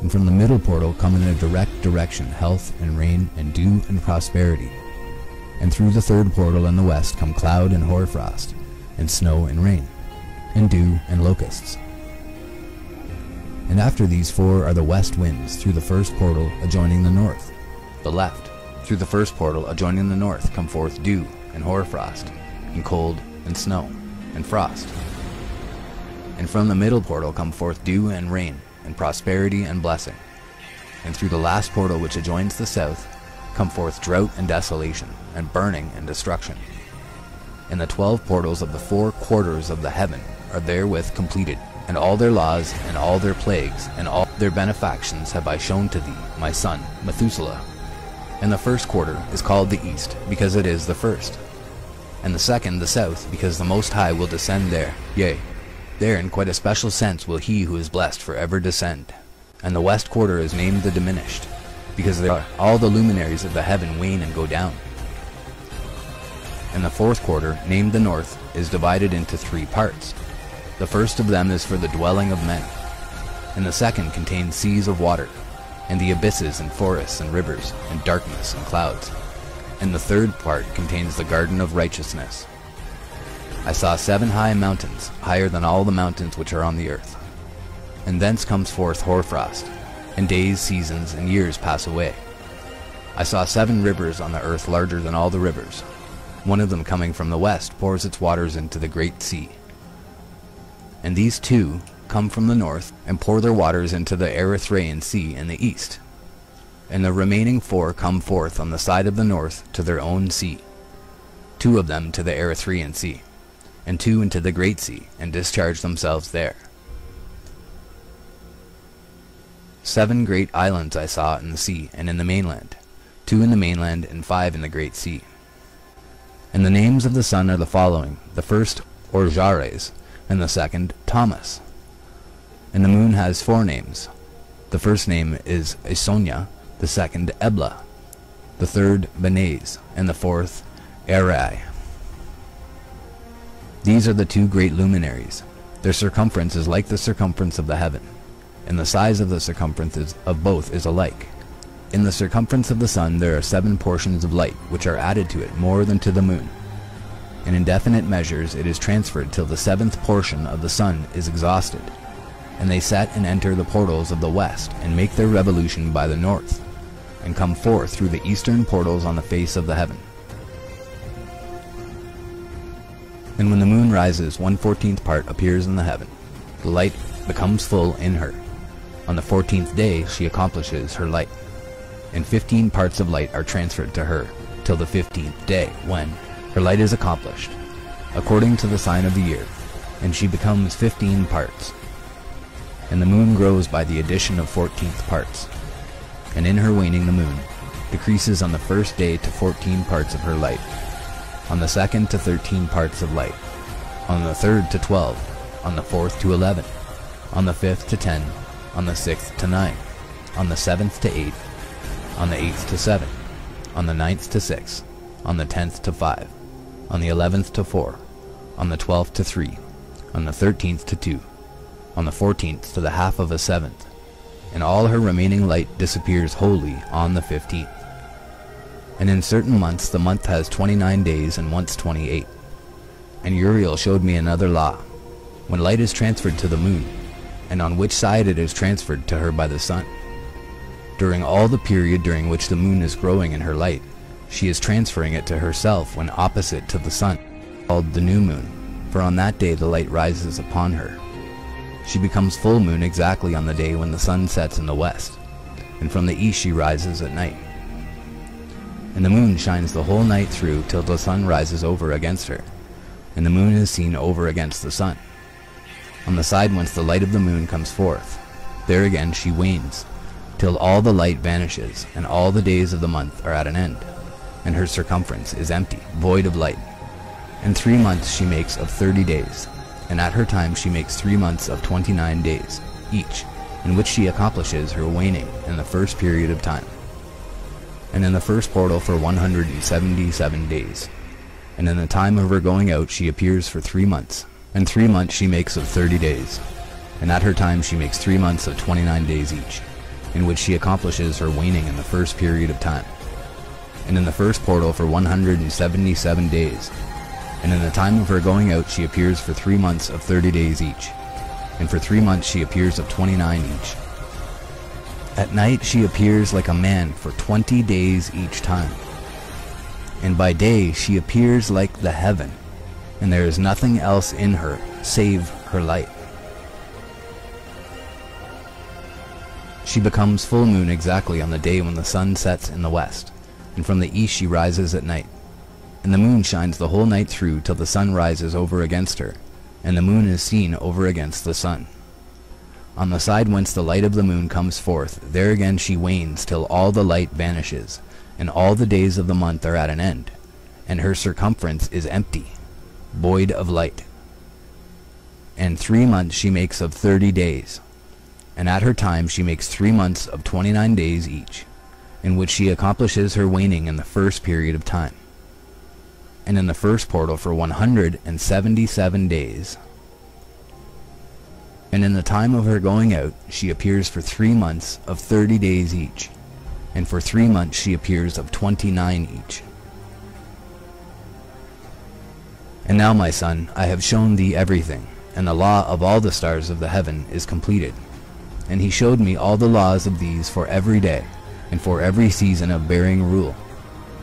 S15: And from the middle portal come in a direct direction health, and rain, and dew, and prosperity. And through the third portal in the west come cloud and hoarfrost, and snow and rain, and dew and locusts. And after these 4 are the west winds through the first portal adjoining the north. The left, through the first portal adjoining the north, come forth dew and hoarfrost, and cold and snow and frost. And from the middle portal come forth dew and rain, and prosperity and blessing. And through the last portal which adjoins the south come forth drought and desolation, and burning and destruction. And the 12 portals of the 4 quarters of the heaven are therewith completed, and all their laws, and all their plagues, and all their benefactions have I shown to thee, my son, Methuselah. And the first quarter is called the east, because it is the first, and the second the south, because the Most High will descend there, yea, there in quite a special sense will he who is blessed forever descend. And the west quarter is named the diminished, because there are all the luminaries of the heaven wane and go down. And the 4th quarter, named the north, is divided into 3 parts. The first of them is for the dwelling of men, and the second contains seas of water, and the abysses and forests and rivers, and darkness and clouds. And the third part contains the garden of righteousness. I saw 7 high mountains, higher than all the mountains which are on the earth. And thence comes forth hoarfrost, and days, seasons, and years pass away. I saw 7 rivers on the earth larger than all the rivers. One of them coming from the west pours its waters into the great sea. And these 2 come from the north, and pour their waters into the Erythraean Sea in the east. And the remaining 4 come forth on the side of the north to their own sea, 2 of them to the Erythraean Sea, and 2 into the great sea, and discharge themselves there. 7 great islands I saw in the sea and in the mainland, 2 in the mainland and 5 in the great sea. And the names of the sun are the following: the first, Orjares,
S1: and the second Thomas. And the moon has 4 names. The first name is Isonia, the second Ebla, the third Benez, and the fourth Erai. These are the 2 great luminaries. Their circumference is like the circumference of the heaven, and the size of the circumferences of both is alike. In the circumference of the sun there are 7 portions of light, which are added to it more than to the moon. And in definite measures it is transferred till the 7th portion of the sun is exhausted, and they set and enter the portals of the west, and make their revolution by the north, and come forth through the eastern portals on the face of the heaven. And when the moon rises, 1/14th part appears in the heaven. The light becomes full in her. On the 14th day she accomplishes her light, and 15 parts of light are transferred to her, till the 15th day, when her light is accomplished, according to the sign of the year, and she becomes 15 parts. And the moon grows by the addition of 14th parts, and in her waning the moon decreases on the first day to 14 parts of her light, on the second to 13 parts of light, on the third to 12, on the fourth to 11, on the fifth to 10, on the 6th to 9, on the 7th to 8, on the 8th to 7, on the 9th to 6, on the 10th to 5, on the 11th to 4, on the 12th to 3, on the 13th to 2, on the 14th to the half of a 7th, and all her remaining light disappears wholly on the 15th. And in certain months the month has 29 days and once 28. And Uriel showed me another law. When light is transferred to the moon, and on which side it is transferred to her by the sun, during all the period during which the moon is growing in her light, she is transferring it to herself when opposite to the sun, called the new moon, for on that day the light rises upon her. She becomes full moon exactly on the day when the sun sets in the west, and from the east she rises at night. And the moon shines the whole night through till the sun rises over against her, and the moon is seen over against the sun. On the side whence the light of the moon comes forth, there again she wanes, till all the light vanishes, and all the days of the month are at an end, and her circumference is empty, void of light. And 3 months she makes of 30 days, and at her time she makes 3 months of 29 days, each, in which she accomplishes her waning in the first period of time. And in the first portal for 177 days. And in the time of her going out she appears for 3 months, and 3 months she makes of 30 days, and at her time she makes 3 months of 29 days each, in which she accomplishes her waning in the first period of time. And in the first portal for 177 days, and in the time of her going out she appears for 3 months of 30 days each, and for 3 months she appears of 29 each. At night she appears like a man for 20 days each time, and by day she appears like the heaven, and there is nothing else in her save her light. She becomes full moon exactly on the day when the sun sets in the west, and from the east she rises at night. And the moon shines the whole night through till the sun rises over against her, and the moon is seen over against the sun. On the side whence the light of the moon comes forth, there again she wanes till all the light vanishes, and all the days of the month are at an end, and her circumference is empty, void of light. And 3 months she makes of 30 days, and at her time she makes 3 months of 29 days each, in which she accomplishes her waning in the first period of time. And in the first portal for 177 days, and in the time of her going out she appears for 3 months of 30 days each, and for 3 months she appears of 29 each. And now, my son, I have shown thee everything, and the law of all the stars of the heaven is completed. And he showed me all the laws of these for every day, and for every season of bearing rule,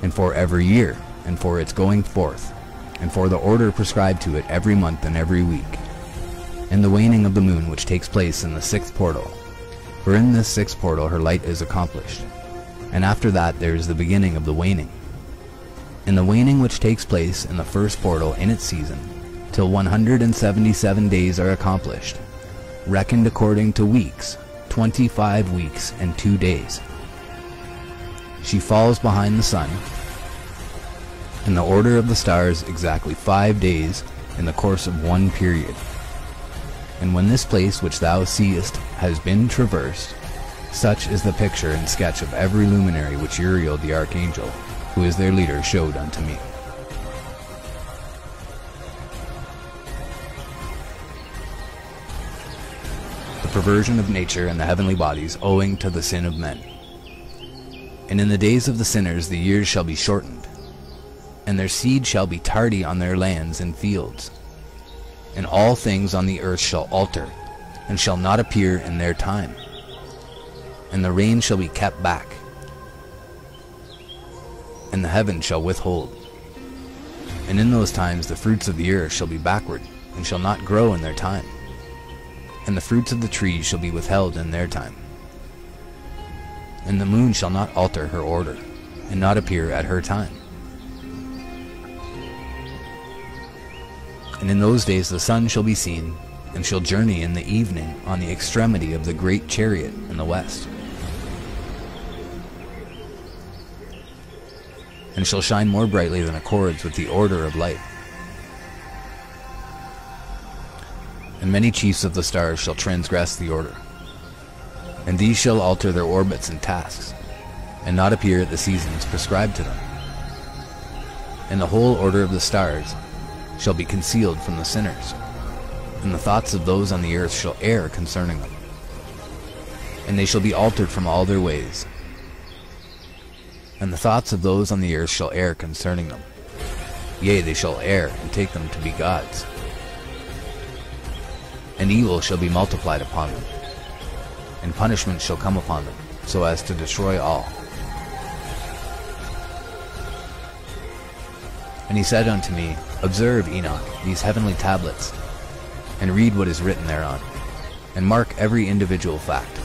S1: and for every year, and for its going forth, and for the order prescribed to it every month and every week, and the waning of the moon which takes place in the 6th portal. For in this 6th portal her light is accomplished, and after that there is the beginning of the waning. And the waning which takes place in the 1st portal in its season, till 177 days are accomplished, reckoned according to weeks, 25 weeks and 2 days. She falls behind the sun, in the order of the stars exactly 5 days in the course of 1 period, And when this place which thou seest has been traversed, such is the picture and sketch of every luminary which Uriel the Archangel, who is their leader, showed unto me. The perversion of nature and the heavenly bodies owing to the sin of men. And in the days of the sinners the years shall be shortened, and their seed shall be tardy on their lands and fields. And all things on the earth shall alter, and shall not appear in their time. And the rain shall be kept back, and the heaven shall withhold. And in those times the fruits of the earth shall be backward, and shall not grow in their time. And the fruits of the trees shall be withheld in their time. And the moon shall not alter her order, and not appear at her time. And in those days the sun shall be seen, and shall journey in the evening on the extremity of the great chariot in the west. And shall shine more brightly than accords with the order of light. And many chiefs of the stars shall transgress the order. And these shall alter their orbits and tasks, and not appear at the seasons prescribed to them. And the whole order of the stars shall be concealed from the sinners, and the thoughts of those on the earth shall err concerning them. And they shall be altered from all their ways, and the thoughts of those on the earth shall err concerning them. Yea, they shall err, and take them to be gods. And evil shall be multiplied upon them, and punishment shall come upon them, so as to destroy all. And he said unto me, Observe, Enoch, these heavenly tablets, and read what is written thereon, and mark every individual fact.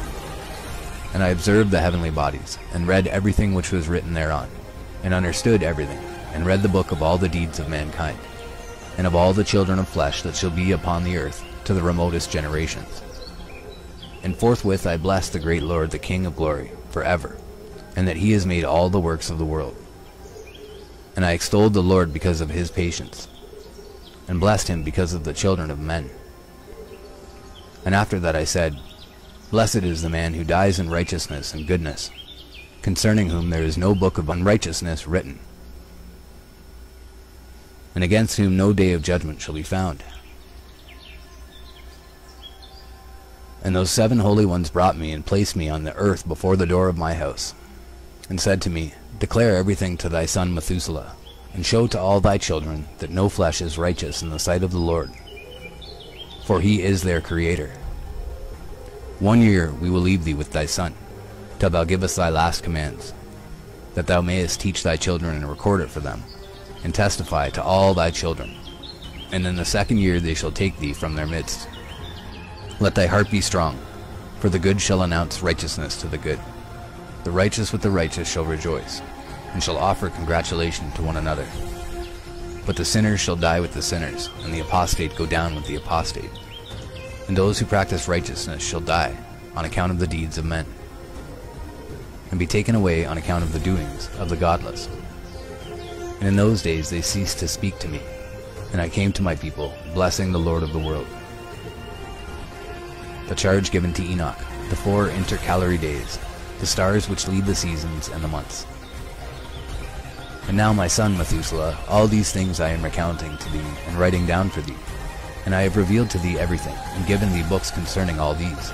S1: And I observed the heavenly bodies, and read everything which was written thereon, and understood everything, and read the book of all the deeds of mankind, and of all the children of flesh that shall be upon the earth, to the remotest generations. And forthwith I blessed the great Lord, the King of glory, forever, and that he has made all the works of the world. And I extolled the Lord because of his patience, and blessed him because of the children of men. And after that I said, Blessed is the man who dies in righteousness and goodness, concerning whom there is no book of unrighteousness written, and against whom no day of judgment shall be found. And those 7 holy ones brought me and placed me on the earth before the door of my house, and said to me, Declare everything to thy son Methuselah, and show to all thy children that no flesh is righteous in the sight of the Lord, for he is their creator. 1 year we will leave thee with thy son, till thou give us thy last commands, that thou mayest teach thy children and record it for them, and testify to all thy children. And in the 2nd year they shall take thee from their midst. Let thy heart be strong, for the good shall announce righteousness to the good. The righteous with the righteous shall rejoice, and shall offer congratulation to one another. But the sinners shall die with the sinners, and the apostate go down with the apostate. And those who practice righteousness shall die on account of the deeds of men, and be taken away on account of the doings of the godless. And in those days they ceased to speak to me, and I came to my people, blessing the Lord of the world. The charge given to Enoch, the 4 intercalary days, the stars which lead the seasons and the months. And now, my son Methuselah, all these things I am recounting to thee, and writing down for thee. And I have revealed to thee everything, and given thee books concerning all these.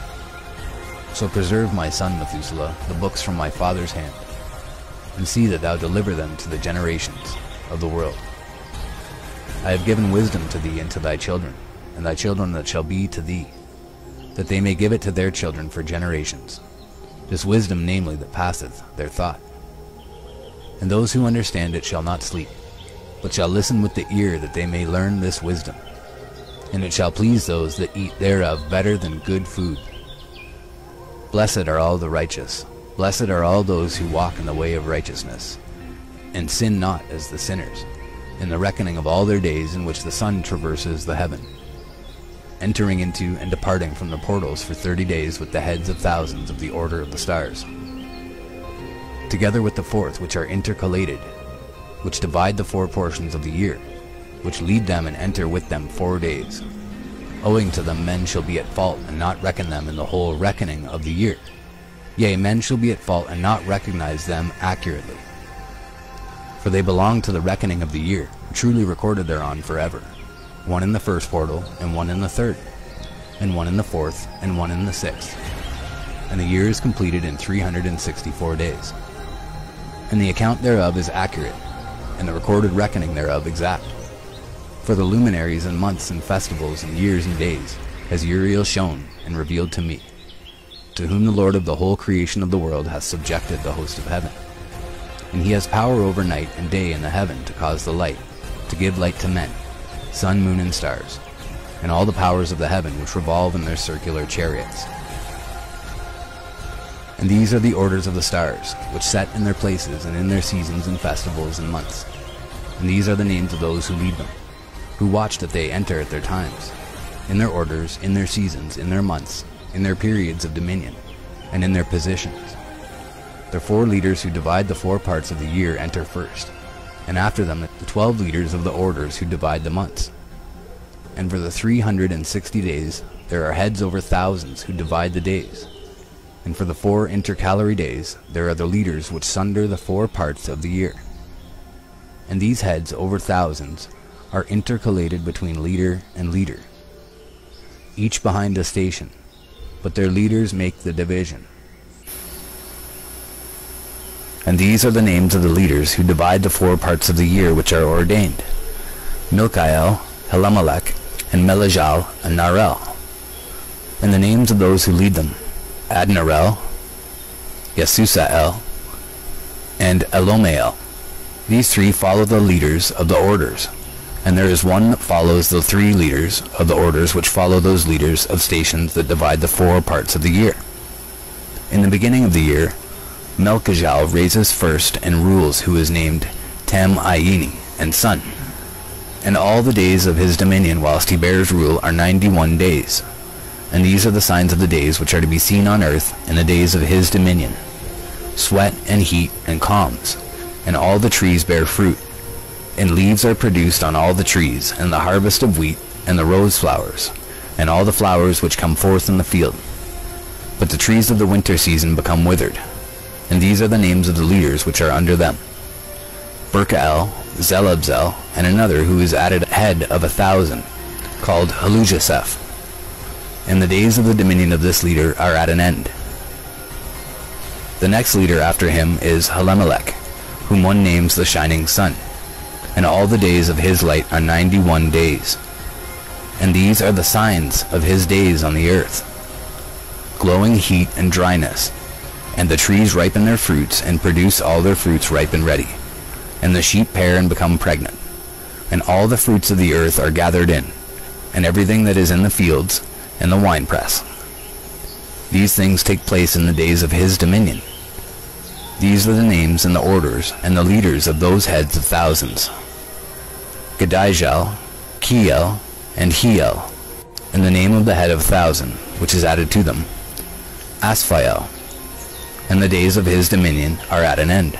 S1: So preserve, my son Methuselah, the books from my father's hand, and see that thou deliver them to the generations of the world. I have given wisdom to thee and to thy children, and thy children that shall be to thee, that they may give it to their children for generations, this wisdom namely that passeth their thought. And those who understand it shall not sleep, but shall listen with the ear, that they may learn this wisdom. And it shall please those that eat thereof better than good food. Blessed are all the righteous, blessed are all those who walk in the way of righteousness, and sin not as the sinners, in the reckoning of all their days in which the sun traverses the heaven, entering into and departing from the portals for 30 days with the heads of thousands of the order of the stars, together with the 4th, which are intercalated, which divide the 4 portions of the year, which lead them and enter with them 4 days. owing to them men shall be at fault and not reckon them in the whole reckoning of the year. Yea, men shall be at fault and not recognize them accurately. For they belong to the reckoning of the year, truly recorded thereon forever, one in the first portal, and one in the third, and one in the fourth, and one in the sixth. And the year is completed in 364 days. And the account thereof is accurate, and the recorded reckoning thereof exact. For the luminaries and months and festivals and years and days has Uriel shown and revealed to me, to whom the Lord of the whole creation of the world hath subjected the host of heaven. And he has power over night and day in the heaven to cause the light, to give light to men, sun, moon, and stars, and all the powers of the heaven which revolve in their circular chariots. And these are the orders of the stars, which set in their places and in their seasons and festivals and months. And these are the names of those who lead them, who watch that they enter at their times, in their orders, in their seasons, in their months, in their periods of dominion, and in their positions. The 4 leaders who divide the 4 parts of the year enter first, and after them the 12 leaders of the orders who divide the months. And for the 360 days there are heads over thousands who divide the days. And for the 4 intercalary days there are the leaders which sunder the 4 parts of the year. And these heads over thousands are intercalated between leader and leader, each behind a station, but their leaders make the division. And these are the names of the leaders who divide the 4 parts of the year which are ordained: Milkael, Helamelech, and Melejal, and Narel. And the names of those who lead them: Adnarel, Yesusael, and Elomael. These 3 follow the leaders of the orders, and there is one that follows the 3 leaders of the orders which follow those leaders of stations that divide the 4 parts of the year. In the beginning of the year, Melchijal raises first and rules, who is named Tam-Ayini, and son. And all the days of his dominion whilst he bears rule are 91 days. And these are the signs of the days which are to be seen on earth in the days of his dominion: sweat and heat and calms, and all the trees bear fruit, and leaves are produced on all the trees, and the harvest of wheat, and the rose flowers, and all the flowers which come forth in the field. But the trees of the winter season become withered. And these are the names of the leaders which are under them: Berkael, Zelabzel, and another who is added head of 1,000, called Halujaseph. And the days of the dominion of this leader are at an end. The next leader after him is Helamelech, whom one names the Shining Sun, and all the days of his light are 91 days. And these are the signs of his days on the earth: glowing heat and dryness, and the trees ripen their fruits and produce all their fruits ripe and ready, and the sheep pair and become pregnant, and all the fruits of the earth are gathered in, and everything that is in the fields, and the winepress. These things take place in the days of his dominion. These are the names and the orders and the leaders of those heads of thousands: Gadijal, Kiel, and Hiel, and the name of the head of 1,000, which is added to them, Asphael. And the days of his dominion are at an end.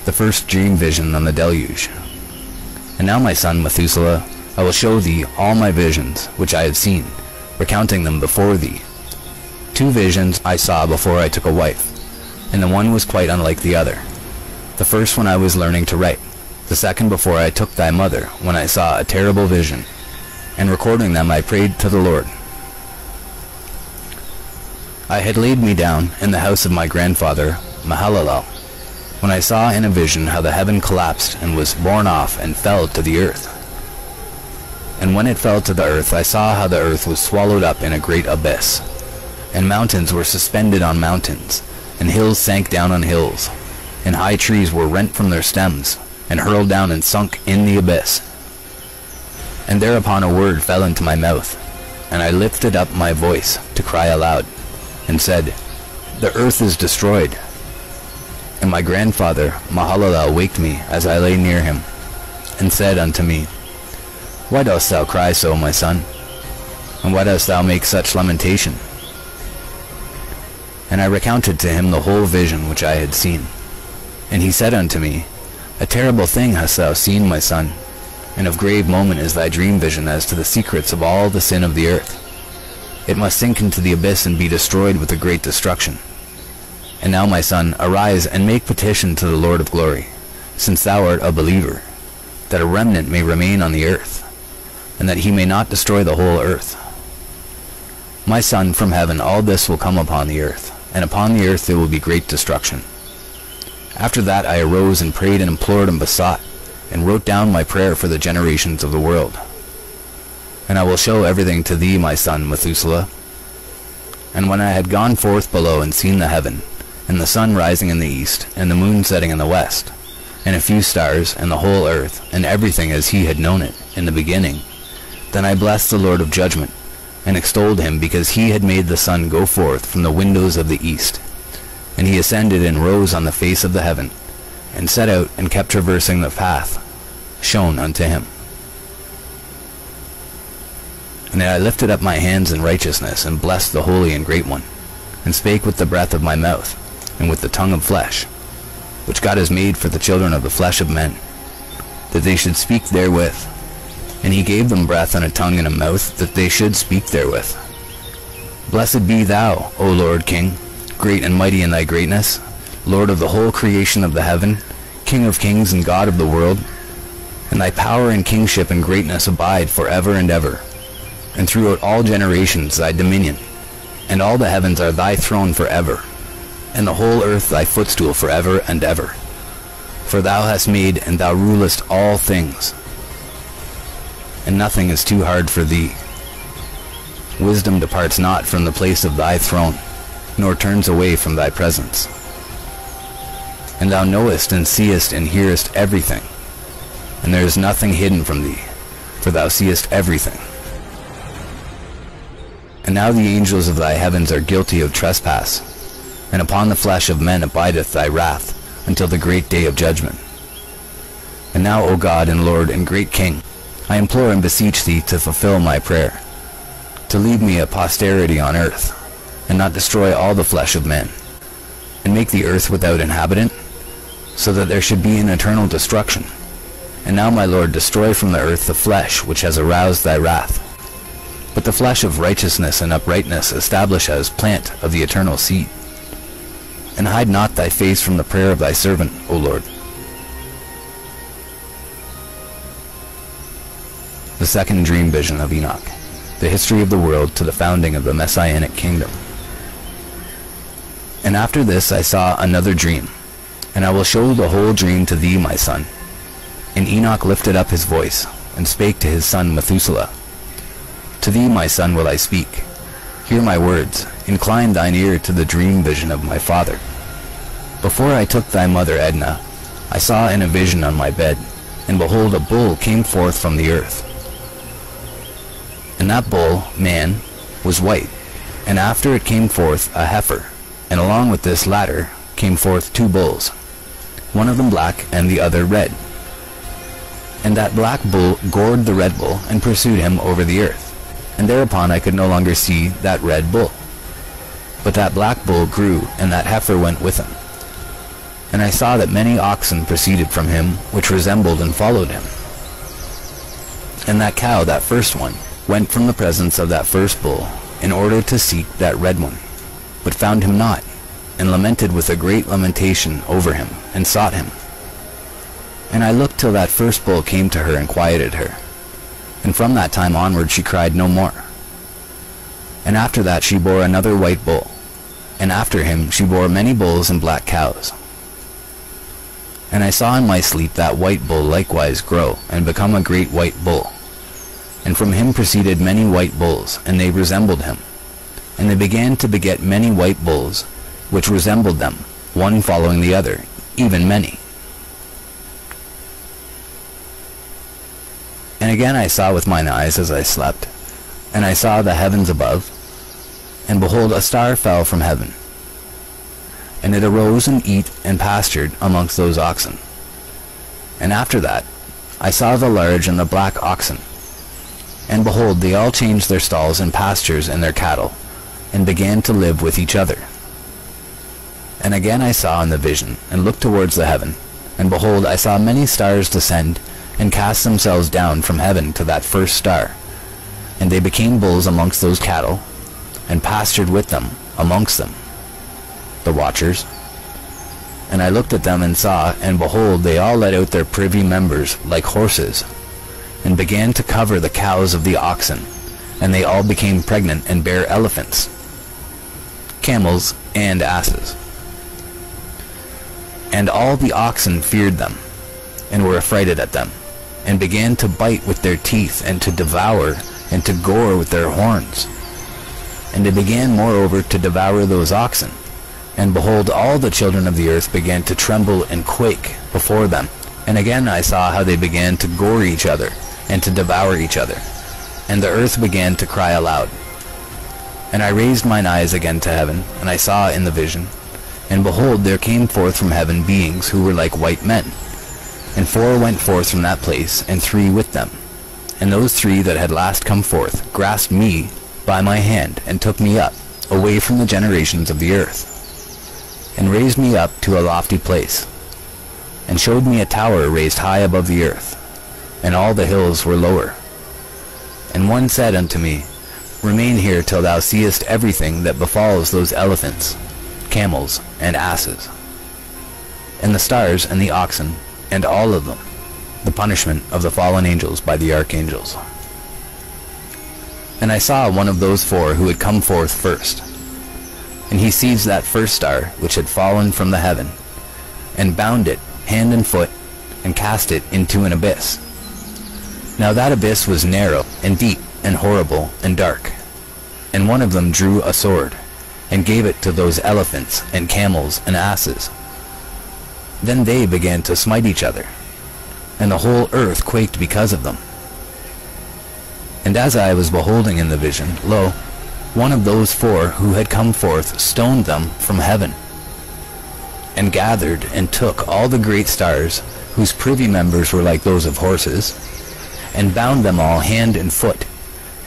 S1: The first dream vision on the deluge. And now, my son Methuselah, I will show thee all my visions which I have seen, recounting them before thee. 2 visions I saw before I took a wife, and the one was quite unlike the other. The first when I was learning to write, the second before I took thy mother, when I saw a terrible vision, and recording them I prayed to the Lord. I had laid me down in the house of my grandfather, Mahalalel, when I saw in a vision how the heaven collapsed and was borne off and fell to the earth. And when it fell to the earth, I saw how the earth was swallowed up in a great abyss, and mountains were suspended on mountains, and hills sank down on hills, and high trees were rent from their stems, and hurled down and sunk in the abyss. And thereupon a word fell into my mouth, and I lifted up my voice to cry aloud, and said, The earth is destroyed. And my grandfather Mahalalel waked me as I lay near him, and said unto me, Why dost thou cry so, my son? And why dost thou make such lamentation? And I recounted to him the whole vision which I had seen. And he said unto me, A terrible thing hast thou seen, my son,
S15: and of grave moment is thy dream vision as to the secrets of all the sin of the earth. It must sink into the abyss and be destroyed with a great destruction. And now, my son, arise and make petition to the Lord of glory, since thou art a believer, that a remnant may remain on the earth, and that he may not destroy the whole earth. My son, from heaven all this will come upon the earth, and upon the earth there will be great destruction. After that I arose and prayed and implored and besought, and wrote down my prayer for the generations of the world. And I will show everything to thee, my son Methuselah. And when I had gone forth below and seen the heaven, and the sun rising in the east, and the moon setting in the west, and a few stars, and the whole earth, and everything as he had known it in the beginning, then I blessed the Lord of judgment, and extolled him, because he had made the sun go forth from the windows of the east. And he ascended and rose on the face of the heaven, and set out and kept traversing the path shown unto him. And I lifted up my hands in righteousness, and blessed the Holy and Great One, and spake with the breath of my mouth, and with the tongue of flesh, which God has made for the children of the flesh of men, that they should speak therewith. And he gave them breath and a tongue and a mouth, that they should speak therewith. Blessed be thou, O Lord King, great and mighty in thy greatness, Lord of the whole creation of the heaven, King of kings and God of the world. And thy power and kingship and greatness abide forever and ever. And throughout all generations thy dominion, and all the heavens are thy throne forever, and the whole earth thy footstool forever and ever. For thou hast made, and thou rulest all things, and nothing is too hard for thee. Wisdom departs not from the place of thy throne, nor turns away from thy presence. And thou knowest and seest and hearest everything, and there is nothing hidden from thee, for thou seest everything. And now the angels of thy heavens are guilty of trespass, and upon the flesh of men abideth thy wrath, until the great day of judgment. And now, O God and Lord and great King, I implore and beseech thee to fulfill my prayer, to leave me a posterity on earth, and not destroy all the flesh of men, and make the earth without inhabitant, so that there should be an eternal destruction. And now, my Lord, destroy from the earth the flesh which has aroused thy wrath, but the flesh of righteousness and uprightness establish as plant of the eternal seed. And hide not thy face from the prayer of thy servant, O Lord. The second dream vision of Enoch, the history of the world to the founding of the Messianic kingdom. And after this I saw another dream, and I will show the whole dream to thee, my son. And Enoch lifted up his voice, and spake to his son Methuselah. To thee, my son, will I speak. Hear my words, incline thine ear to the dream vision of my father. Before I took thy mother Edna, I saw in a vision on my bed, and behold, a bull came forth from the earth. And that bull, man, was white, and after it came forth a heifer, and along with this latter came forth two bulls, one of them black and the other red. And that black bull gored the red bull, and pursued him over the earth. And thereupon I could no longer see that red bull. But that black bull grew, and that heifer went with him. And I saw that many oxen proceeded from him, which resembled and followed him. And that cow, that first one, went from the presence of that first bull, in order to seek that red one, but found him not, and lamented with a great lamentation over him, and sought him. And I looked till that first bull came to her and quieted her. And from that time onward she cried no more. And after that she bore another white bull, and after him she bore many bulls and black cows. And I saw in my sleep that white bull likewise grow, and become a great white bull. And from him proceeded many white bulls, and they resembled him. And they began to beget many white bulls, which resembled them, one following the other, even many. And again I saw with mine eyes as I slept, and I saw the heavens above, and behold, a star fell from heaven. And it arose and eat and pastured amongst those oxen. And after that I saw the large and the black oxen. And behold, they all changed their stalls and pastures and their cattle, and began to live with each other. And again I saw in the vision, and looked towards the heaven, and behold, I saw many stars descend,
S1: and cast themselves down from heaven to that first star. And they became bulls amongst those cattle, and pastured with them amongst them, the watchers. And I looked at them and saw, and behold, they all let out their privy members like horses, and began to cover the cows of the oxen, and they all became pregnant and bare elephants, camels, and asses. And all the oxen feared them, and were affrighted at them, and began to bite with their teeth, and to devour, and to gore with their horns. And they began moreover to devour those oxen. And behold, all the children of the earth began to tremble and quake before them. And again I saw how they began to gore each other, and to devour each other. And the earth began to cry aloud. And I raised mine eyes again to heaven, and I saw in the vision, and behold, there came forth from heaven beings who were like white men. And 4 went forth from that place, and 3 with them. And those 3 that had last come forth grasped me by my hand, and took me up, away from the generations of the earth, and raised me up to a lofty place, and showed me a tower raised high above the earth, and all the hills were lower. And one said unto me, Remain here till thou seest everything that befalls those elephants, camels, and asses, and the stars, and the oxen, and all of them, the punishment of the fallen angels by the archangels. And I saw one of those 4 who had come forth first, and he seized that first star which had fallen from the heaven, and bound it hand and foot, and cast it into an abyss. Now that abyss was narrow, and deep, and horrible, and dark. And one of them drew a sword, and gave it to those elephants, and camels, and asses. Then they began to smite each other, and the whole earth quaked because of them. And as I was beholding in the vision, lo, one of those 4 who had come forth stoned them from heaven, and gathered and took all the great stars, whose privy members were like those of horses, and bound them all hand and foot,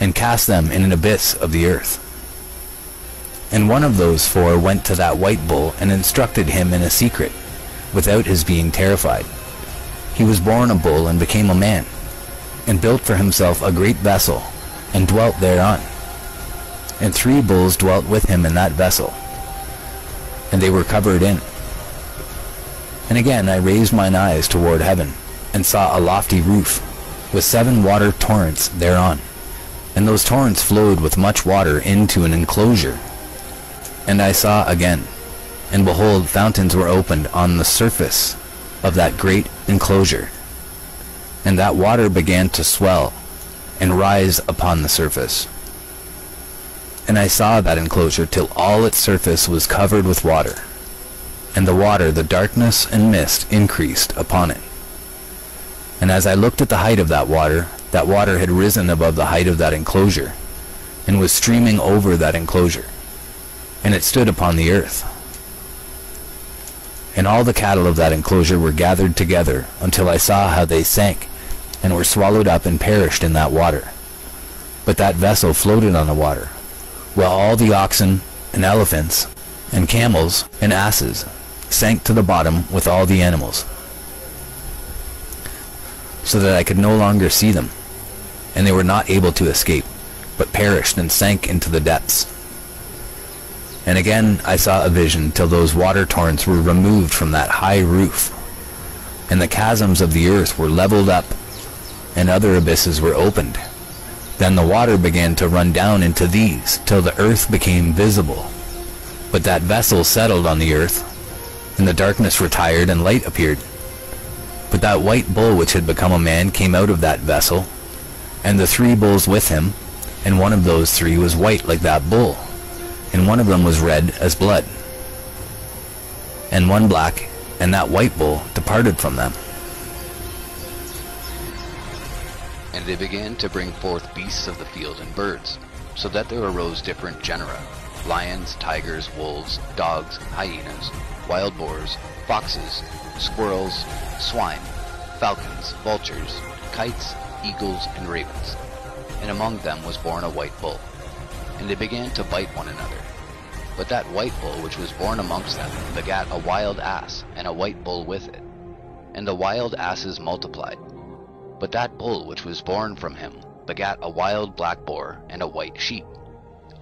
S1: and cast them in an abyss of the earth. And one of those 4 went to that white bull, and instructed him in a secret, without his being terrified. He was born a bull, and became a man, and built for himself a great vessel, and dwelt thereon. And 3 bulls dwelt with him in that vessel, and they were covered in. And again I raised mine eyes toward heaven, and saw a lofty roof, with 7 water torrents thereon. And those torrents flowed with much water into an enclosure. And I saw again, and behold, fountains were opened on the surface of that great enclosure. And that water began to swell, and rise upon the surface. And I saw that enclosure till all its surface was covered with water. And the water, the darkness and mist, increased upon it. And as I looked at the height of that water had risen above the height of that enclosure, and was streaming over that enclosure, and it stood upon the earth. And all the cattle of that enclosure were gathered together, until I saw how they sank, and were swallowed up and perished in that water. But that vessel floated on the water, while all the oxen, and elephants, and camels, and asses sank to the bottom with all the animals, so that I could no longer see them, and they were not able to escape, but perished and sank into the depths. And again I saw a vision till those water torrents were removed from that high roof, and the chasms of the earth were leveled up, and other abysses were opened. Then the water began to run down into these, till the earth became visible. But that vessel settled on the earth, and the darkness retired, and light appeared. But that white bull which had become a man came out of that vessel, and the 3 bulls with him, and one of those 3 was white like that bull, and one of them was red as blood, and one black, and that white bull departed from them.
S2: And they began to bring forth beasts of the field and birds, so that there arose different genera, lions, tigers, wolves, dogs, hyenas, wild boars, foxes, squirrels, swine, falcons, vultures, kites, eagles, and ravens. And among them was born a white bull. And they began to bite one another. But that white bull which was born amongst them begat a wild ass, and a white bull with it. And the wild asses multiplied, But that bull which was born from him begat a wild black boar and a white sheep.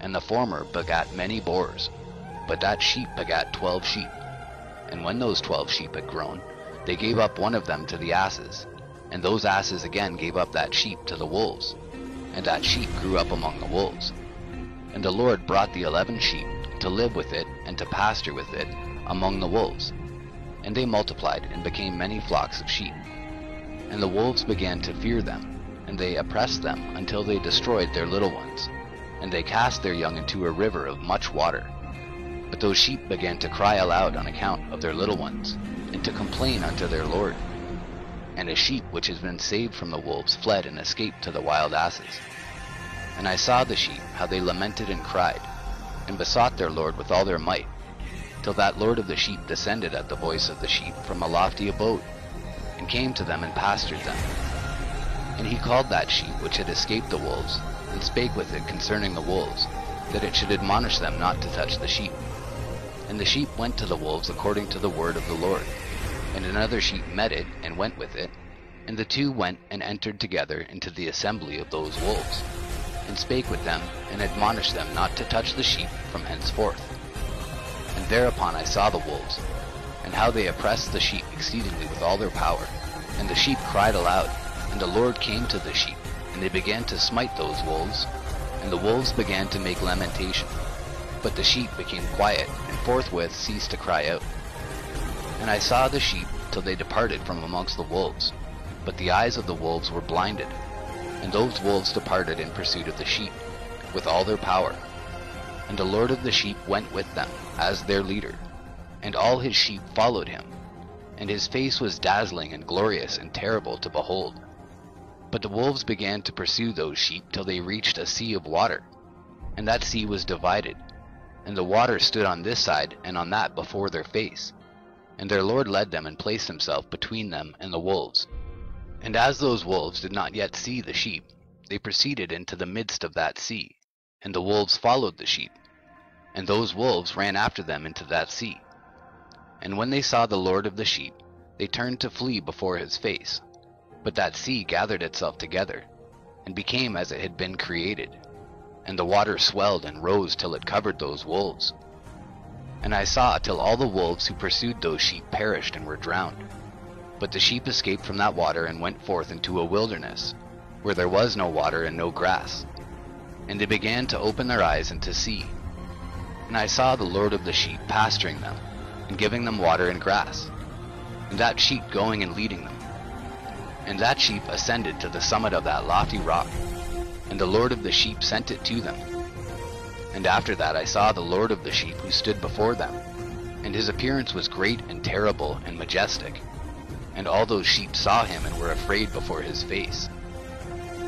S2: And the former begat many boars, but that sheep begat 12 sheep. And when those 12 sheep had grown, they gave up one of them to the asses, and those asses again gave up that sheep to the wolves, and that sheep grew up among the wolves. And the Lord brought the 11 sheep to live with it and to pasture with it among the wolves. And they multiplied and became many flocks of sheep. And the wolves began to fear them, and they oppressed them until they destroyed their little ones. And they cast their young into a river of much water. But those sheep began to cry aloud on account of their little ones, and to complain unto their Lord. And a sheep which has been saved from the wolves fled and escaped to the wild asses. And I saw the sheep, how they lamented and cried, and besought their Lord with all their might, till that Lord of the sheep descended at the voice of the sheep from a lofty abode, and came to them and pastured them. And he called that sheep which had escaped the wolves, and spake with it concerning the wolves, that it should admonish them not to touch the sheep. And the sheep went to the wolves according to the word of the Lord. And another sheep met it, and went with it, and the two went and entered together into the assembly of those wolves, and spake with them, and admonished them not to touch the sheep from henceforth. And thereupon I saw the wolves, and how they oppressed the sheep exceedingly with all their power. And the sheep cried aloud, and the Lord came to the sheep, and they began to smite those wolves, and the wolves began to make lamentation. But the sheep became quiet, and forthwith ceased to cry out. And I saw the sheep till they departed from amongst the wolves, but the eyes of the wolves were blinded. And those wolves departed in pursuit of the sheep, with all their power. And the Lord of the sheep went with them, as their leader, and all his sheep followed him. And his face was dazzling and glorious and terrible to behold. But the wolves began to pursue those sheep till they reached a sea of water, and that sea was divided, and the water stood on this side and on that before their face. And their Lord led them and placed himself between them and the wolves. And as those wolves did not yet see the sheep, they proceeded into the midst of that sea, and the wolves followed the sheep, and those wolves ran after them into that sea. And when they saw the Lord of the sheep, they turned to flee before his face. But that sea gathered itself together, and became as it had been created, and the water swelled and rose till it covered those wolves. And I saw till all the wolves who pursued those sheep perished and were drowned. But the sheep escaped from that water and went forth into a wilderness, where there was no water and no grass. And they began to open their eyes and to see. And I saw the Lord of the sheep pasturing them, and giving them water and grass, and that sheep going and leading them. And that sheep ascended to the summit of that lofty rock, and the Lord of the sheep sent it to them. And after that I saw the Lord of the sheep who stood before them, and his appearance was great and terrible and majestic. And all those sheep saw him and were afraid before his face.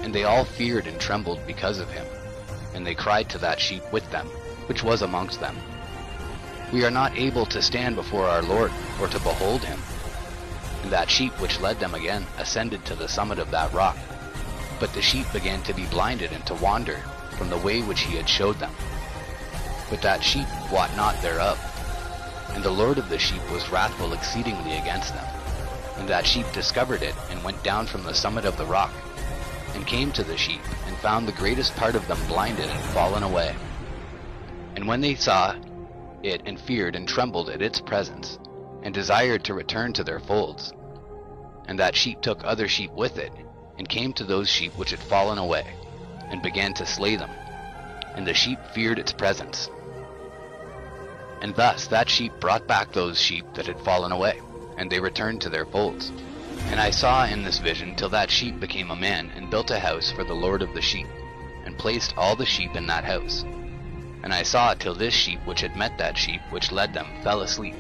S2: And they all feared and trembled because of him. And they cried to that sheep with them, which was amongst them, We are not able to stand before our Lord, or to behold him. And that sheep which led them again ascended to the summit of that rock. But the sheep began to be blinded and to wander from the way which he had showed them. But that sheep wot not thereof. And the Lord of the sheep was wrathful exceedingly against them. And that sheep discovered it, and went down from the summit of the rock, and came to the sheep, and found the greatest part of them blinded and fallen away. And when they saw it, and feared and trembled at its presence, and desired to return to their folds. And that sheep took other sheep with it, and came to those sheep which had fallen away, and began to slay them. And the sheep feared its presence. And thus that sheep brought back those sheep that had fallen away, and they returned to their folds. And I saw in this vision till that sheep became a man, and built a house for the Lord of the sheep, and placed all the sheep in that house. And I saw till this sheep which had met that sheep which led them fell asleep.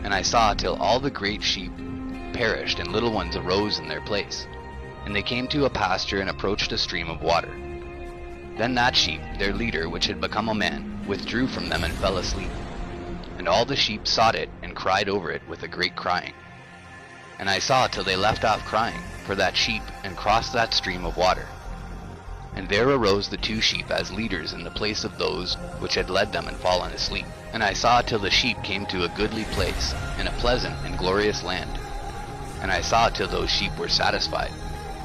S2: And I saw till all the great sheep perished, and little ones arose in their place. And they came to a pasture, and approached a stream of water. Then that sheep, their leader, which had become a man, withdrew from them and fell asleep. And all the sheep sought it, and cried over it with a great crying. And I saw till they left off crying for that sheep, and crossed that stream of water. And there arose the two sheep as leaders in the place of those which had led them and fallen asleep. And I saw till the sheep came to a goodly place, in a pleasant and glorious land. And I saw till those sheep were satisfied.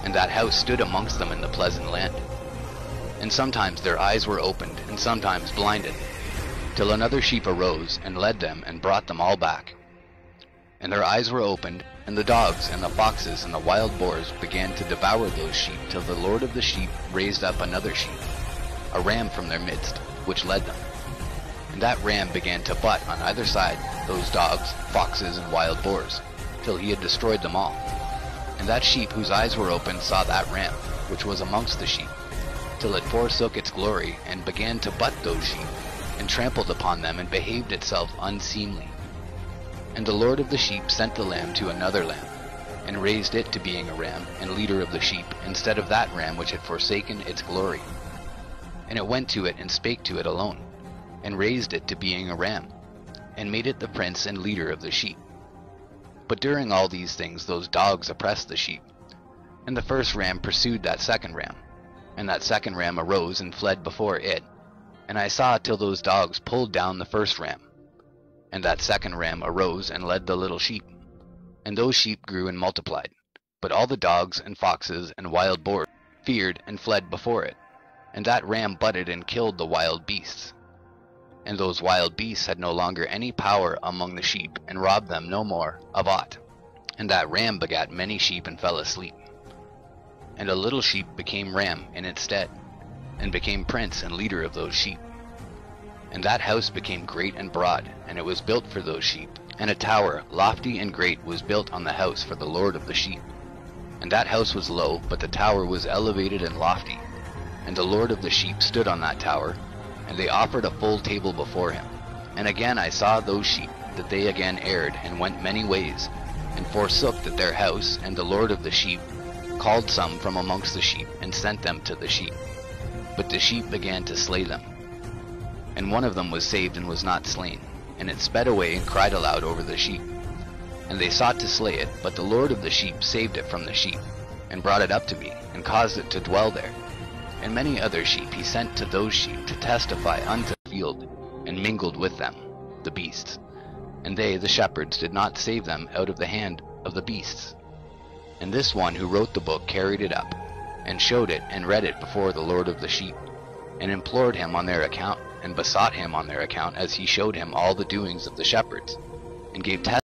S2: and that house stood amongst them in the pleasant land. And sometimes their eyes were opened, and sometimes blinded, till another sheep arose, and led them, and brought them all back. And their eyes were opened, and the dogs, and the foxes, and the wild boars began to devour those sheep, till the Lord of the sheep raised up another sheep, a ram from their midst, which led them. And that ram began to butt on either side those dogs, foxes, and wild boars, till he had destroyed them all. And that sheep whose eyes were opened saw that ram, which was amongst the sheep, till it forsook its glory, and began to butt those sheep, and trampled upon them, and behaved itself unseemly. And the Lord of the sheep sent the lamb to another lamb, and raised it to being a ram, and leader of the sheep, instead of that ram which had forsaken its glory. And it went to it, and spake to it alone, and raised it to being a ram, and made it the prince and leader of the sheep. But during all these things those dogs oppressed the sheep. And the first ram pursued that second ram, and that second ram arose and fled before it. And I saw till those dogs pulled down the first ram. And that second ram arose and led the little sheep. And those sheep grew and multiplied. But all the dogs and foxes and wild boars feared and fled before it. And that ram butted and killed the wild beasts. And those wild beasts had no longer any power among the sheep, and robbed them no more of aught. And that ram begat many sheep and fell asleep. And a little sheep became ram in its stead, and became prince and leader of those sheep. And that house became great and broad, and it was built for those sheep. And a tower, lofty and great, was built on the house for the Lord of the sheep. And that house was low, but the tower was elevated and lofty. And the Lord of the sheep stood on that tower, and they offered a full table before him. And again I saw those sheep, that they again erred, and went many ways, and forsook that their house, and the Lord of the sheep called some from amongst the sheep, and sent them to the sheep. But the sheep began to slay them. And one of them was saved and was not slain, and it sped away and cried aloud over the sheep. And they sought to slay it, but the Lord of the sheep saved it from the sheep, and brought it up to me, and caused it to dwell there. And many other sheep he sent to those sheep to testify unto the field, and mingled with them, the beasts. And they, the shepherds, did not save them out of the hand of the beasts. And this one who wrote the book carried it up, and showed it, and read it before the Lord of the sheep, and implored him on their account, and besought him on their account, as he showed him all the doings of the shepherds, and gave testimony